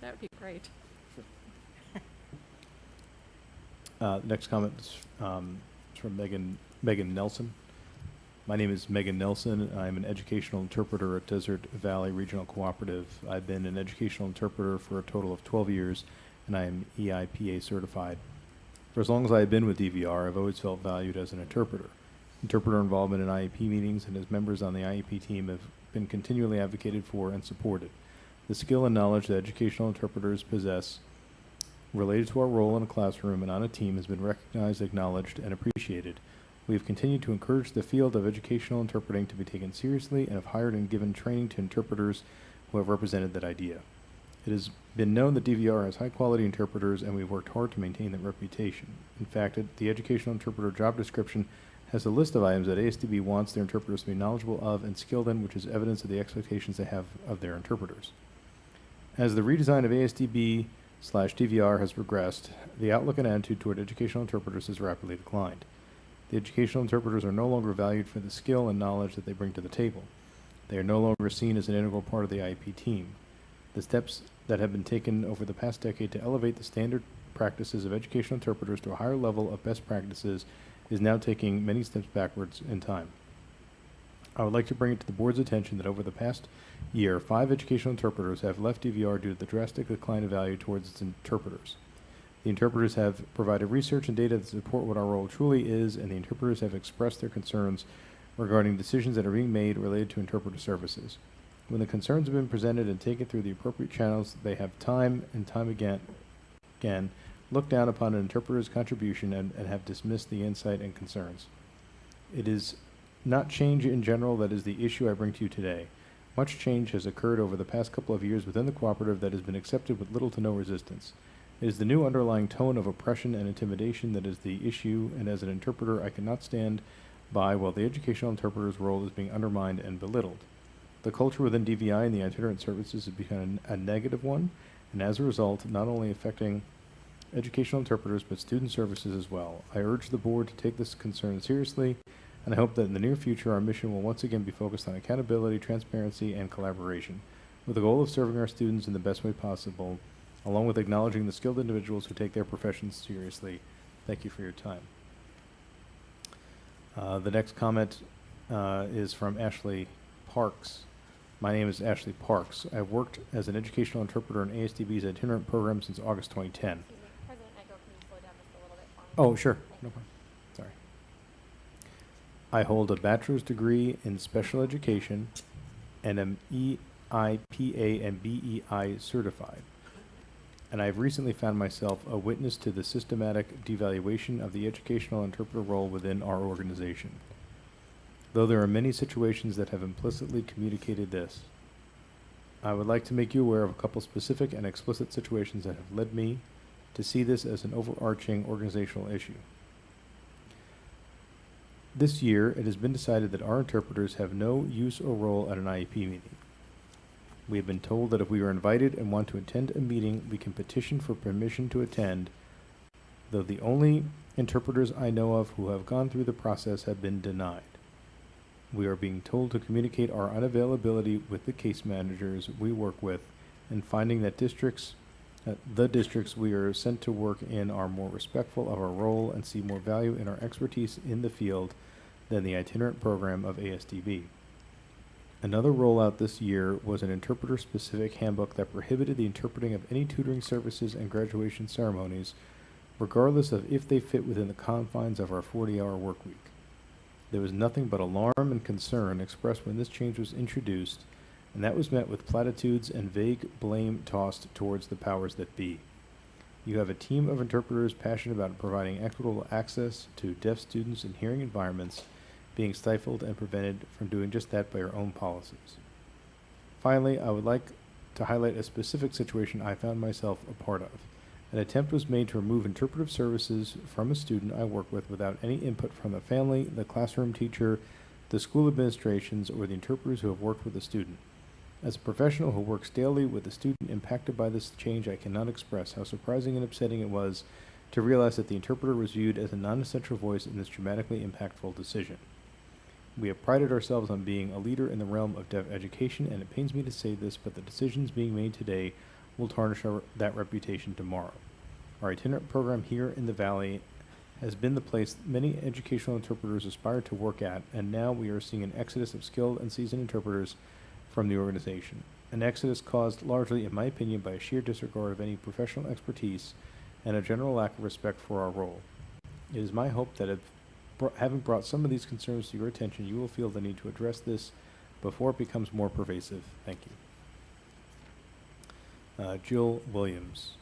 that would be great. Next comment is from Megan Nelson. My name is Megan Nelson. I'm an educational interpreter at Desert Valley Regional Cooperative. I've been an educational interpreter for a total of 12 years, and I am EIPA certified. For as long as I have been with DVR, I've always felt valued as an interpreter. Interpreter involvement in IEP meetings and as members on the IEP team have been continually advocated for and supported. The skill and knowledge that educational interpreters possess related to our role in a classroom and on a team has been recognized, acknowledged, and appreciated. We have continued to encourage the field of educational interpreting to be taken seriously and have hired and given training to interpreters who have represented that idea. It has been known that DVR has high-quality interpreters, and we've worked hard to maintain that reputation. In fact, the educational interpreter job description has a list of items that ASDB wants their interpreters to be knowledgeable of and skilled in, which is evidence of the expectations they have of their interpreters. As the redesign of ASDB/DVR has progressed, the outlook and attitude toward educational interpreters has rapidly declined. The educational interpreters are no longer valued for the skill and knowledge that they bring to the table. They are no longer seen as an integral part of the IEP team. The steps that have been taken over the past decade to elevate the standard practices of educational interpreters to a higher level of best practices is now taking many steps backwards in time. I would like to bring it to the board's attention that over the past year, 5 educational interpreters have left DVR due to the drastic decline of value towards its interpreters. The interpreters have provided research and data that support what our role truly is, and the interpreters have expressed their concerns regarding decisions that are being made related to interpreter services. When the concerns have been presented and taken through the appropriate channels, they have time and time again looked down upon an interpreter's contribution and have dismissed the insight and concerns. It is not change in general that is the issue I bring to you today. Much change has occurred over the past couple of years within the cooperative that has been accepted with little to no resistance. It is the new underlying tone of oppression and intimidation that is the issue, and as an interpreter, I cannot stand by while the educational interpreter's role is being undermined and belittled. The culture within DVI and the itinerant services has become a negative one, and as a result, not only affecting educational interpreters, but student services as well. I urge the board to take this concern seriously, and I hope that in the near future, our mission will once again be focused on accountability, transparency, and collaboration, with the goal of serving our students in the best way possible, along with acknowledging the skilled individuals who take their professions seriously. Thank you for your time. The next comment is from Ashley Parks. My name is Ashley Parks. I've worked as an educational interpreter in ASDB's itinerant program since August 2010. President Nigro, can you slow down just a little bit for me? Oh, sure. No problem. Sorry. I hold a bachelor's degree in special education and am EIPA and BEI certified. And I've recently found myself a witness to the systematic devaluation of the educational interpreter role within our organization. though there are many situations that have implicitly communicated this. I would like to make you aware of a couple specific and explicit situations that have led me to see this as an overarching organizational issue. This year, it has been decided that our interpreters have no use or role at an IEP meeting. We have been told that if we are invited and want to attend a meeting, we can petition for permission to attend, though the only interpreters I know of who have gone through the process have been denied. We are being told to communicate our unavailability with the case managers we work with, and finding that the districts we are sent to work in are more respectful of our role and see more value in our expertise in the field than the itinerant program of ASDB. Another rollout this year was an interpreter-specific handbook that prohibited the interpreting of any tutoring services and graduation ceremonies, regardless of if they fit within the confines of our 40-hour work week. There was nothing but alarm and concern expressed when this change was introduced, and that was met with platitudes and vague blame tossed towards the powers that be. You have a team of interpreters passionate about providing equitable access to deaf students in hearing environments being stifled and prevented from doing just that by your own policies. Finally, I would like to highlight a specific situation I found myself a part of. An attempt was made to remove interpretive services from a student I work with without any input from the family, the classroom teacher, the school administrations, or the interpreters who have worked with the student. As a professional who works daily with a student impacted by this change, I cannot express how surprising and upsetting it was to realize that the interpreter was viewed as a non-essential voice in this dramatically impactful decision. We have prided ourselves on being a leader in the realm of deaf education, and it pains me to say this, but the decisions being made today will tarnish that reputation tomorrow. Our itinerant program here in the Valley has been the place many educational interpreters aspire to work at, and now we are seeing an exodus of skilled and seasoned interpreters from the organization. An exodus caused largely, in my opinion, by a sheer disregard of any professional expertise and a general lack of respect for our role. It is my hope that having brought some of these concerns to your attention, you will feel the need to address this before it becomes more pervasive. Thank you. Jill Williams.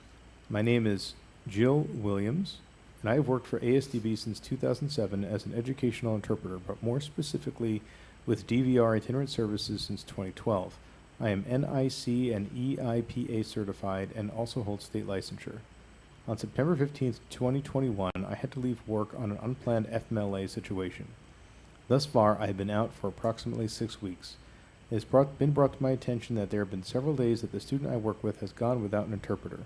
My name is Jill Williams, and I have worked for ASDB since 2007 as an educational interpreter, but more specifically with DVR itinerant services since 2012. I am NIC and EIPA certified and also hold state licensure. On September 15th, 2021, I had to leave work on an unplanned FMLA situation. Thus far, I have been out for approximately 6 weeks. It has been brought to my attention that there have been several days that the student I work with has gone without an interpreter.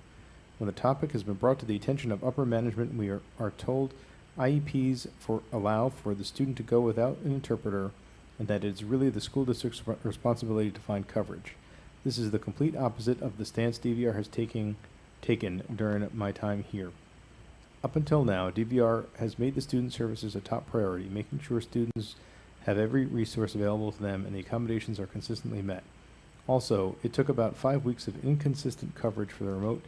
When the topic has been brought to the attention of upper management, we are told IEPs allow for the student to go without an interpreter, and that it is really the school district's responsibility to find coverage. This is the complete opposite of the stance DVR has taken during my time here. Up until now, DVR has made the student services a top priority, making sure students have every resource available to them and the accommodations are consistently met. Also, it took about 5 weeks of inconsistent coverage for the remote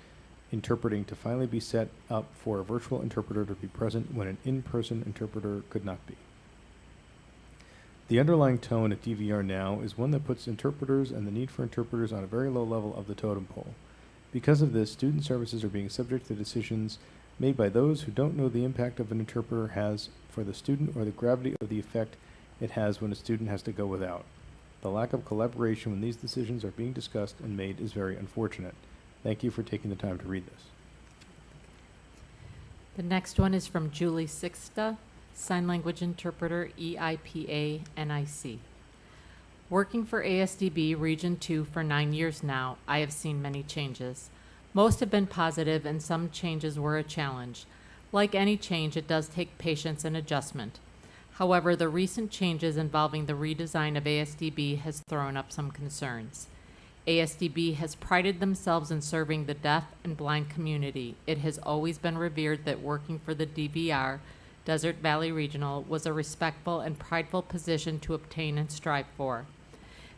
interpreting to finally be set up for a virtual interpreter to be present when an in-person interpreter could not be. The underlying tone at DVR now is one that puts interpreters and the need for interpreters on a very low level of the totem pole. Because of this, student services are being subject to decisions made by those who don't know the impact of an interpreter has for the student or the gravity of the effect it has when a student has to go without. The lack of collaboration when these decisions are being discussed and made is very unfortunate. Thank you for taking the time to read this. The next one is from Julie Sixta, Sign Language Interpreter, EIPA, NIC. Working for ASDB Region 2 for 9 years now, I have seen many changes. Most have been positive and some changes were a challenge. Like any change, it does take patience and adjustment. However, the recent changes involving the redesign of ASDB has thrown up some concerns. ASDB has prided themselves in serving the deaf and blind community. It has always been revered that working for the DVR, Desert Valley Regional, was a respectful and prideful position to obtain and strive for.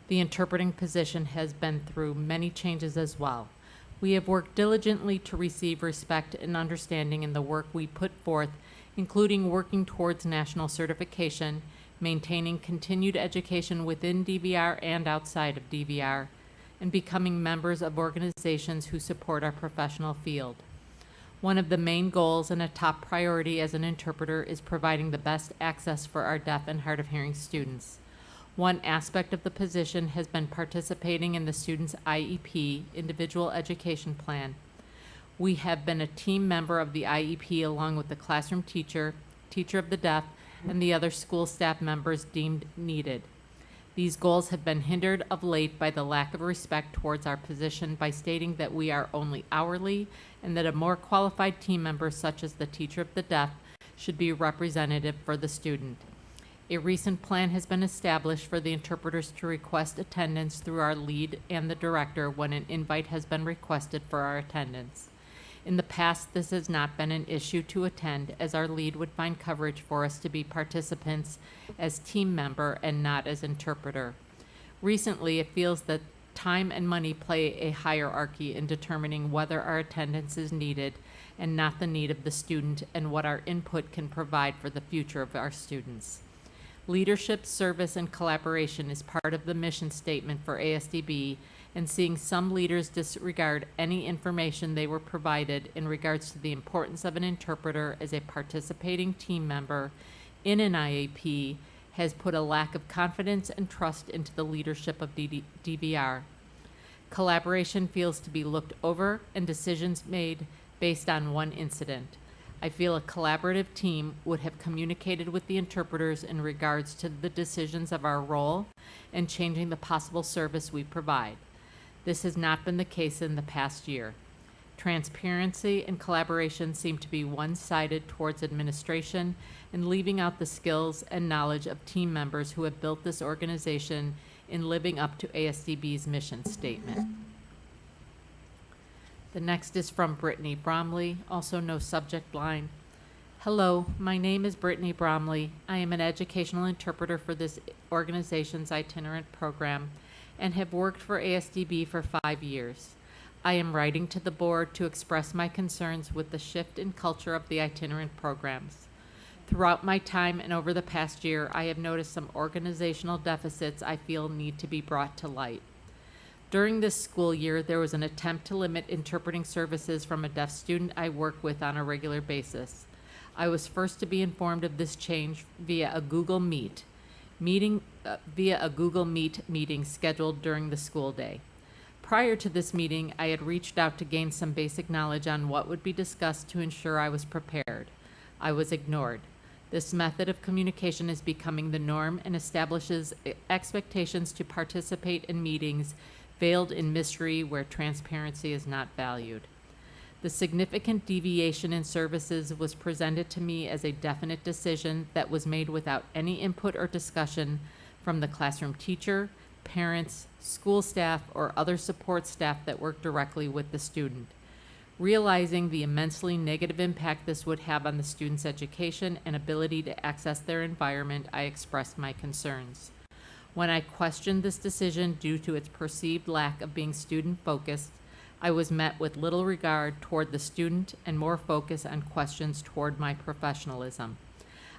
The interpreting position has been through many changes as well. We have worked diligently to receive respect and understanding in the work we put forth, including working towards national certification, maintaining continued education within DVR and outside of DVR, and becoming members of organizations who support our professional field. One of the main goals and a top priority as an interpreter is providing the best access for our deaf and hard of hearing students. One aspect of the position has been participating in the student's IEP, Individual Education Plan. We have been a team member of the IEP along with the classroom teacher, teacher of the deaf, and the other school staff members deemed needed. These goals have been hindered of late by the lack of respect towards our position by stating that we are only hourly and that a more qualified team member such as the teacher of the deaf should be representative for the student. A recent plan has been established for the interpreters to request attendance through our lead and the director when an invite has been requested for our attendance. In the past, this has not been an issue to attend, as our lead would find coverage for us to be participants as team member and not as interpreter. Recently, it feels that time and money play a hierarchy in determining whether our attendance is needed and not the need of the student and what our input can provide for the future of our students. Leadership, service, and collaboration is part of the mission statement for ASDB, and seeing some leaders disregard any information they were provided in regards to the importance of an interpreter as a participating team member in an IAP has put a lack of confidence and trust into the leadership of DVR. Collaboration feels to be looked over and decisions made based on one incident. I feel a collaborative team would have communicated with the interpreters in regards to the decisions of our role and changing the possible service we provide. This has not been the case in the past year. Transparency and collaboration seem to be one-sided towards administration and leaving out the skills and knowledge of team members who have built this organization in living up to ASDB's mission statement. The next is from Brittany Bromley, also no subject line. Hello, my name is Brittany Bromley. I am an educational interpreter for this organization's itinerant program and have worked for ASDB for 5 years. I am writing to the board to express my concerns with the shift in culture of the itinerant programs. Throughout my time and over the past year, I have noticed some organizational deficits I feel need to be brought to light. During this school year, there was an attempt to limit interpreting services from a deaf student I work with on a regular basis. I was first to be informed of this change via a Google Meet meeting scheduled during the school day. Prior to this meeting, I had reached out to gain some basic knowledge on what would be discussed to ensure I was prepared. I was ignored. This method of communication is becoming the norm and establishes expectations to participate in meetings veiled in mystery where transparency is not valued. The significant deviation in services was presented to me as a definite decision that was made without any input or discussion from the classroom teacher, parents, school staff, or other support staff that work directly with the student. Realizing the immensely negative impact this would have on the student's education and ability to access their environment, I expressed my concerns. When I questioned this decision due to its perceived lack of being student-focused, I was met with little regard toward the student and more focus on questions toward my professionalism.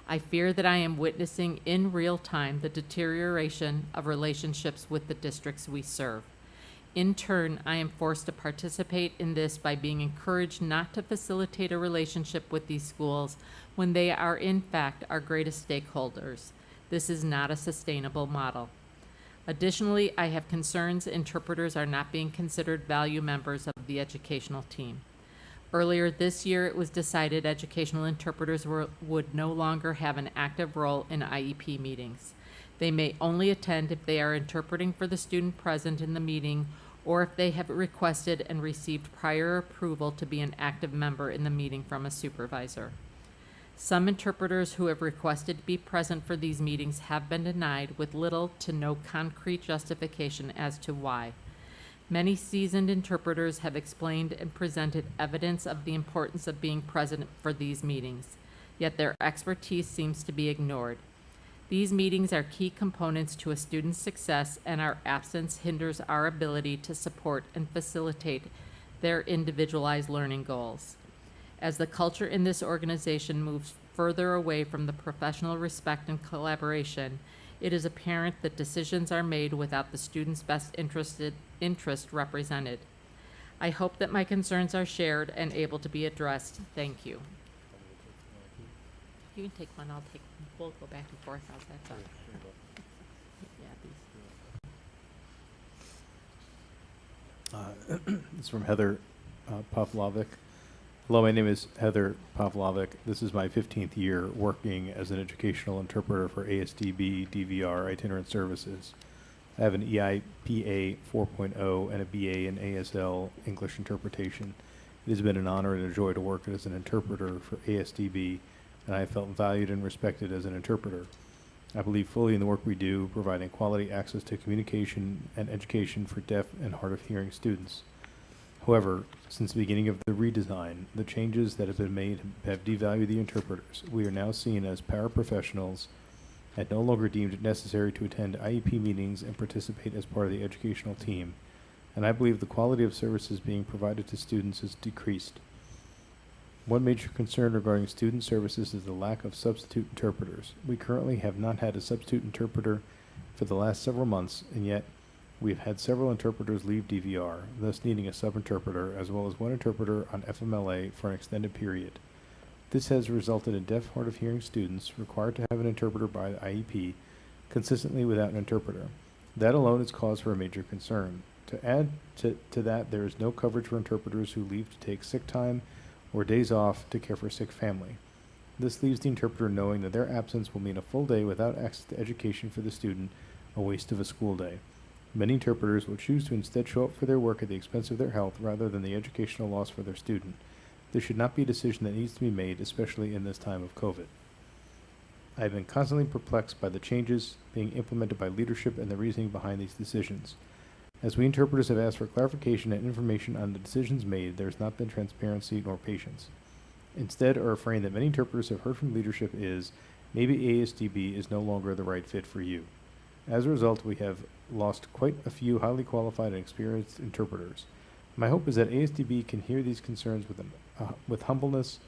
I fear that I am witnessing in real time the deterioration of relationships with the districts we serve. In turn, I am forced to participate in this by being encouraged not to facilitate a relationship with these schools when they are in fact our greatest stakeholders. This is not a sustainable model. Additionally, I have concerns interpreters are not being considered value members of the educational team. Earlier this year, it was decided educational interpreters would no longer have an active role in IEP meetings. They may only attend if they are interpreting for the student present in the meeting or if they have requested and received prior approval to be an active member in the meeting from a supervisor. Some interpreters who have requested to be present for these meetings have been denied with little to no concrete justification as to why. Many seasoned interpreters have explained and presented evidence of the importance of being present for these meetings, yet their expertise seems to be ignored. These meetings are key components to a student's success, and our absence hinders our ability to support and facilitate their individualized learning goals. As the culture in this organization moves further away from the professional respect and collaboration, it is apparent that decisions are made without the student's best interest represented. I hope that my concerns are shared and able to be addressed. Thank you. You can take one, I'll take, we'll go back and forth, how's that sound? Yeah, these. It's from Heather Pavlovic. Hello, my name is Heather Pavlovic. This is my 15th year working as an educational interpreter for ASDB DVR itinerant services. I have an EIPA 4.0 and a BA in ASL English interpretation. It has been an honor and a joy to work as an interpreter for ASDB, and I have felt valued and respected as an interpreter. I believe fully in the work we do, providing quality access to communication and education for deaf and hard of hearing students. However, since the beginning of the redesign, the changes that have been made have devalued the interpreters. We are now seen as paraprofessionals and no longer deemed it necessary to attend IEP meetings and participate as part of the educational team, and I believe the quality of services being provided to students has decreased. One major concern regarding student services is the lack of substitute interpreters. We currently have not had a substitute interpreter for the last several months, and yet we've had several interpreters leave DVR, thus needing a sub-interpreter, as well as one interpreter on FMLA for an extended period. This has resulted in deaf, hard of hearing students required to have an interpreter by the IEP consistently without an interpreter. That alone is cause for a major concern. To add to that, there is no coverage for interpreters who leave to take sick time or days off to care for a sick family. This leaves the interpreter knowing that their absence will mean a full day without access to education for the student, a waste of a school day. Many interpreters will choose to instead show up for their work at the expense of their health rather than the educational loss for their student. This should not be a decision that needs to be made, especially in this time of COVID. I have been constantly perplexed by the changes being implemented by leadership and the reasoning behind these decisions. As we interpreters have asked for clarification and information on the decisions made, there has not been transparency nor patience. Instead, a refrain that many interpreters have heard from leadership is, maybe ASDB is no longer the right fit for you. As a result, we have lost quite a few highly qualified and experienced interpreters. My hope is that ASDB can hear these concerns with humbleness,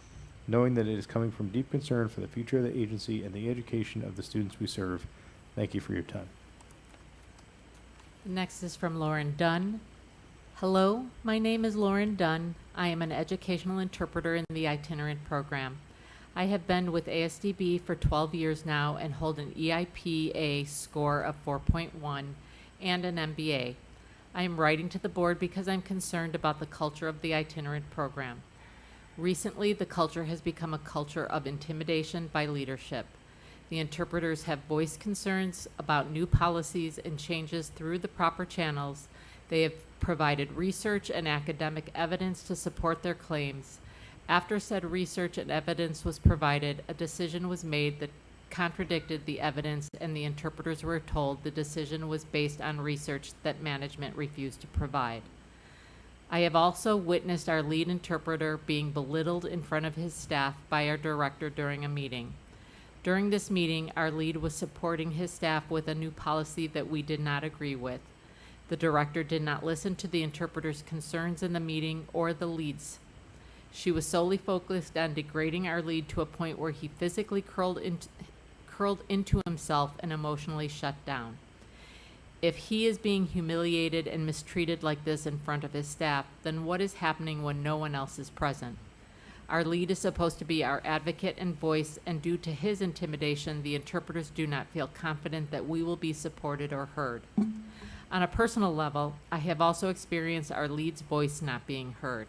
knowing that it is coming from deep concern for the future of the agency and the education of the students we serve. Thank you for your time. Next is from Lauren Dunn. Hello, my name is Lauren Dunn. I am an educational interpreter in the itinerant program. I have been with ASDB for 12 years now and hold an EIPA score of 4.1 and an MBA. I am writing to the board because I'm concerned about the culture of the itinerant program. Recently, the culture has become a culture of intimidation by leadership. The interpreters have voiced concerns about new policies and changes through the proper channels. They have provided research and academic evidence to support their claims. After said research and evidence was provided, a decision was made that contradicted the evidence, and the interpreters were told the decision was based on research that management refused to provide. I have also witnessed our lead interpreter being belittled in front of his staff by our director during a meeting. During this meeting, our lead was supporting his staff with a new policy that we did not agree with. The director did not listen to the interpreter's concerns in the meeting or the lead's. She was solely focused on degrading our lead to a point where he physically curled into himself and emotionally shut down. If he is being humiliated and mistreated like this in front of his staff, then what is happening when no one else is present? Our lead is supposed to be our advocate and voice, and due to his intimidation, the interpreters do not feel confident that we will be supported or heard. On a personal level, I have also experienced our lead's voice not being heard.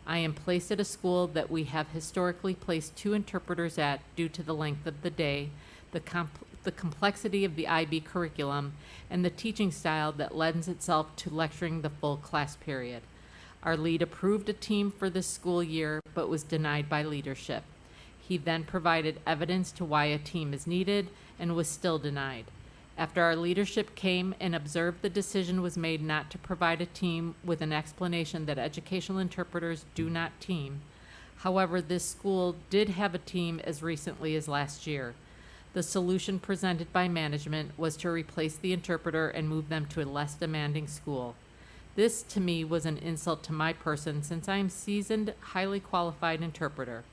I am placed at a school that we have historically placed 2 interpreters at due to the length of the day, the complexity of the IB curriculum, and the teaching style that lends itself to lecturing the full class period. Our lead approved a team for this school year, but was denied by leadership. He then provided evidence to why a team is needed and was still denied. After our leadership came and observed, the decision was made not to provide a team with an explanation that educational interpreters do not team. However, this school did have a team as recently as last year. The solution presented by management was to replace the interpreter and move them to a less demanding school. This, to me, was an insult to my person since I am a seasoned, highly qualified interpreter.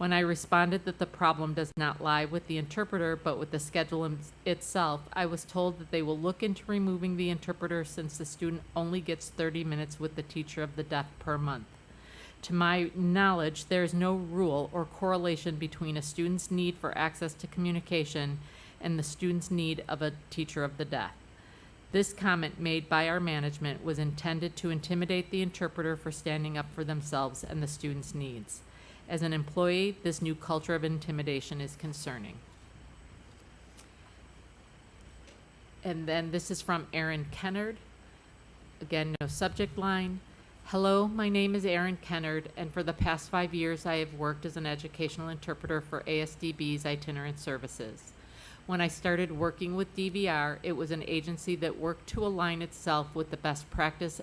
When I responded that the problem does not lie with the interpreter but with the schedule itself, I was told that they will look into removing the interpreter since the student only gets 30 minutes with the teacher of the deaf per month. To my knowledge, there is no rule or correlation between a student's need for access to communication and the student's need of a teacher of the deaf. This comment made by our management was intended to intimidate the interpreter for standing up for themselves and the student's needs. As an employee, this new culture of intimidation is concerning. And then this is from Erin Kennard. Again, no subject line. Hello, my name is Erin Kennard, and for the past 5 years I have worked as an educational interpreter for ASDB's itinerant services. When I started working with DVR, it was an agency that worked to align itself with the best practices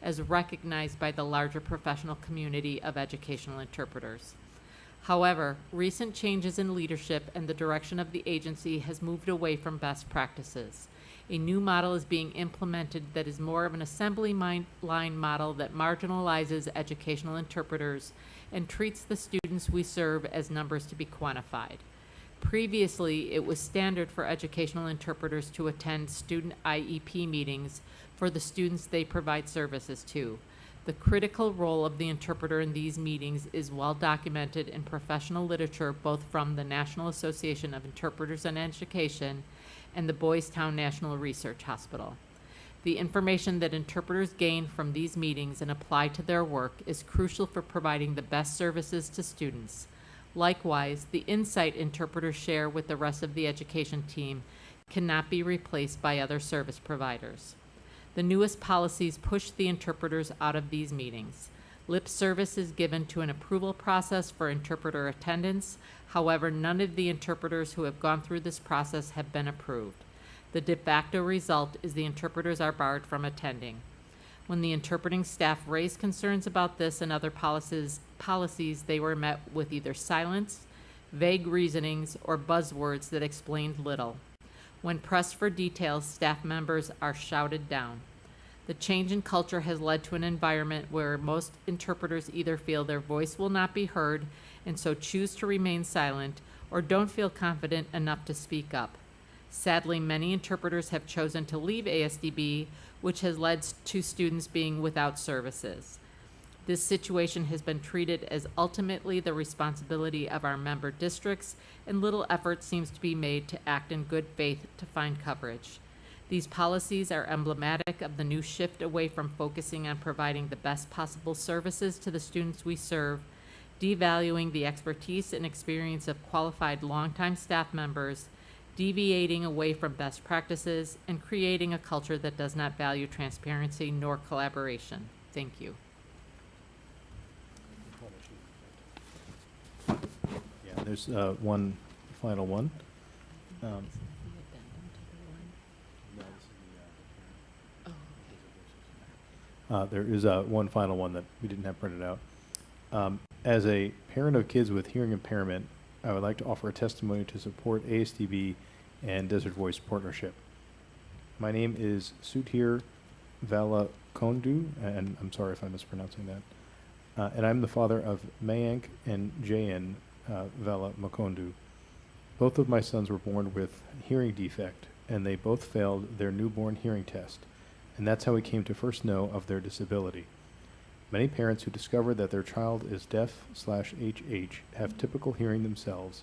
as recognized by the larger professional community of educational interpreters. However, recent changes in leadership and the direction of the agency has moved away from best practices. A new model is being implemented that is more of an assembly line model that marginalizes educational interpreters and treats the students we serve as numbers to be quantified. Previously, it was standard for educational interpreters to attend student IEP meetings for the students they provide services to. The critical role of the interpreter in these meetings is well documented in professional literature, both from the National Association of Interpreters in Education and the Boys Town National Research Hospital. The information that interpreters gain from these meetings and apply to their work is crucial for providing the best services to students. Likewise, the insight interpreters share with the rest of the education team cannot be replaced by other service providers. The newest policies push the interpreters out of these meetings. Lip service is given to an approval process for interpreter attendance. However, none of the interpreters who have gone through this process have been approved. The de facto result is the interpreters are barred from attending. When the interpreting staff raised concerns about this and other policies, they were met with either silence, vague reasonings, or buzzwords that explained little. When pressed for details, staff members are shouted down. The change in culture has led to an environment where most interpreters either feel their voice will not be heard and so choose to remain silent, or don't feel confident enough to speak up. Sadly, many interpreters have chosen to leave ASDB, which has led to students being without services. This situation has been treated as ultimately the responsibility of our member districts, and little effort seems to be made to act in good faith to find coverage. These policies are emblematic of the new shift away from focusing on providing the best possible services to the students we serve, devaluing the expertise and experience of qualified longtime staff members, deviating away from best practices, and creating a culture that does not value transparency nor collaboration. Thank you. Yeah, there's one final one. There is one final one that we didn't have printed out. As a parent of kids with hearing impairment, I would like to offer a testimony to support ASDB and Desert Voice Partnership. My name is Suthir Valakondu, and I'm sorry if I'm mispronouncing that. And I'm the father of Mayank and Jayan Valakondu. Both of my sons were born with hearing defect, and they both failed their newborn hearing test, and that's how we came to first know of their disability. Many parents who discover that their child is deaf/HH have typical hearing themselves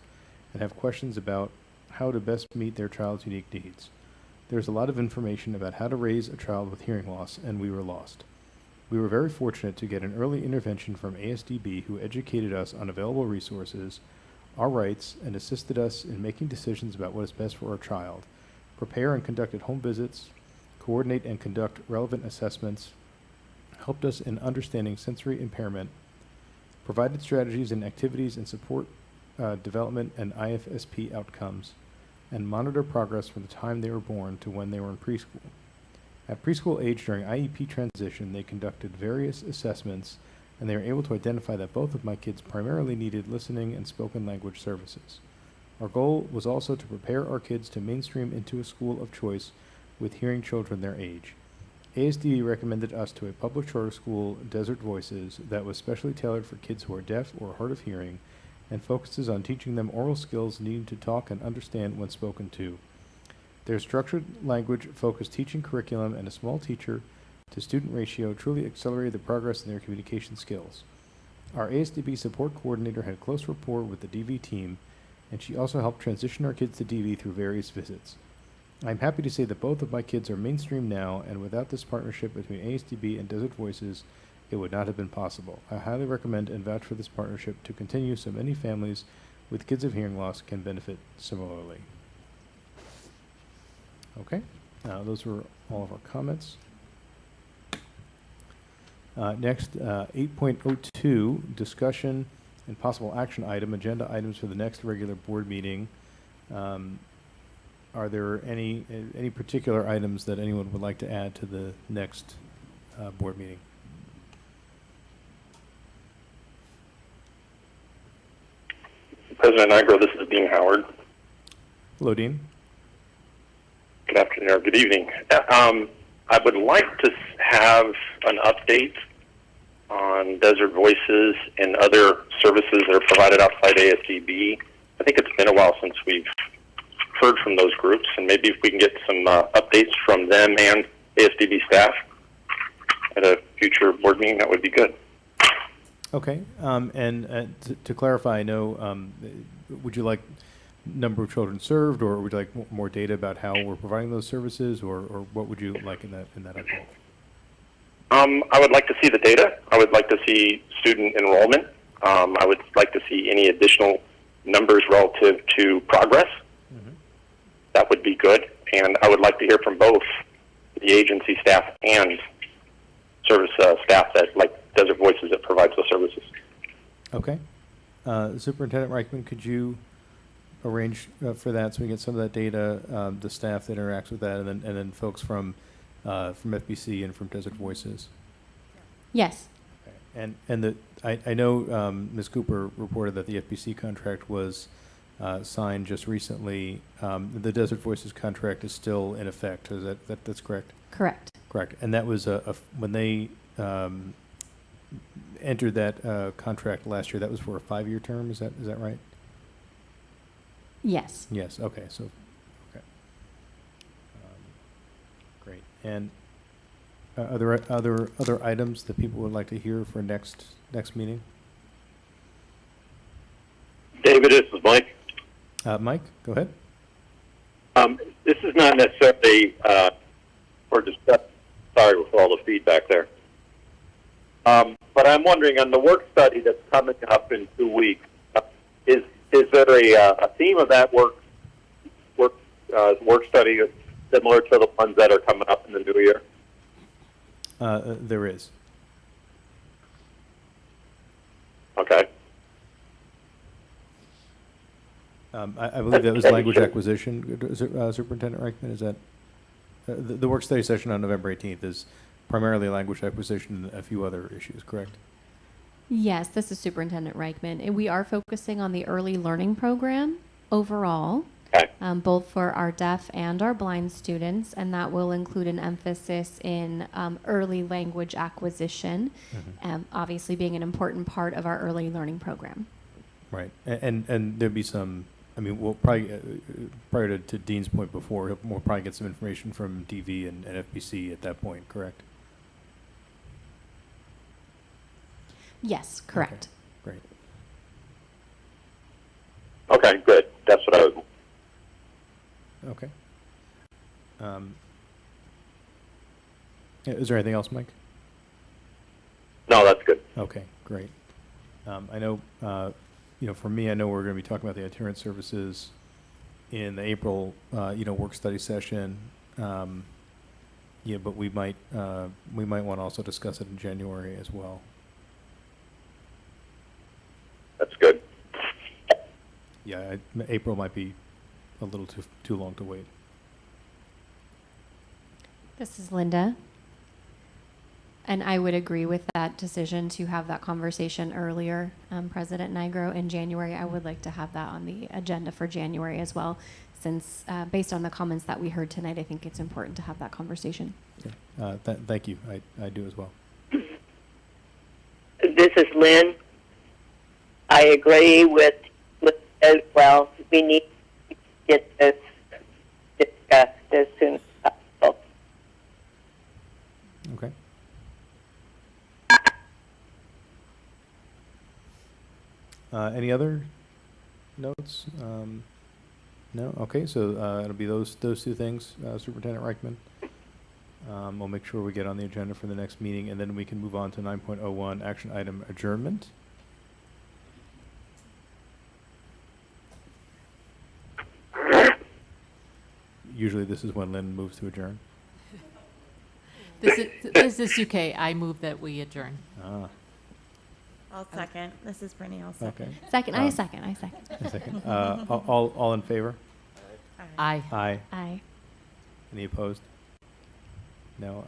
and have questions about how to best meet their child's unique needs. There's a lot of information about how to raise a child with hearing loss, and we were lost. We were very fortunate to get an early intervention from ASDB, who educated us on available resources, our rights, and assisted us in making decisions about what is best for our child, prepare and conducted home visits, coordinate and conduct relevant assessments, helped us in understanding sensory impairment, provided strategies and activities and support development and IFSP outcomes, and monitor progress from the time they were born to when they were in preschool. At preschool age during IEP transition, they conducted various assessments, and they were able to identify that both of my kids primarily needed listening and spoken language services. Our goal was also to prepare our kids to mainstream into a school of choice with hearing children their age. ASDB recommended us to a public charter school, Desert Voices, that was specially tailored for kids who are deaf or hard of hearing and focuses on teaching them oral skills needed to talk and understand when spoken to. Their structured language-focused teaching curriculum and a small teacher-to-student ratio truly accelerated the progress in their communication skills. Our ASDB support coordinator had close rapport with the DV team, and she also helped transition our kids to DV through various visits. I'm happy to say that both of my kids are mainstream now, and without this partnership between ASDB and Desert Voices, it would not have been possible. I highly recommend and vouch for this partnership to continue so many families with kids of hearing loss can benefit similarly. Okay, those were all of our comments. Next, 8.02, discussion and possible action item, agenda items for the next regular board meeting. Are there any particular items that anyone would like to add to the next board meeting? President Nigro, this is Dean Howard. Hello, Dean. Good afternoon or good evening. I would like to have an update on Desert Voices and other services that are provided outside ASDB. I think it's been a while since we've heard from those groups, and maybe if we can get some updates from them and ASDB staff at a future board meeting, that would be good. Okay, and to clarify, I know, would you like number of children served, or would you like more data about how we're providing those services, or what would you like in that update? I would like to see the data. I would like to see student enrollment. I would like to see any additional numbers relative to progress. Mm-hmm. That would be good. And I would like to hear from both the agency staff and service staff that, like Desert Voices, that provides those services. Okay. Superintendent Reichman, could you arrange for that so we get some of that data, the staff that interacts with that, and then folks from FBC and from Desert Voices? Yes. Okay. And I know Ms. Cooper reported that the FBC contract was signed just recently. The Desert Voices contract is still in effect. Is that's correct? Correct. Correct. And that was when they entered that contract last year. That was for a 5-year term. Is that right? Yes. Yes. Okay. So, okay. Great. And are there other items that people would like to hear for next meeting? David, this is Mike. Mike, go ahead. This is not necessarily for discussion. Sorry for all the feedback there. But I'm wondering, on the work study that's coming up in 2 weeks, is there a theme of that work study similar to the ones that are coming up in the new year? There is. Okay. I believe that was language acquisition. Superintendent Reichman, is that the work study session on November 18th is primarily language acquisition and a few other issues, correct? Yes, this is Superintendent Reichman, and we are focusing on the early learning program overall, okay. Both for our deaf and our blind students, and that will include an emphasis in early language acquisition, obviously being an important part of our early learning program. Right, and there'd be some. I mean, we'll probably prior to Dean's point before, we'll probably get some information from DV and FBC at that point, correct? Yes, correct. Okay, great. Okay, good. That's what I was. Okay. Is there anything else, Mike? No, that's good. Okay, great. I know, for me, I know we're going to be talking about the itinerant services in the April, work study session. But we might want to also discuss it in January as well. That's good. Yeah, April might be a little too long to wait. This is Linda. And I would agree with that decision to have that conversation earlier. President Nigro, in January, I would like to have that on the agenda for January as well, since based on the comments that we heard tonight, I think it's important to have that conversation. Thank you. I do as well. This is Lynn. I agree with as well. We need to get this discussed as soon as possible. Okay. Any other notes? No? Okay, so it'll be those two things, Superintendent Reichman. We'll make sure we get on the agenda for the next meeting, and then we can move on to 9.01, action item adjournment. Usually this is when Lynn moves to adjourn. This is UK. I move that we adjourn. Ah, I'll second. This is Brittany. I'll second. okay. Second, Um, I second. A second. All in favor? Aye. Aye. Aye. Any opposed? No.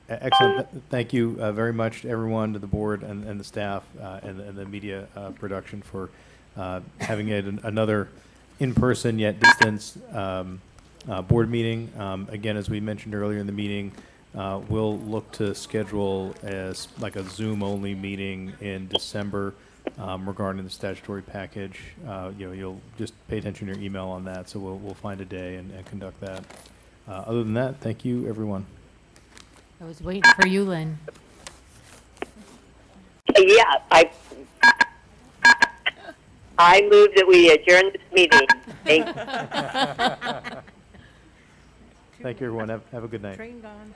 Excellent. Thank you very much to everyone, to the board and the staff and the media production for having another in-person yet distance board meeting. Again, as we mentioned earlier in the meeting, we'll look to schedule as like a Zoom-only meeting in December regarding the statutory package. You'll just pay attention to your email on that, so we'll find a day and conduct that. Other than that, thank you, everyone. I was waiting for you, Lynn. Yeah, I move that we adjourn this meeting. Thank you. Thank you, everyone. Have a good night. Train gone.